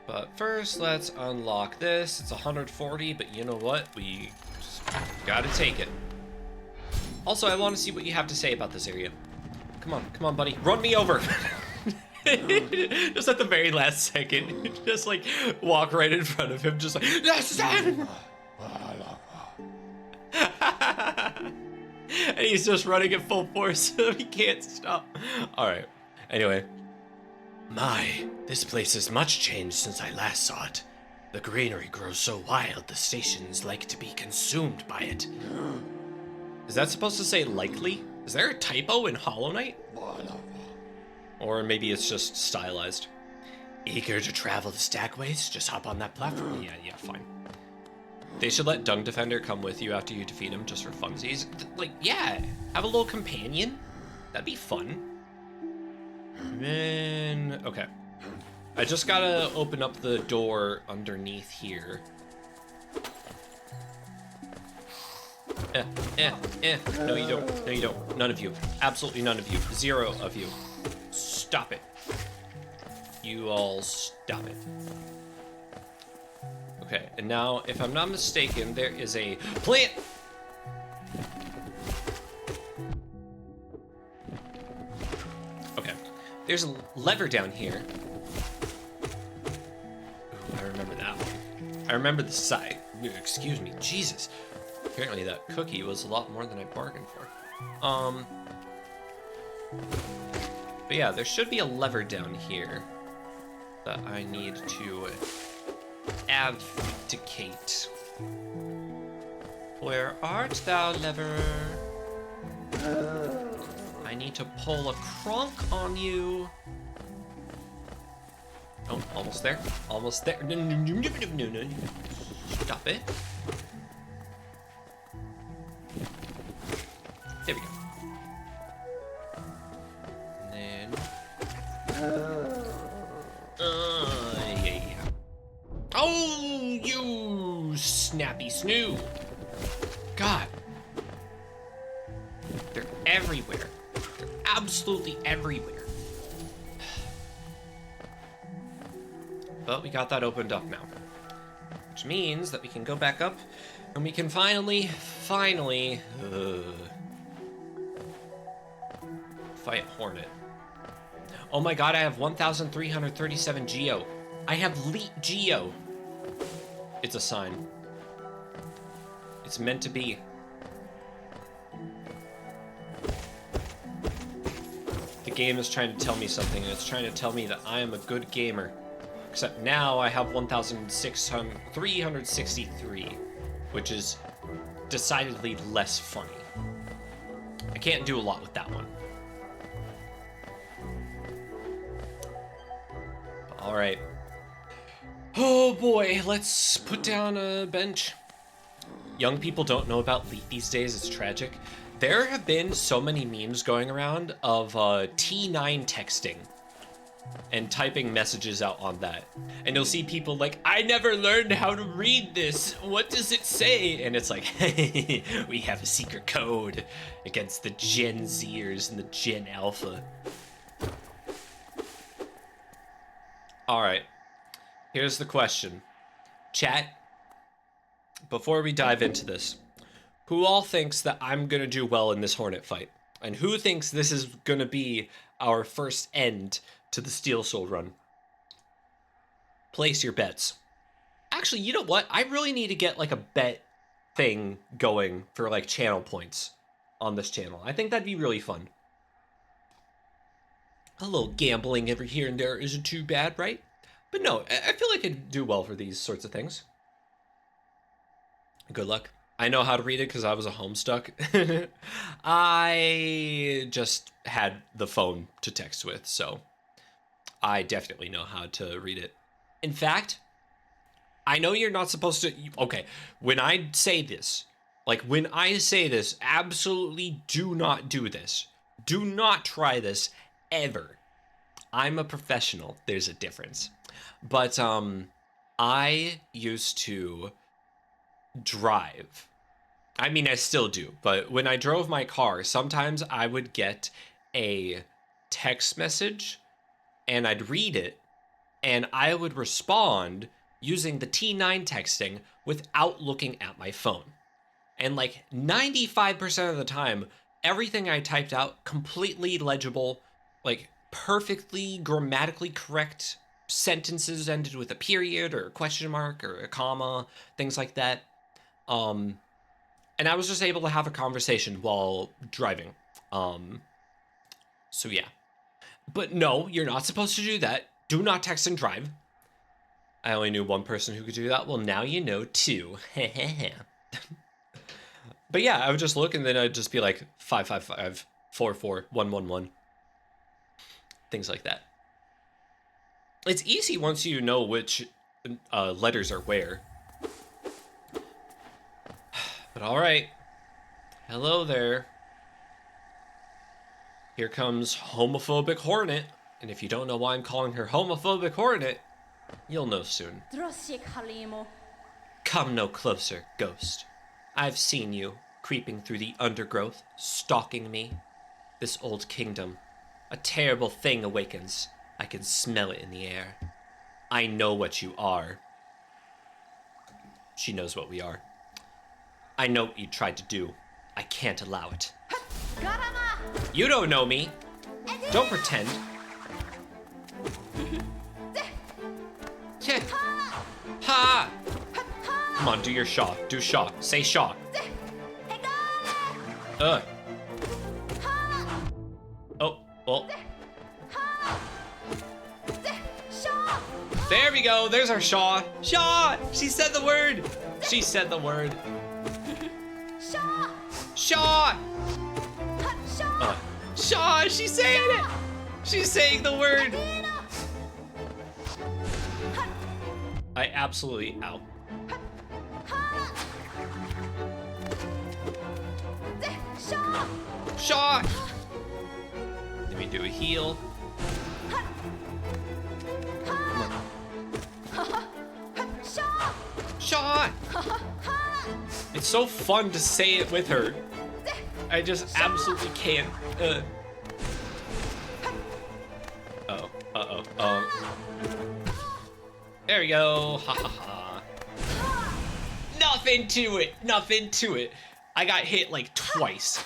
But first, let's unlock this. It's 140, but you know what? We just gotta take it. Also, I want to see what you have to say about this area. Come on, buddy. Run me over! Just at the very last second. Just, like, walk right in front of him, just like, yes! And he's just running at full force, so he can't stop. Alright. Anyway. My, this place has much changed since I last saw it. The greenery grows so wild, the stations like to be consumed by it. Is that supposed to say likely? Is there a typo in Hollow Knight? Or maybe it's just stylized. Eager to travel the Stagways? Just hop on that platform. Yeah, fine. They should let Dung Defender come with you after you defeat him just for funsies. Like, yeah, have a little companion. That'd be fun. Then, okay. I just gotta open up the door underneath here. No, you don't. No, you don't. None of you. Absolutely none of you. Zero of you. Stop it. You all stop it. Okay, and now, if I'm not mistaken, there is a plant. Okay, there's a lever down here. Ooh, I remember that one. I remember the side. Excuse me, Jesus. Apparently that cookie was a lot more than I bargained for. But yeah, there should be a lever down here that I need to abdicate. Where art thou, lever? I need to pull a cronk on you. Oh, almost there. Almost there. No. Stop it. There we go. And then... yeah. Oh, you snappy snoo. God. They're everywhere. They're absolutely everywhere. But we got that opened up now. Which means that we can go back up and we can finally fight Hornet. Oh my god, I have 1,337 Geo. I have Leet Geo. It's a sign. It's meant to be. The game is trying to tell me something, and it's trying to tell me that I am a good gamer. Except now I have 1,363, which is decidedly less funny. I can't do a lot with that one. All right. Oh boy, let's put down a bench. Young people don't know about Leet these days, it's tragic. There have been so many memes going around of T9 texting and typing messages out on that. And you'll see people like, I never learned how to read this. What does it say? And it's like, hey, we have a secret code against the Gen Zers and the Gen Alpha. All right, here's the question. Chat, before we dive into this, who all thinks that I'm gonna do well in this Hornet fight? And who thinks this is gonna be our first end to the Steel Soul run? Place your bets. Actually, you know what? I really need to get like a bet thing going for like channel points on this channel. I think that'd be really fun. A little gambling every here and there isn't too bad, right? But no, I feel like I'd do well for these sorts of things. Good luck. I know how to read it because I was a Homestuck. I just had the phone to text with, so I definitely know how to read it. In fact, I know you're not supposed to... Okay, when I say this, absolutely do not do this. Do not try this ever. I'm a professional. There's a difference. But I used to drive. I mean, I still do, but when I drove my car, sometimes I would get a text message and I'd read it and I would respond using the T9 texting without looking at my phone. And like 95% of the time, everything I typed out, completely legible, like perfectly grammatically correct sentences ended with a period or a question mark or a comma, things like that. And I was just able to have a conversation while driving. So yeah. But no, you're not supposed to do that. Do not text and drive. I only knew one person who could do that. Well, now you know two. But yeah, I would just look and then I'd just be like 555 44 111. Things like that. It's easy once you know which letters are where. But all right. Hello there. Here comes homophobic Hornet. And if you don't know why I'm calling her homophobic Hornet, you'll know soon. Droshik Halimo. Come no closer, ghost. I've seen you, creeping through the undergrowth, stalking me. This old kingdom. A terrible thing awakens. I can smell it in the air. I know what you are. She knows what we are. I know what you tried to do. I can't allow it. Garama. You don't know me. Don't pretend. Tch. Ha! Come on, do your Shaw. Do Shaw. Say Shaw. Oh, well. There we go. There's our Shaw. Shaw! She said the word. She said the word. Shaw! Shaw! She's saying it! She's saying the word! I absolutely out. Shaw! Let me do a heal. Shaw! It's so fun to say it with her. I just absolutely can't. There we go. Ha ha ha. Nothing to it. Nothing to it. I got hit like twice.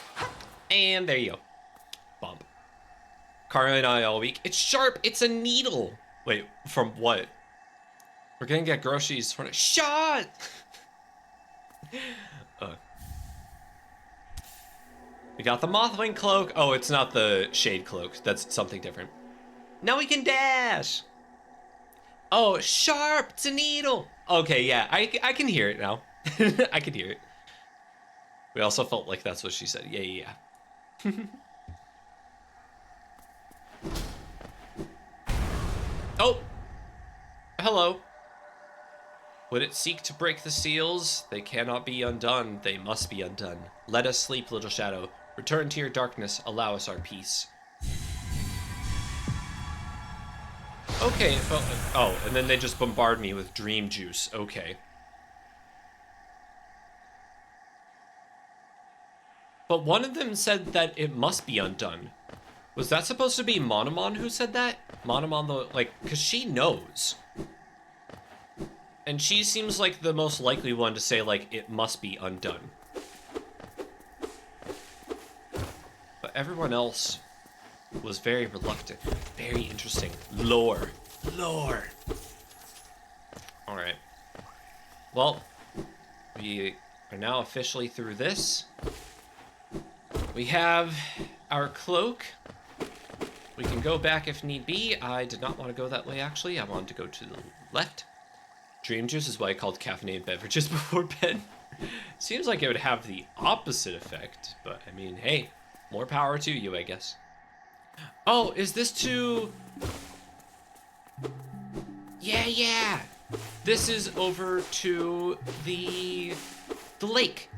And there you go. Bump. Kara and I all week. It's sharp. It's a needle. Wait, from what? We're gonna get groceries for a shot. We got the Mothwing cloak. Oh, it's not the shade cloak. That's something different. Now we can dash. Oh, sharp. It's a needle. Okay, yeah, I can hear it now. I can hear it. We also felt like that's what she said. Yeah, yeah, yeah. Oh. Hello. Would it seek to break the seals? They cannot be undone. They must be undone. Let us sleep, little shadow. Return to your darkness. Allow us our peace. Okay, it felt like... Oh, and then they just bombard me with dream juice. Okay. But one of them said that it must be undone. Was that supposed to be Monomon who said that? Monomon, the... Like, because she knows. And she seems like the most likely one to say, like, it must be undone. But everyone else was very reluctant. Very interesting. Lore. Lore. Alright. Well, we are now officially through this. We have our cloak. We can go back if need be. I did not want to go that way, actually. I wanted to go to the left. Dream juice is why I called caffeinated beverages before bed. Seems like it would have the opposite effect, but I mean, hey, more power to you, I guess. Oh, is this to... Yeah. This is over to the lake.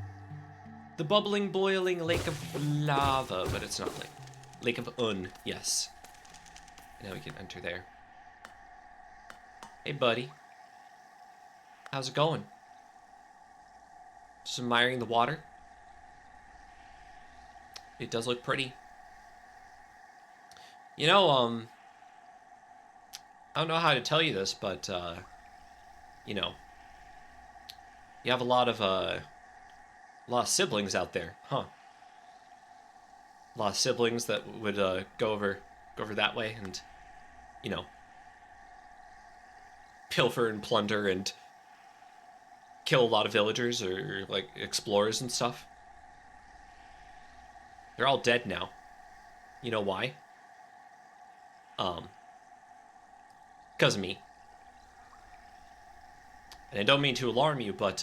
The bubbling, boiling lake of lava, but it's not lake. Lake of Un, yes. Now we can enter there. Hey, buddy. How's it going? Just admiring the water. It does look pretty. You know, I don't know how to tell you this, but, you know, you have a lot of siblings out there, huh? A lot of siblings that would, go over that way and, you know, pilfer and plunder and kill a lot of villagers or like explorers and stuff. They're all dead now. You know why? Because of me. And I don't mean to alarm you, but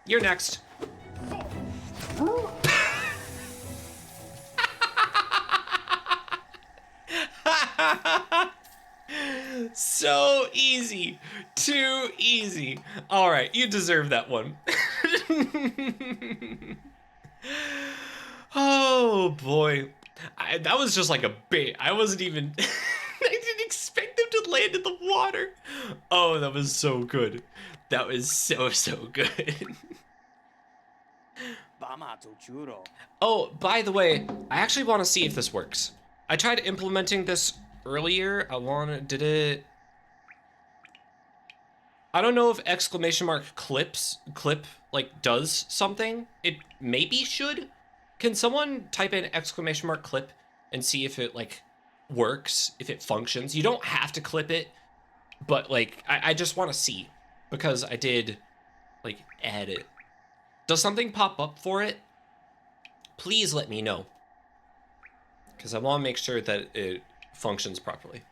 you're next. So easy. Too easy. All right, you deserve that one. Oh boy. That was just like a bait. I wasn't even I didn't expect them to land in the water. Oh, that was so good. That was so good. Oh, by the way, I actually want to see if this works. I tried implementing this earlier. Did it? I don't know if exclamation mark clip like does something. It maybe should. Can someone type in exclamation mark clip and see if it like works, if it functions? You don't have to clip it, but like I just want to see because I did like add it. Does something pop up for it? Please let me know because I want to make sure that it functions properly.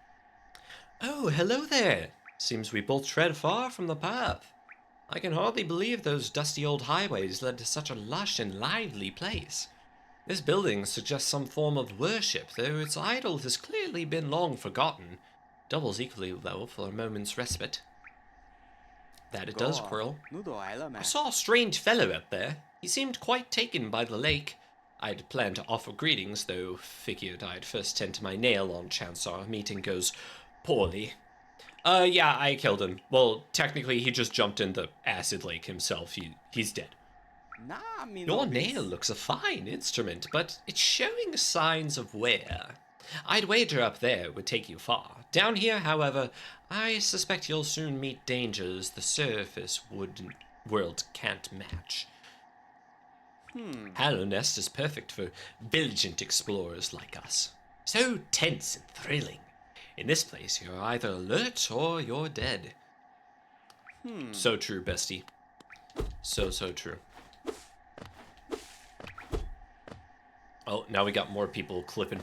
Oh, hello there. Seems we both tread far from the path. I can hardly believe those dusty old highways led to such a lush and lively place. This building suggests some form of worship, though its idol has clearly been long forgotten. Doubles equally, though, for a moment's respite. That it does, Quirrell. I saw a strange fellow up there. He seemed quite taken by the lake. I'd planned to offer greetings, though figured I'd first tend to my nail on chance our meeting goes poorly. Yeah, I killed him. Well, technically, he just jumped in the acid lake himself. He's dead. Your nail looks a fine instrument, but it's showing signs of wear. I'd wager up there would take you far. Down here, however, I suspect you'll soon meet dangers the surface world can't match. Hollow Nest is perfect for vigilant explorers like us. So tense and thrilling. In this place, you're either alert or you're dead. So true, bestie. So true. Oh, now we got more people clipping.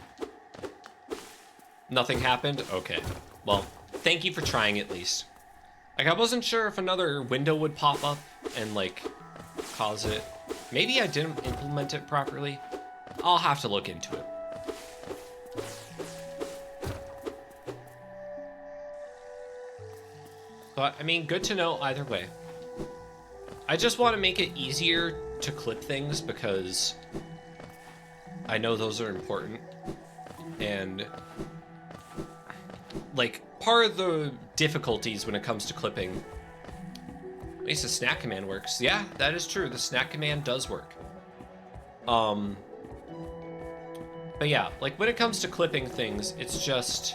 Nothing happened? Okay. Well, thank you for trying at least. Like, I wasn't sure if another window would pop up and, like, cause it. Maybe I didn't implement it properly. I'll have to look into it. But, I mean, good to know either way. I just want to make it easier to clip things because I know those are important. And, like, part of the difficulties when it comes to clipping, at least the snack command works. Yeah, that is true. The snack command does work. But yeah, like, when it comes to clipping things, it's just,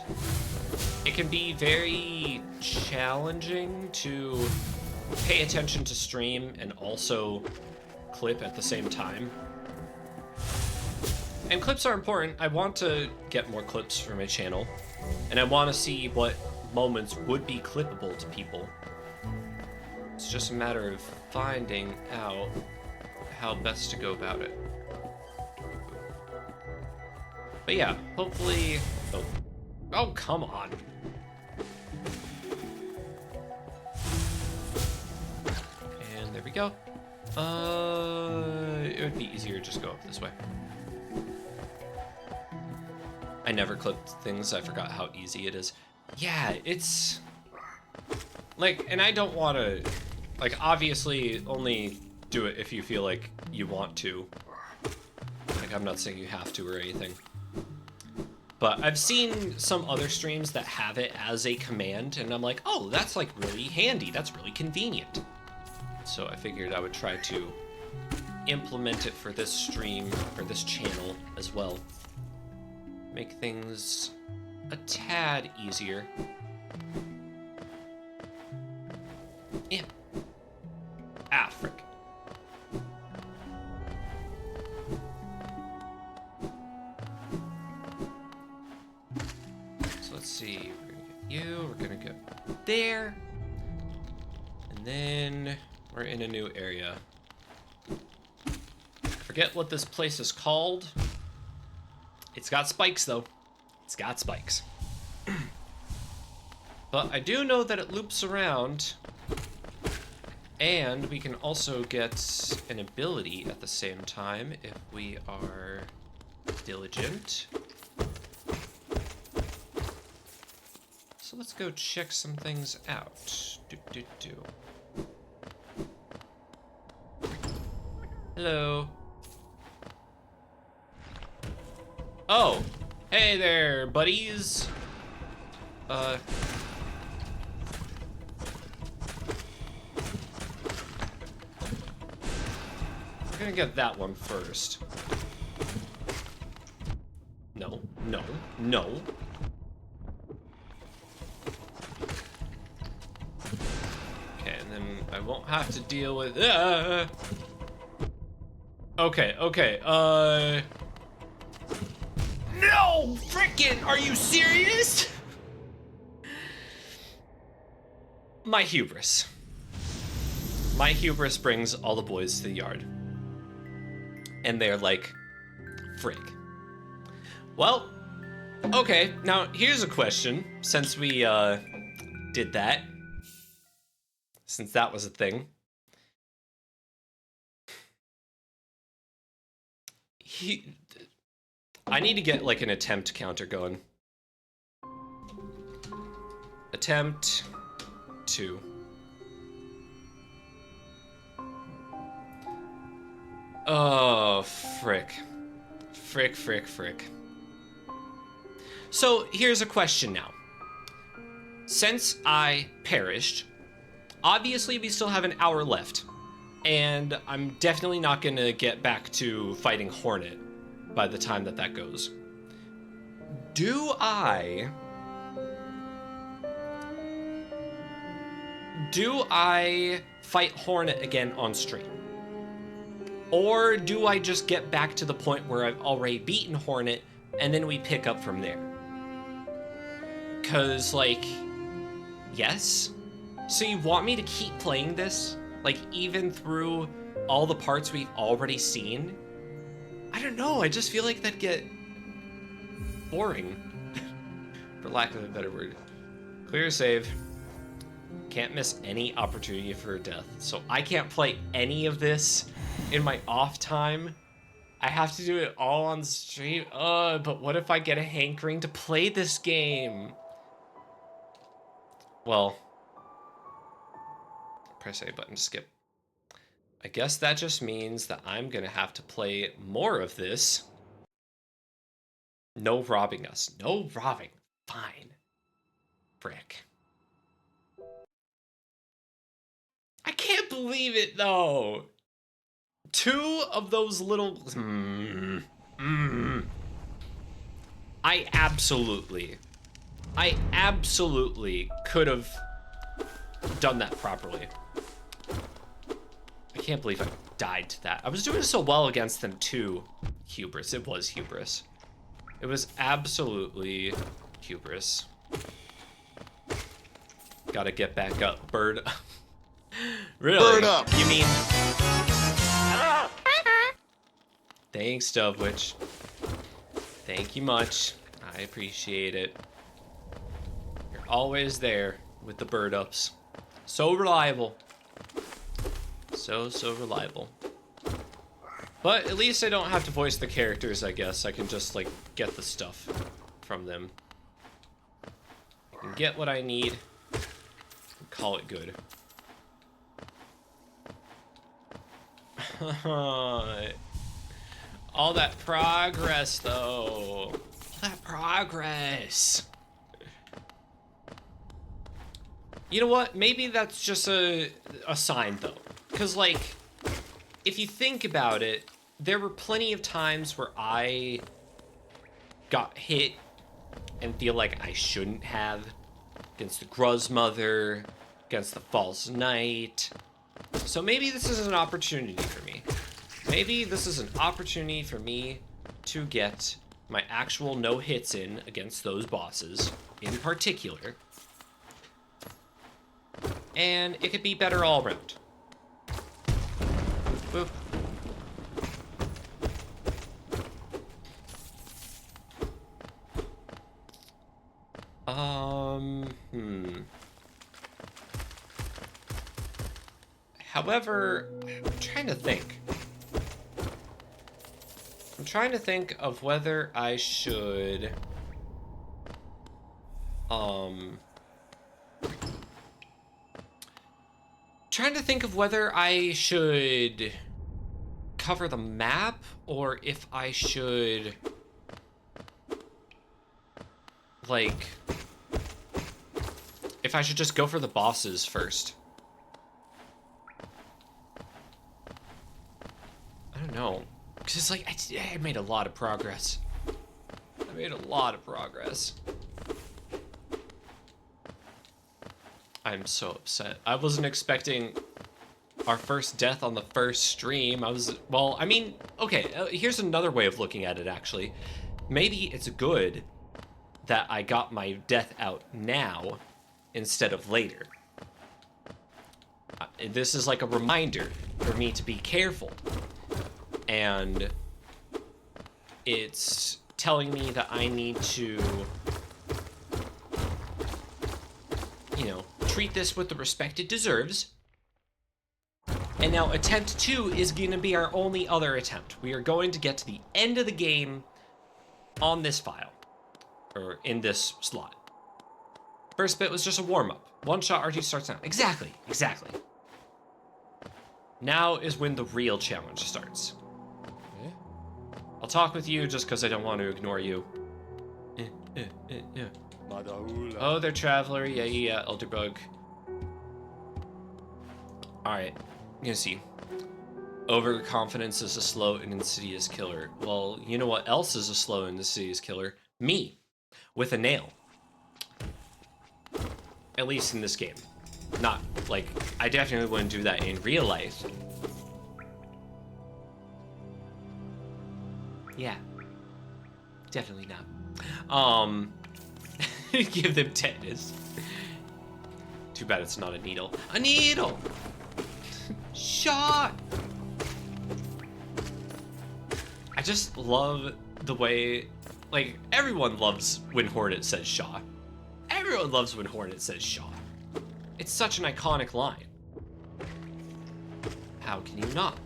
it can be very challenging to pay attention to stream and also clip at the same time. And clips are important. I want to get more clips for my channel, and I want to see what moments would be clippable to people. It's just a matter of finding out how best to go about it. But yeah, hopefully... Oh, come on. And there we go. It would be easier to just go up this way. I never clipped things. I forgot how easy it is. Yeah, it's... like, and I don't want to... like, obviously, only do it if you feel like you want to. Like, I'm not saying you have to or anything. But I've seen some other streams that have it as a command, and I'm like, oh, that's, like, really handy. That's really convenient. So I figured I would try to implement it for this stream, or this channel as well. Make things a tad easier. Yeah. Ah, frick. So let's see. We're gonna get you. We're gonna go there. And then we're in a new area. I forget what this place is called. It's got spikes, though. It's got spikes. But I do know that it loops around. And we can also get an ability at the same time if we are diligent. So let's go check some things out. Hello. Oh, hey there, buddies. We're gonna get that one first. No, no, no. Okay, and then I won't have to deal with. Okay, okay. No, frickin', are you serious? My hubris. My hubris brings all the boys to the yard. And they're like, frig. Well, okay, now here's a question. Since we did that, since that was a thing. I need to get like an attempt counter going. Attempt 2. Oh, frick. Frick, frick, frick. So here's a question now. Since I perished, obviously we still have an hour left. And I'm definitely not gonna get back to fighting Hornet by the time that goes. Do I fight Hornet again on stream? Or do I just get back to the point where I've already beaten Hornet and then we pick up from there? Cause like, yes? So you want me to keep playing this? Like even through all the parts we've already seen? I don't know, I just feel like that'd get boring, for lack of a better word. Clear save. Can't miss any opportunity for death. So I can't play any of this in my off time. I have to do it all on stream. But what if I get a hankering to play this game? Well, press A button to skip. I guess that just means that I'm gonna have to play more of this. No robbing us. No robbing. Fine. Frick. I can't believe it though. 2 of those little. I absolutely could have done that properly. I can't believe I died to that. I was doing so well against them too. Hubris. It was hubris. It was absolutely hubris. Gotta get back up, bird. Really? Bird up. You mean? Thanks, Dovewitch. Thank you much. I appreciate it. You're always there with the bird ups. So reliable. So reliable. But at least I don't have to voice the characters, I guess. I can just, like, get the stuff from them. I can get what I need and call it good. All that progress, though. All that progress. You know what? Maybe that's just a sign, though. Because, like, if you think about it, there were plenty of times where I got hit and feel like I shouldn't have. Against the Gruzmother, against the False Knight. So maybe this is an opportunity for me. Maybe this is an opportunity for me to get my actual no hits in against those bosses in particular. And it could be better all around. Boop. However, I'm trying to think. I'm trying to think of whether I should cover the map or if I should, like, if I should just go for the bosses first. I don't know. Because it's like, I made a lot of progress. I made a lot of progress. I'm so upset. I wasn't expecting our first death on the first stream. Well, I mean, okay, here's another way of looking at it, actually. Maybe it's good that I got my death out now instead of later. This is like a reminder for me to be careful. And it's telling me that I need to, you know, treat this with the respect it deserves. And now attempt 2 is going to be our only other attempt. We are going to get to the end of the game on this file, or in this slot. First bit was just a warm-up. One shot R2 starts now. Exactly. Now is when the real challenge starts. Yeah. I'll talk with you just because I don't want to ignore you. Madaula. Oh, they're Traveler. Yeah, Elderbug. Alright, you can see. Overconfidence is a slow and insidious killer. Well, you know what else is a slow and insidious killer? Me. With a nail. At least in this game. Not, like, I definitely wouldn't do that in real life. Yeah. Definitely not. Give them tetanus. Too bad it's not a needle. A needle! Shot! I just love the way, like, everyone loves when Hornet says Shaw. Everyone loves when Hornet says Shaw. It's such an iconic line. How can you not?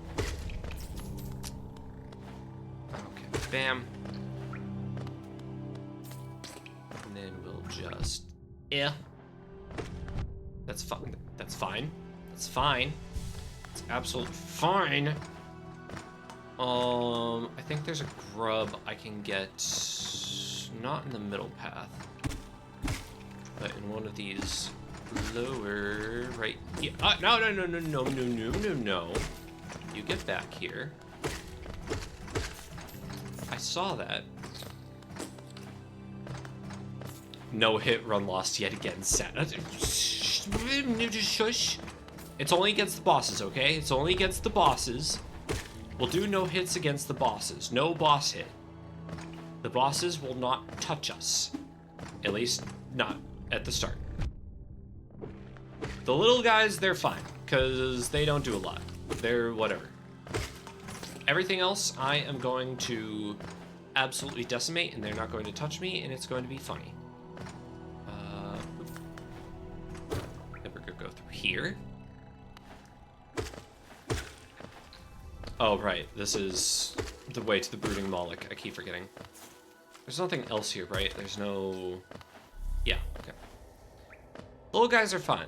Okay, bam. And then we'll just, yeah. That's fine. That's fine. That's fine. It's absolutely fine. I think there's a grub I can get, not in the middle path, but in one of these lower right. Yeah. No. You get back here. I saw that. No hit, run lost yet again. Shush. It's only against the bosses, okay? It's only against the bosses. We'll do no hits against the bosses. No boss hit. The bosses will not touch us. At least, not at the start. The little guys, they're fine, because they don't do a lot. They're whatever. Everything else, I am going to absolutely decimate, and they're not going to touch me, and it's going to be funny. Then we're going to go through here. Oh, right. This is the way to the Brooding Moloch. I keep forgetting. There's nothing else here, right? There's no... Yeah, okay. Little guys are fine.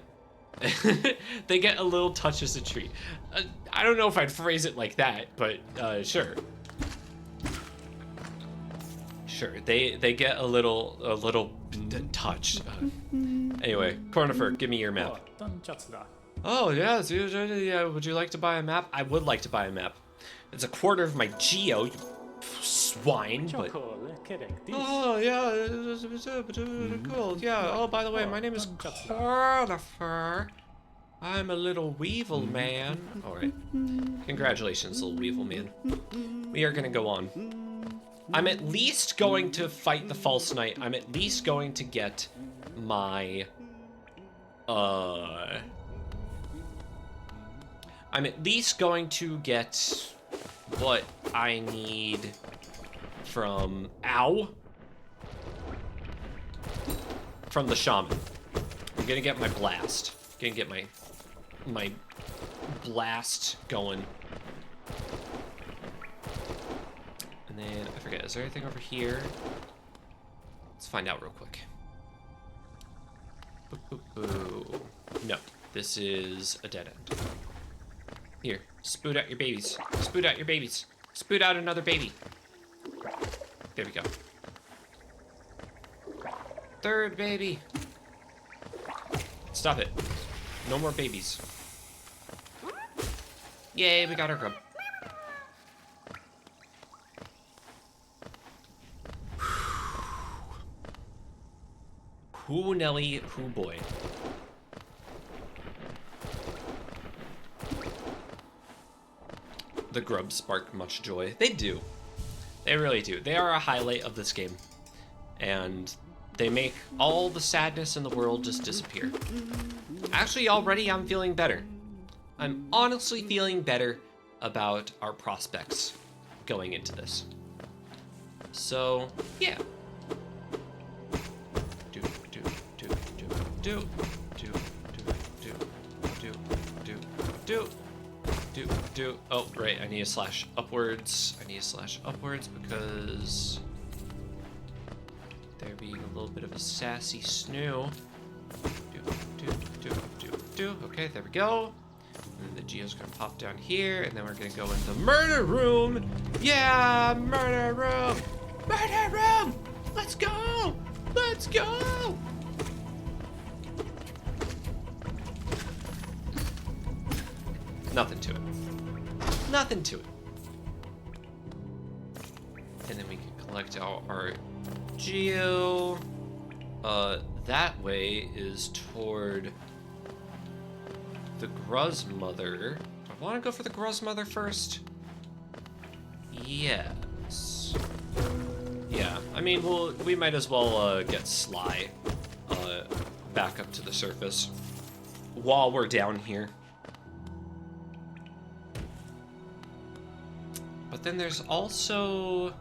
They get a little touch as a treat. I don't know if I'd phrase it like that, but sure. Sure, they get a little touch. Anyway, Cornifer, give me your map. Oh, yeah, would you like to buy a map? I would like to buy a map. It's a quarter of my geo, you swine, but... Oh, yeah, cool, yeah. Oh, by the way, my name is Cornifer. I'm a little weevil man. Alright. Congratulations, little weevil man. We are gonna go on. I'm at least going to fight the false knight. I'm at least going to get my... I'm at least going to get what I need from... Ow! From the shaman. I'm gonna get my blast. Gonna get my blast going. And then, I forget, is there anything over here? Let's find out real quick. No, this is a dead end. Here, spoot out your babies. Spoot out your babies. Spoot out another baby. There we go. Third baby. Stop it. No more babies. Yay, we got our grub. Whoo Nelly, whoo boy. The grubs spark much joy. They do. They really do. They are a highlight of this game. And they make all the sadness in the world just disappear. Actually, already I'm feeling better. I'm honestly feeling better about our prospects going into this. So, yeah. Oh, right, I need a slash upwards. I need a slash upwards because they're being a little bit of a sassy snoo. Okay, there we go. And then the Geo's gonna pop down here, and then we're gonna go in the murder room. Yeah, murder room! Murder room! Let's go! Let's go! Nothing to it. Nothing to it. And then we can collect our Geo. That way is toward the Gruzmother. Do I want to go for the Gruzmother first? Yes. Yeah, I mean, we might as well get Sly back up to the surface while we're down here. But then there's also...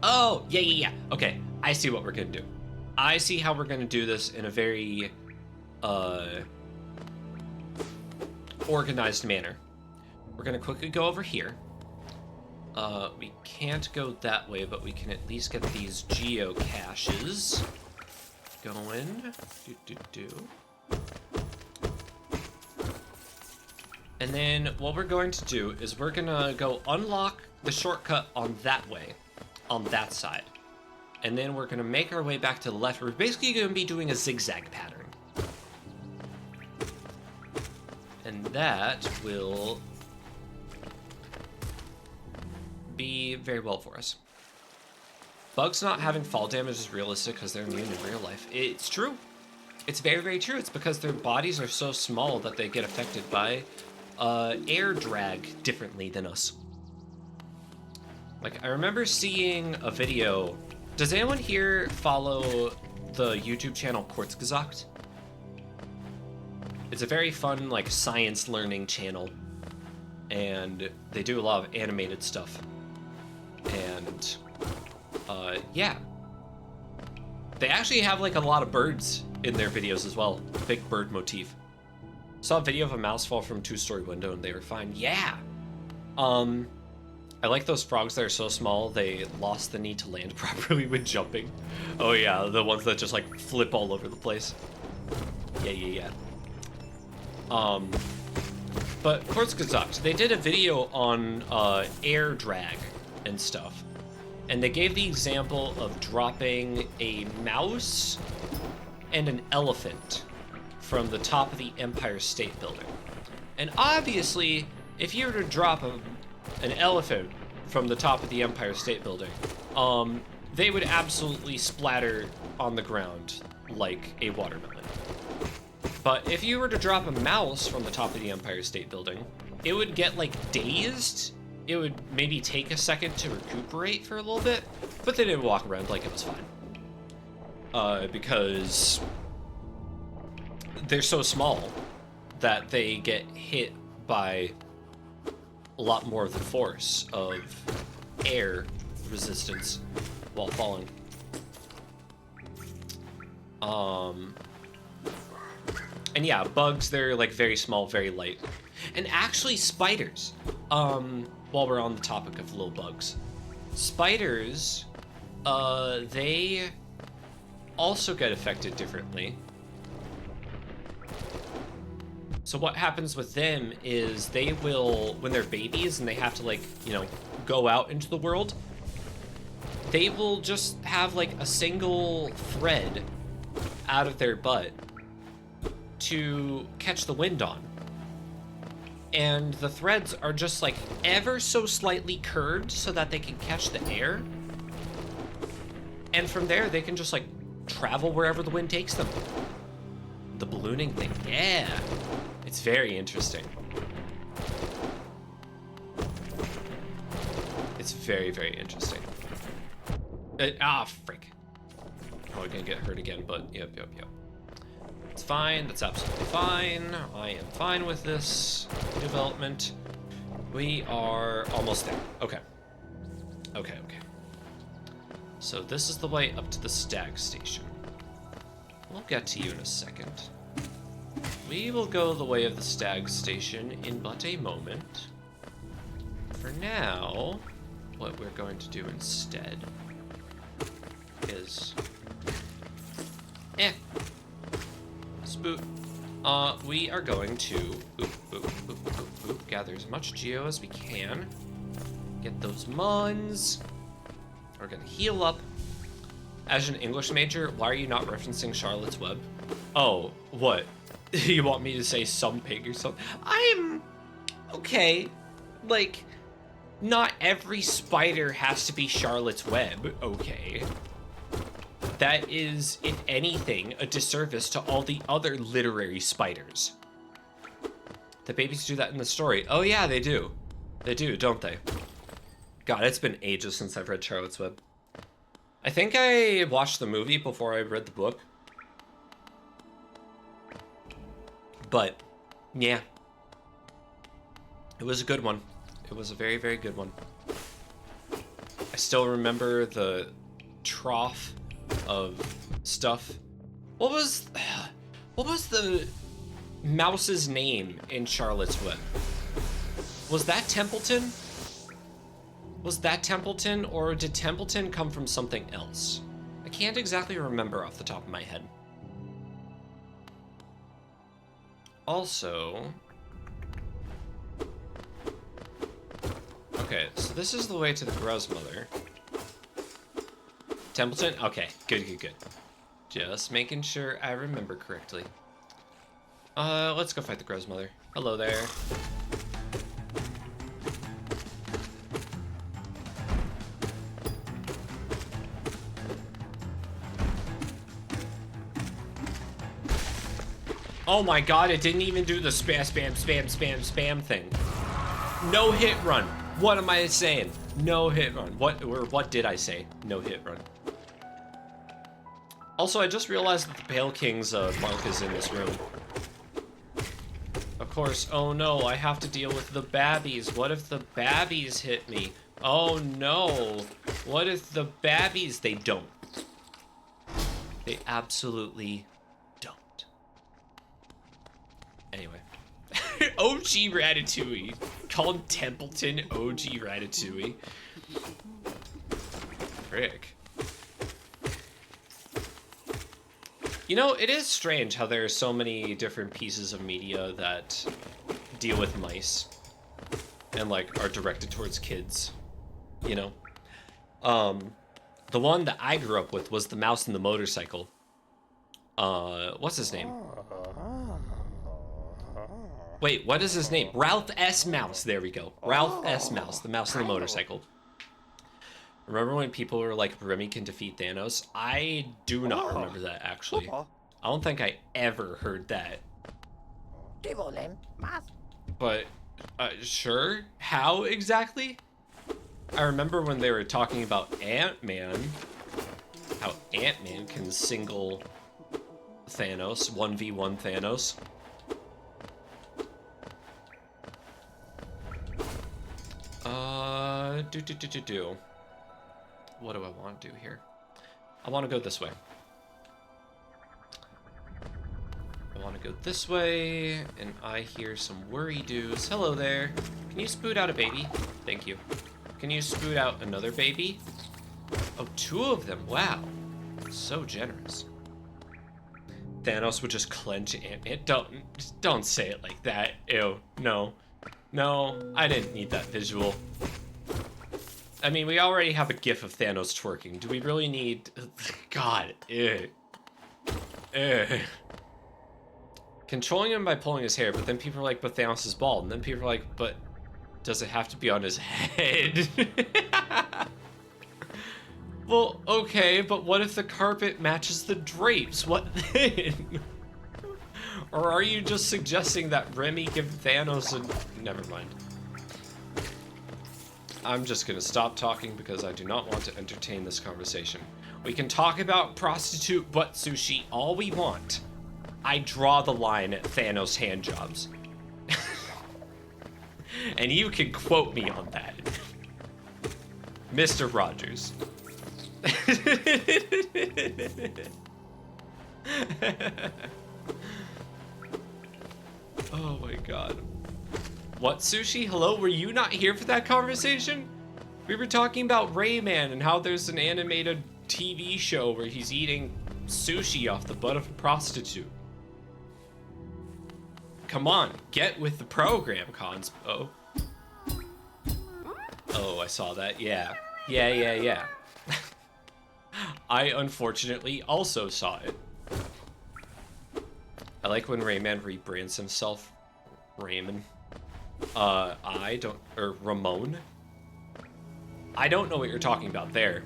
Oh, yeah. Okay, I see what we're gonna do. I see how we're gonna do this in a very, organized manner. We're gonna quickly go over here. We can't go that way, but we can at least get these geocaches going. And then what we're going to do is we're gonna go unlock the shortcut on that way, on that side. And then we're gonna make our way back to the left. We're basically gonna be doing a zigzag pattern. And that will be very well for us. Bugs not having fall damage is realistic because they're immune in real life. It's true. It's very, very true. It's because their bodies are so small that they get affected by air drag differently than us. Like, I remember seeing a video. Does anyone here follow the YouTube channel Kurzgesagt? It's a very fun, like, science learning channel. And they do a lot of animated stuff. And, yeah. They actually have, like, a lot of birds in their videos as well. Big bird motif. Saw a video of a mouse fall from a 2-story window and they were fine. Yeah! I like those frogs that are so small they lost the need to land properly when jumping. Oh yeah, the ones that just like flip all over the place. Yeah. But Kurzgesagt, they did a video on air drag and stuff. And they gave the example of dropping a mouse and an elephant from the top of the Empire State Building. And obviously, if you were to drop an elephant from the top of the Empire State Building, they would absolutely splatter on the ground like a watermelon. But if you were to drop a mouse from the top of the Empire State Building, it would get like dazed. It would maybe take a second to recuperate for a little bit, but then it would walk around like it was fine. Because they're so small that they get hit by a lot more of the force of air resistance while falling. And yeah, bugs, they're like very small, very light. And actually spiders, while we're on the topic of little bugs. Spiders, they also get affected differently. So what happens with them is they will, when they're babies and they have to like, you know, go out into the world, they will just have like a single thread out of their butt to catch the wind on. And the threads are just like ever so slightly curved so that they can catch the air. And from there, they can just like travel wherever the wind takes them. The ballooning thing, yeah. It's very interesting. It's very, very interesting. Frick. Probably gonna get hurt again, but yep. It's fine, that's absolutely fine. I am fine with this development. We are almost there. Okay. So this is the way up to the stag station. We'll get to you in a second. We will go the way of the stag station in but a moment. For now, what we're going to do instead is... Spoot. We are going to gather as much geo as we can. Get those mons. We're gonna heal up. As an English major, why are you not referencing Charlotte's Web? Oh, what? You want me to say some pig or something? I'm... okay. Like, not every spider has to be Charlotte's Web, okay? That is, if anything, a disservice to all the other literary spiders. The babies do that in the story. Oh yeah, they do. They do, don't they? God, it's been ages since I've read Charlotte's Web. I think I watched the movie before I read the book. But, yeah. It was a good one. It was a very, very good one. I still remember the trough of stuff. What was the mouse's name in Charlotte's Web? Was that Templeton? Was that Templeton, or did Templeton come from something else? I can't exactly remember off the top of my head. Also... okay, so this is the way to the Gruzmother. Templeton? Okay, good. Just making sure I remember correctly. Let's go fight the Gruzmother. Hello there. Oh my god, it didn't even do the spam thing. No hit run. What am I saying? No hit run. What did I say? No hit run. Also, I just realized that the Pale King's mark is in this room. Of course, oh no, I have to deal with the babbies. What if the babbies hit me? Oh no. What if the babbies, they don't. They absolutely don't. Anyway. OG Ratatouille. Called Templeton OG Ratatouille. Frick. You know, it is strange how there are so many different pieces of media that deal with mice and like are directed towards kids, you know? The one that I grew up with was The Mouse and the Motorcycle. What's his name? Wait, what is his name? Ralph S. Mouse. There we go. Ralph S. Mouse, The Mouse and the Motorcycle. Remember when people were like, Remy can defeat Thanos? I do not remember that, actually. I don't think I ever heard that. But, sure? How exactly? I remember when they were talking about Ant-Man. How Ant-Man can single Thanos, 1v1 Thanos. What do I want to do here? I want to go this way. I want to go this way, and I hear some worry-doos. Hello there. Can you spoot out a baby? Thank you. Can you spoot out another baby? Oh, 2 of them. Wow. So generous. Thanos would just clench it. Don't say it like that. Ew. No. No, I didn't need that visual. I mean, we already have a gif of Thanos twerking. Do we really need... God. Ew. Ew. Controlling him by pulling his hair, but then people are like, but Thanos is bald. And then people are like, but does it have to be on his head? Well, okay, but what if the carpet matches the drapes? What then? Or are you just suggesting that Remy give Thanos a... Never mind. I'm just gonna stop talking because I do not want to entertain this conversation. We can talk about prostitute butt sushi all we want. I draw the line at Thanos hand jobs. And you can quote me on that. Mr. Rogers. Oh my god. What, Sushi? Hello? Were you not here for that conversation? We were talking about Rayman and how there's an animated TV show where he's eating sushi off the butt of a prostitute. Come on, get with the program, Conspo. Oh, I saw that. Yeah. Yeah. I unfortunately also saw it. I like when Rayman rebrands himself Raymond. Ramon? I don't know what you're talking about there.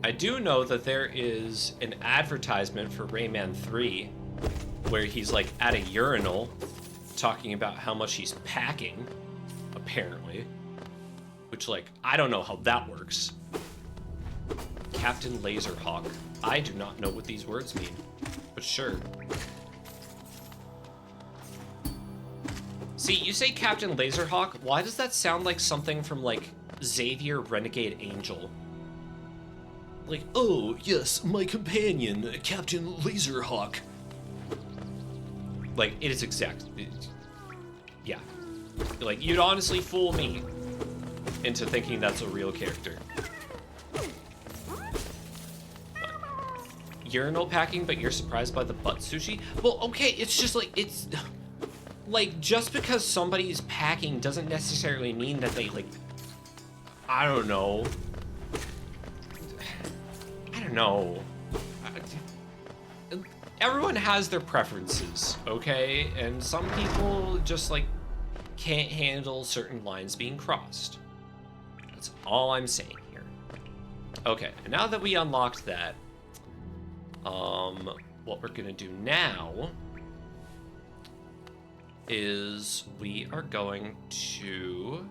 I do know that there is an advertisement for Rayman 3 where he's like at a urinal talking about how much he's packing, apparently. Which, like, I don't know how that works. Captain Laserhawk. I do not know what these words mean, but sure. See, you say Captain Laserhawk, why does that sound like something from, like, Xavier Renegade Angel? Like, oh, yes, my companion, Captain Laserhawk. Like, it is exact. Yeah. Like, you'd honestly fool me into thinking that's a real character. Urinal packing, but you're surprised by the butt sushi? Well, okay, it's just like, it's... Like, just because somebody's packing doesn't necessarily mean that they, like... I don't know. Everyone has their preferences, okay? And some people just, like, can't handle certain lines being crossed. That's all I'm saying here. Okay, and now that we unlocked that, what we're gonna do now is we are going to...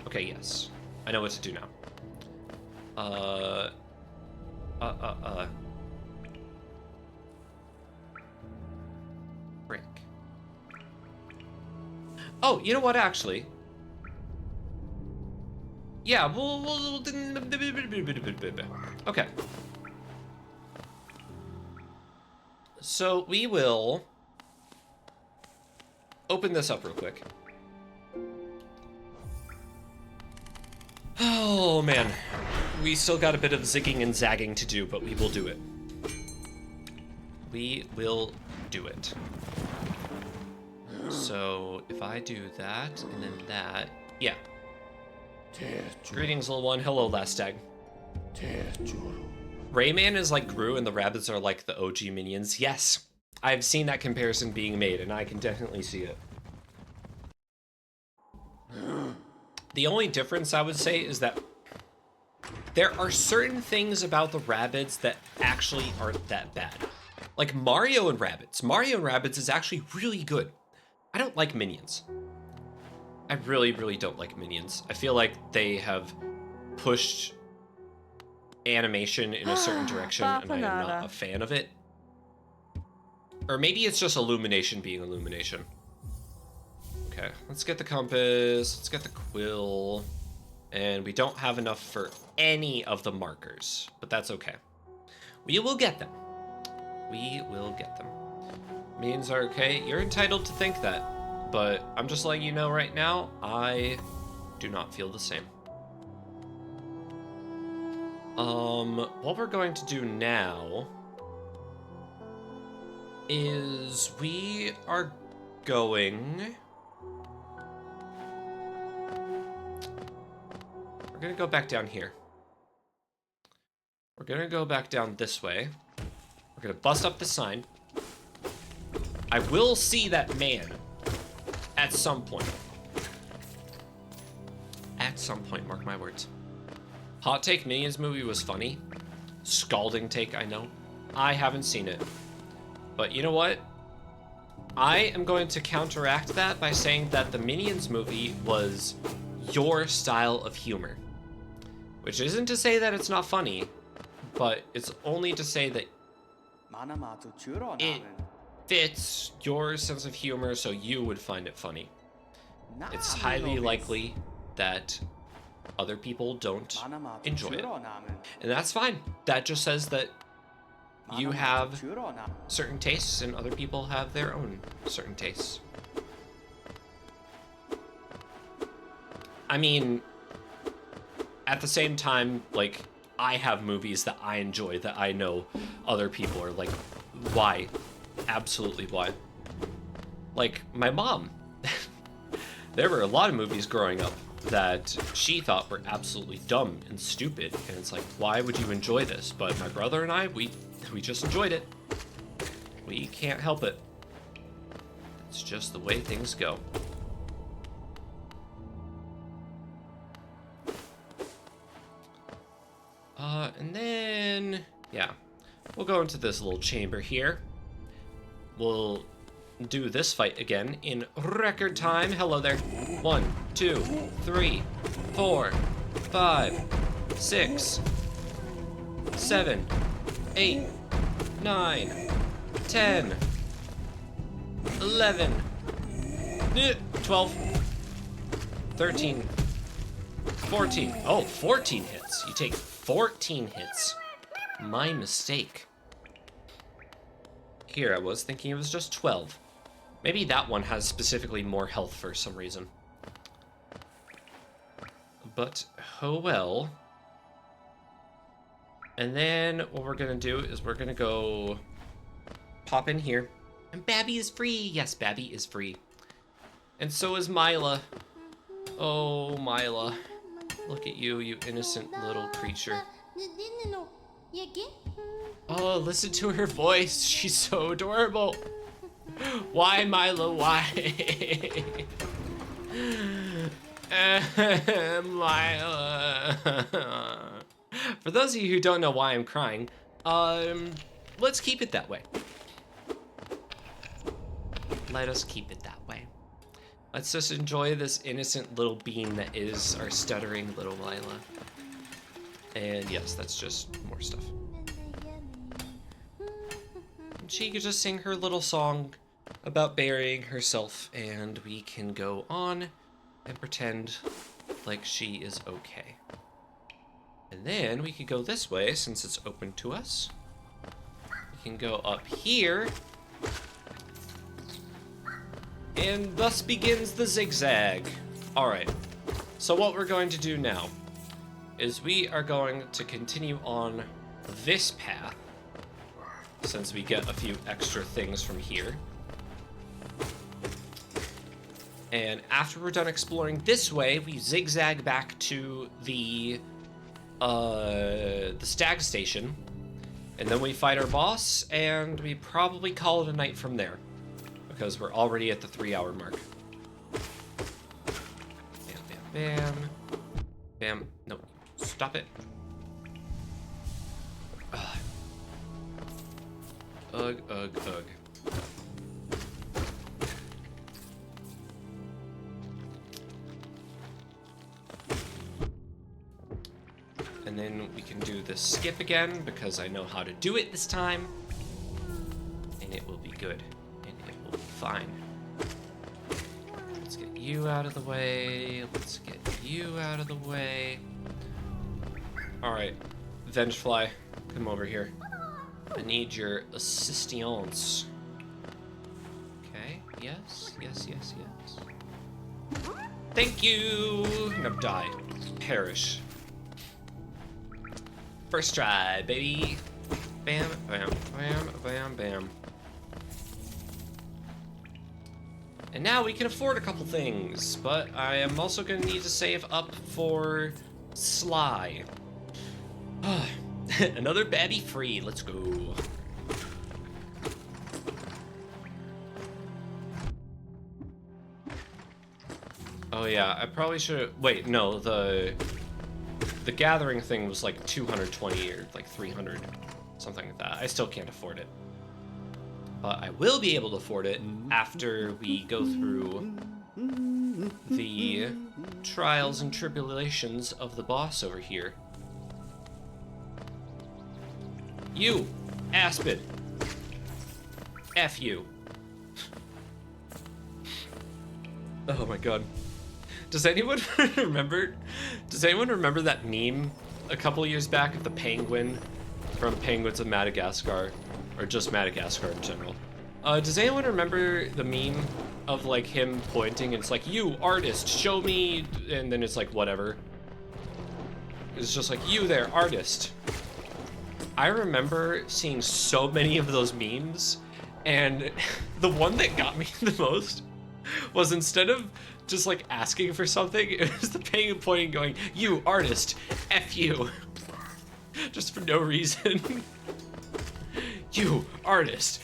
Okay, yes. I know what to do now. Break. Oh, you know what, actually? Yeah, we'll... Okay. So we will open this up real quick. Oh, man. We still got a bit of zigging and zagging to do, but we will do it. We will do it. So, if I do that, and then that... Yeah. Greetings, little one. Hello, last tag. Rayman is like Gru, and the rabbits are like the OG minions. Yes, I've seen that comparison being made, and I can definitely see it. The only difference, I would say, is that there are certain things about the Rabbids that actually aren't that bad. Like Mario and Rabbids. Mario and Rabbids is actually really good. I don't like Minions. I really, really don't like Minions. I feel like they have pushed animation in a certain direction, and I am not a fan of it. Or maybe it's just Illumination being Illumination. Okay, let's get the compass, let's get the quill, and we don't have enough for any of the markers, but that's okay. We will get them. We will get them. Means are okay. You're entitled to think that, but I'm just letting you know right now, I do not feel the same. What we're going to do now is we are going... We're gonna go back down here. We're gonna go back down this way. We're gonna bust up the sign. I will see that man at some point. At some point, mark my words. Hot take, Minions movie was funny. Scalding take, I know. I haven't seen it. But you know what? I am going to counteract that by saying that the Minions movie was your style of humor. Which isn't to say that it's not funny, but it's only to say that it fits your sense of humor, so you would find it funny. It's highly likely that other people don't enjoy it. And that's fine. That just says that you have certain tastes and other people have their own certain tastes. I mean, at the same time, like, I have movies that I enjoy that I know other people are like, why? Absolutely why. Like, my mom. There were a lot of movies growing up that she thought were absolutely dumb and stupid, and it's like, why would you enjoy this? But my brother and I, we just enjoyed it. We can't help it. It's just the way things go. And then, yeah, we'll go into this little chamber here. We'll do this fight again in record time. Hello there. 1, 2, 3, 4, 5, 6, 7, 8, 9, 10, 11, 12, 13, 14. Oh, 14 hits. You take 14 hits. My mistake. Here, I was thinking it was just 12. Maybe that one has specifically more health for some reason. But, oh well. And then what we're gonna do is we're gonna go pop in here. And Babby is free. Yes, Babby is free. And so is Mila. Oh, Mila. Look at you, you innocent little creature. Oh, listen to her voice. She's so adorable. Why, Mila, why? Mila. For those of you who don't know why I'm crying, let's keep it that way. Let us keep it that way. Let's just enjoy this innocent little being that is our stuttering little Lila. And yes, that's just more stuff. And she could just sing her little song about burying herself, and we can go on and pretend like she is okay. And then we could go this way since it's open to us. We can go up here. And thus begins the zigzag. All right, so what we're going to do now is we are going to continue on this path since we get a few extra things from here. And after we're done exploring this way, we zigzag back to the stag station, and then we fight our boss, and we probably call it a night from there. Because we're already at the 3-hour mark. Bam, bam, bam. Bam. No, stop it. Ugh. Ugh, ugh, ugh. And then we can do this skip again because I know how to do it this time. And it will be good. Fine. Let's get you out of the way. Let's get you out of the way. Alright. Vengefly, come over here. I need your assistance. Okay. Yes, yes, yes, yes. Thank you! Now die. Perish. First try, baby. Bam, bam, bam, bam, bam. And now we can afford a couple things, but I am also gonna need to save up for Sly. Another baddie free, let's go. Oh yeah, I probably should, wait, no, the gathering thing was like 220 or like 300, something like that. I still can't afford it. But I will be able to afford it after we go through the trials and tribulations of the boss over here. You, Aspen. F you. Oh my god. Does anyone remember that meme a couple years back of the penguin from Penguins of Madagascar? Or just Madagascar in general. Does anyone remember the meme of like him pointing and it's like, you artist, show me, and then it's like whatever. It's just like, you there, artist. I remember seeing so many of those memes, and the one that got me the most was instead of just like asking for something, it was the penguin pointing going, you artist, F you. Just for no reason. You, artist.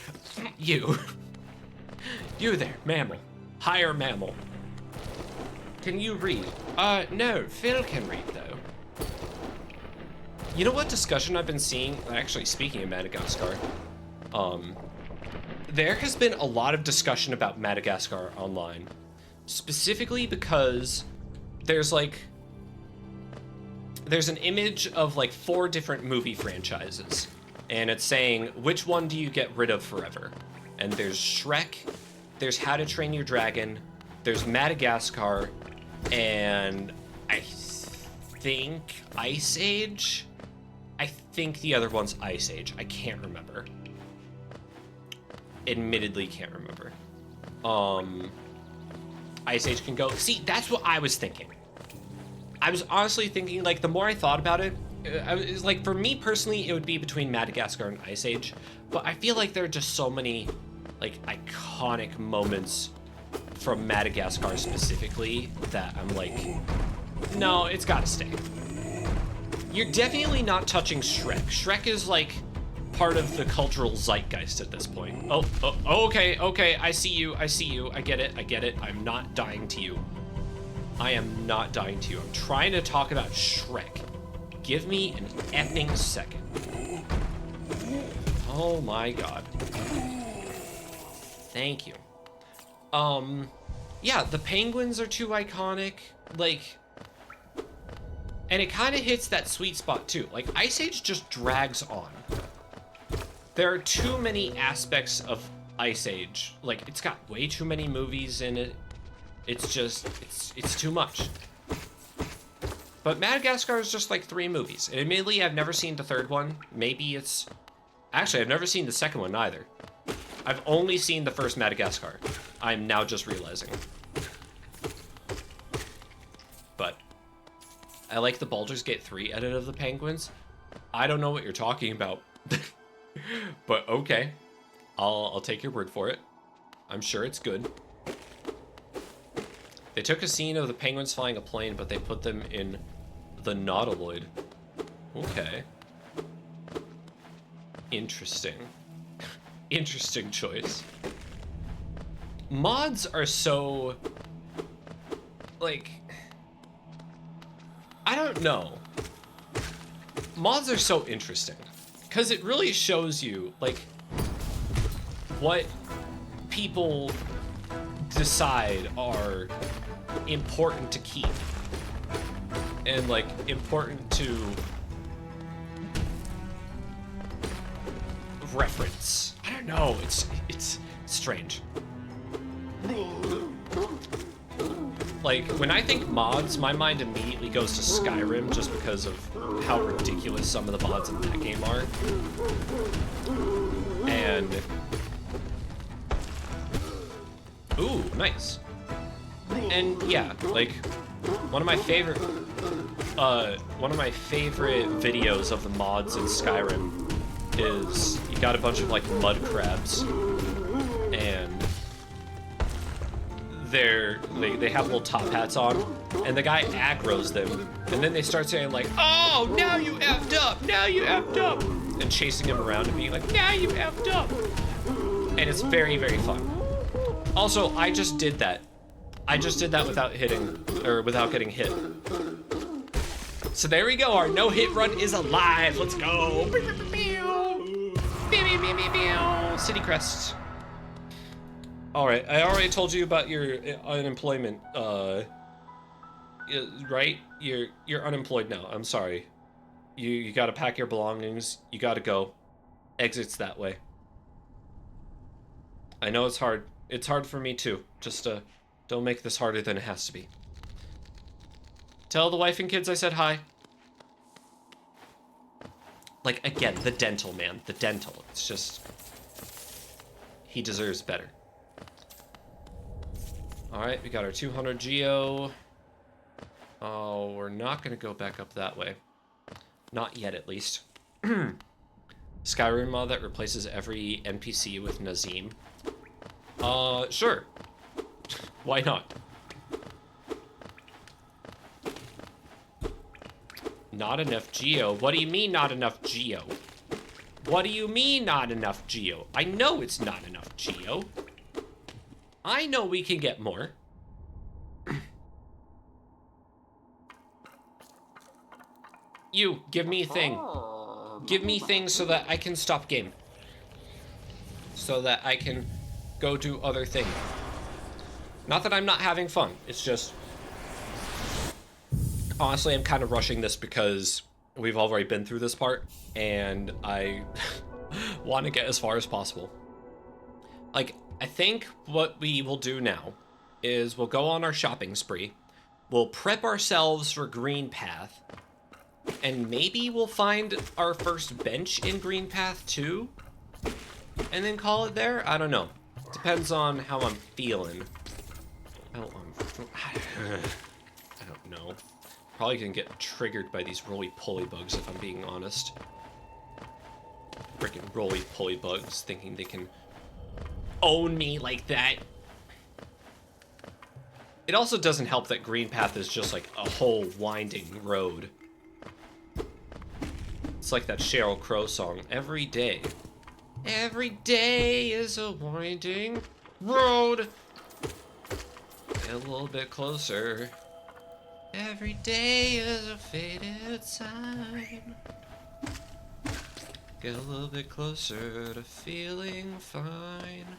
You. You there, mammal. Higher mammal. Can you read? No, Phil can read, though. You know what discussion I've been seeing? Actually, speaking of Madagascar, there has been a lot of discussion about Madagascar online. Specifically because there's an image of like 4 different movie franchises. And it's saying, which one do you get rid of forever? And there's Shrek, there's How to Train Your Dragon, there's Madagascar, and I think Ice Age? I think the other one's Ice Age. I can't remember. Admittedly can't remember. Ice Age can go. See, that's what I was thinking. I was honestly thinking, like, the more I thought about it, I was like, for me personally, it would be between Madagascar and Ice Age, but I feel like there are just so many, like, iconic moments from Madagascar specifically that I'm like, no, it's gotta stay. You're definitely not touching Shrek. Shrek is, like, part of the cultural zeitgeist at this point. Oh, okay, I see you, I get it, I'm not dying to you. I am not dying to you. I'm trying to talk about Shrek. Give me an effing second. Oh my god. Thank you. Yeah, the penguins are too iconic. Like, and it kind of hits that sweet spot too. Like, Ice Age just drags on. There are too many aspects of Ice Age. Like, it's got way too many movies in it. It's just, it's too much. But Madagascar is just like 3 movies. And admittedly, I've never seen the 3rd one. Maybe it's... Actually, I've never seen the 2nd one either. I've only seen the first Madagascar. I'm now just realizing. But I like the Baldur's Gate 3 edit of the penguins. I don't know what you're talking about. But okay. I'll take your word for it. I'm sure it's good. They took a scene of the penguins flying a plane, but they put them in the Nautiloid. Okay. Interesting. Interesting choice. Mods are so... like... I don't know. Mods are so interesting. Because it really shows you, like, what people decide are important to keep and like important to reference. I don't know, it's strange. Like, when I think mods, my mind immediately goes to Skyrim just because of how ridiculous some of the mods in that game are. And ooh, nice. And yeah, like, One of my favorite videos of the mods in Skyrim is you got a bunch of like mud crabs, and they have little top hats on, and the guy aggroes them, and then they start saying like, "Oh, now you effed up! Now you effed up!" and chasing him around and being like, "Now you effed up!" And it's very, very fun. Also, I just did that. I just did that without getting hit. So there we go. Our no-hit run is alive. Let's go. City crest. All right. I already told you about your unemployment. Right? You're unemployed now. I'm sorry. You got to pack your belongings. You got to go. Exits that way. I know it's hard. It's hard for me too. Just don't make this harder than it has to be. Tell the wife and kids I said hi. Like, again, the dental man. The dental. It's just... he deserves better. Alright, we got our 200 geo. Oh, we're not going to go back up that way. Not yet, at least. Skyrim mod that replaces every NPC with Nazim. Sure. Why not? Not enough geo? What do you mean not enough geo? What do you mean not enough geo? I know it's not enough geo. I know we can get more. You, give me a thing. Give me things so that I can stop game. So that I can go do other things. Not that I'm not having fun. It's just... honestly, I'm kind of rushing this because we've already been through this part, and I want to get as far as possible. Like, I think what we will do now is we'll go on our shopping spree. We'll prep ourselves for Green Path. And maybe we'll find our first bench in Green Path too. And then call it there? I don't know. Depends on how I'm feeling. I don't know. Probably gonna get triggered by these roly-poly bugs if I'm being honest. Freaking roly-poly bugs thinking they can own me like that. It also doesn't help that Green Path is just like a whole winding road. It's like that Sheryl Crow song, Every Day. Every day is a winding road. Get a little bit closer. Every day is a faded sign. Get a little bit closer to feeling fine.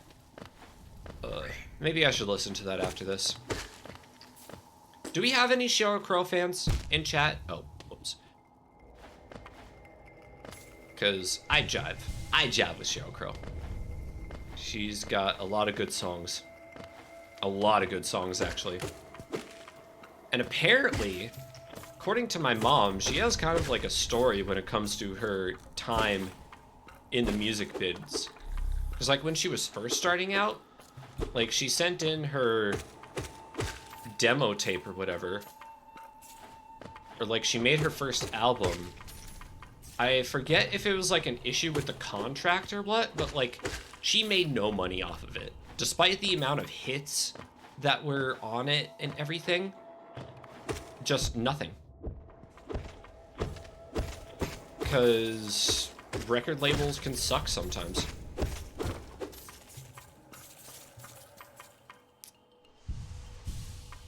Maybe I should listen to that after this. Do we have any Sheryl Crow fans in chat? Oh, whoops. Because I jive with Sheryl Crow. She's got a lot of good songs. A lot of good songs, actually. And apparently, according to my mom, she has kind of like a story when it comes to her time in the music bids. Because like when she was first starting out, like she sent in her demo tape or whatever. Or like she made her first album. I forget if it was like an issue with the contract or what, but like she made no money off of it. Despite the amount of hits that were on it and everything. Just nothing. Because record labels can suck sometimes.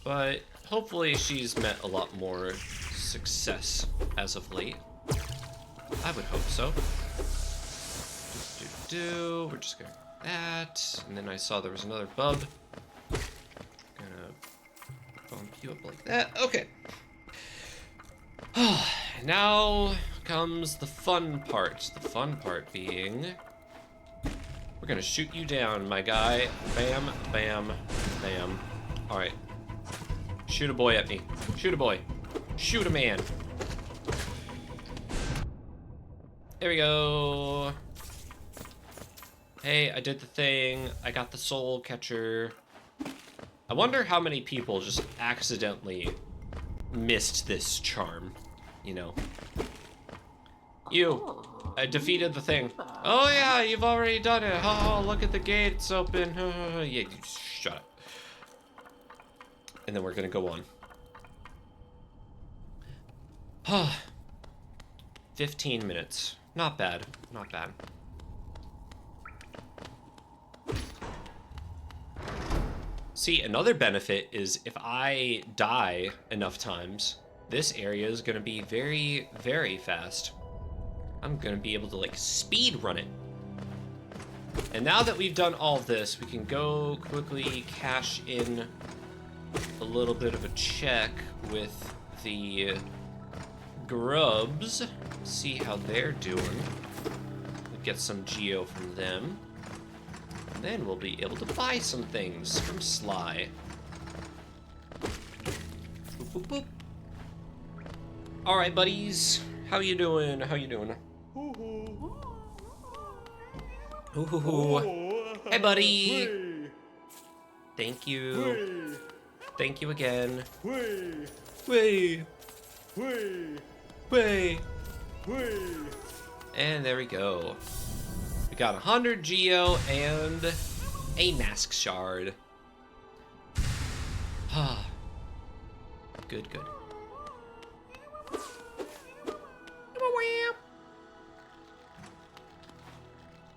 But hopefully she's met a lot more success as of late. I would hope so. We're just gonna do that. And then I saw there was another bub. Gonna bump you up like that. Okay. Now comes the fun part. The fun part being... we're gonna shoot you down, my guy. Bam, bam, bam. Alright. Shoot a boy at me. Shoot a boy. Shoot a man. There we go. Hey, I did the thing. I got the soul catcher. I wonder how many people just accidentally missed this charm, you know. You, I defeated the thing. Oh yeah, you've already done it. Oh, look at the gates open. Yeah, you shut up. And then we're gonna go on. 15 minutes. Not bad, not bad. See, another benefit is if I die enough times, this area is gonna be very, very fast. I'm gonna be able to like speed run it. And now that we've done all of this, we can go quickly cash in a little bit of a check with the grubs. See how they're doing. Get some geo from them. And then we'll be able to buy some things from Sly. Boop, boop, boop. All right, buddies. How you doing? How you doing? Ooh. Hey, buddy. Thank you. Thank you again. Way. And there we go. We got 100 geo and a mask shard. Good.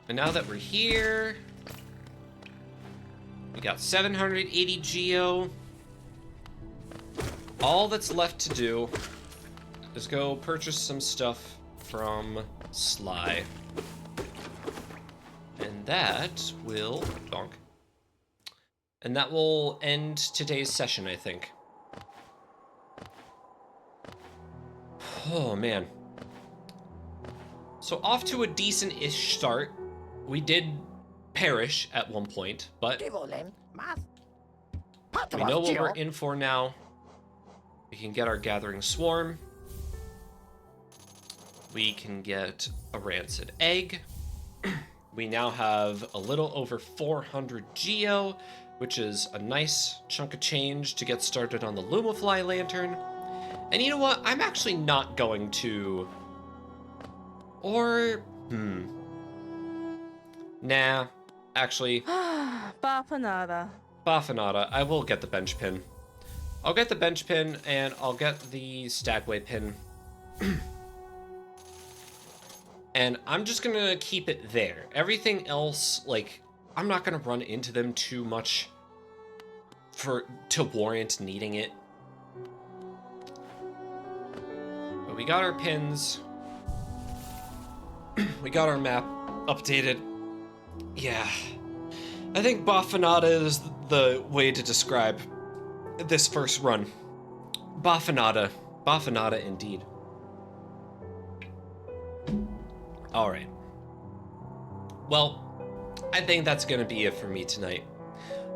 And now that we're here, we got 780 geo. All that's left to do is go purchase some stuff from Sly. And that will donk. And that will end today's session, I think. Oh man. So off to a decent-ish start. We did perish at one point, but we know what we're in for now. We can get our Gathering Swarm. We can get a Rancid Egg. We now have a little over 400 geo, which is a nice chunk of change to get started on the Lumafly Lantern. And you know what? I'm actually not going to... Nah, actually... Bafanada. Bafanada. I will get the bench pin. I'll get the bench pin, and I'll get the Stagway pin. And I'm just gonna keep it there. Everything else, like, I'm not gonna run into them too much to warrant needing it. But we got our pins. We got our map updated. Yeah. I think Bafanada is the way to describe this first run. Bafanada. Bafanada indeed. Alright. Well, I think that's gonna be it for me tonight.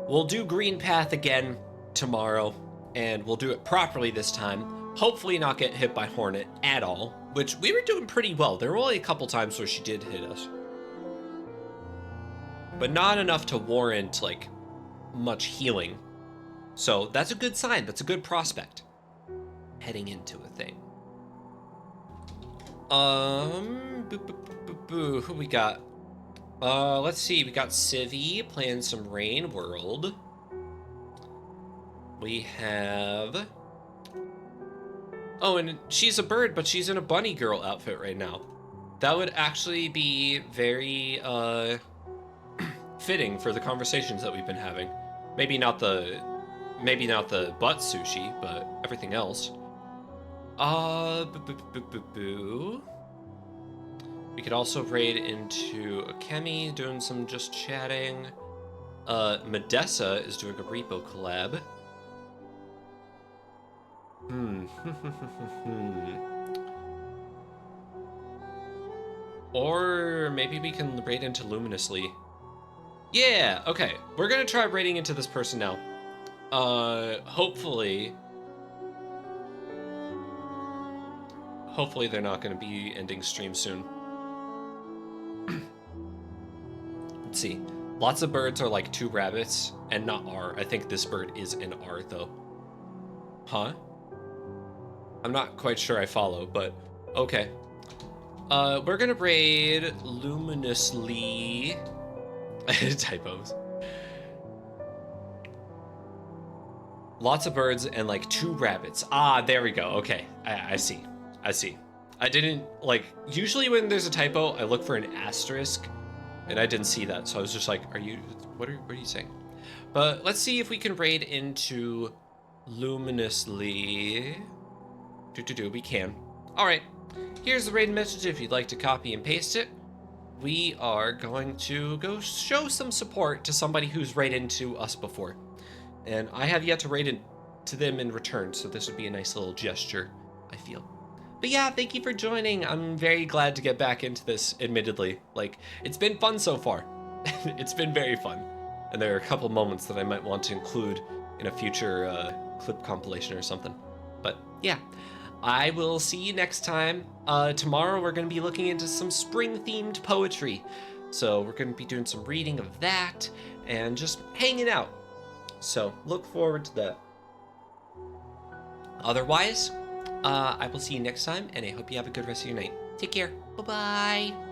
We'll do Green Path again tomorrow, and we'll do it properly this time. Hopefully not get hit by Hornet at all, which we were doing pretty well. There were only a couple times where she did hit us. But not enough to warrant, like, much healing. So that's a good sign. That's a good prospect. Heading into a thing. Who we got? Let's see. We got Civvy playing some Rain World. We have... Oh, and she's a bird, but she's in a bunny girl outfit right now. That would actually be very, fitting for the conversations that we've been having. Maybe not the butt sushi, but everything else. We could also raid into Akemi, doing some just chatting. Medessa is doing a repo collab. Or maybe we can raid into Luminously. Yeah, okay. We're gonna try raiding into this person now. Hopefully they're not gonna be ending stream soon. Let's see. Lots of birds are like 2 rabbits and not R. I think this bird is an R though. Huh? I'm not quite sure I follow, but okay. We're gonna raid luminously. Typos. Lots of birds and like 2 rabbits. Ah, there we go. Okay, I see. I see. I didn't like. Usually when there's a typo, I look for an asterisk, and I didn't see that, so I was just like, "Are you? What are you saying?" But let's see if we can raid into luminously. We can. All right. Here's the raid message if you'd like to copy and paste it. We are going to go show some support to somebody who's raided into us before. And I have yet to raid into them in return, so this would be a nice little gesture, I feel. But yeah, thank you for joining. I'm very glad to get back into this, admittedly. Like, it's been fun so far. It's been very fun. And there are a couple moments that I might want to include in a future clip compilation or something. But yeah. I will see you next time. Tomorrow we're going to be looking into some spring-themed poetry. So we're going to be doing some reading of that and just hanging out. So look forward to that. Otherwise, I will see you next time, and I hope you have a good rest of your night. Take care. Bye-bye.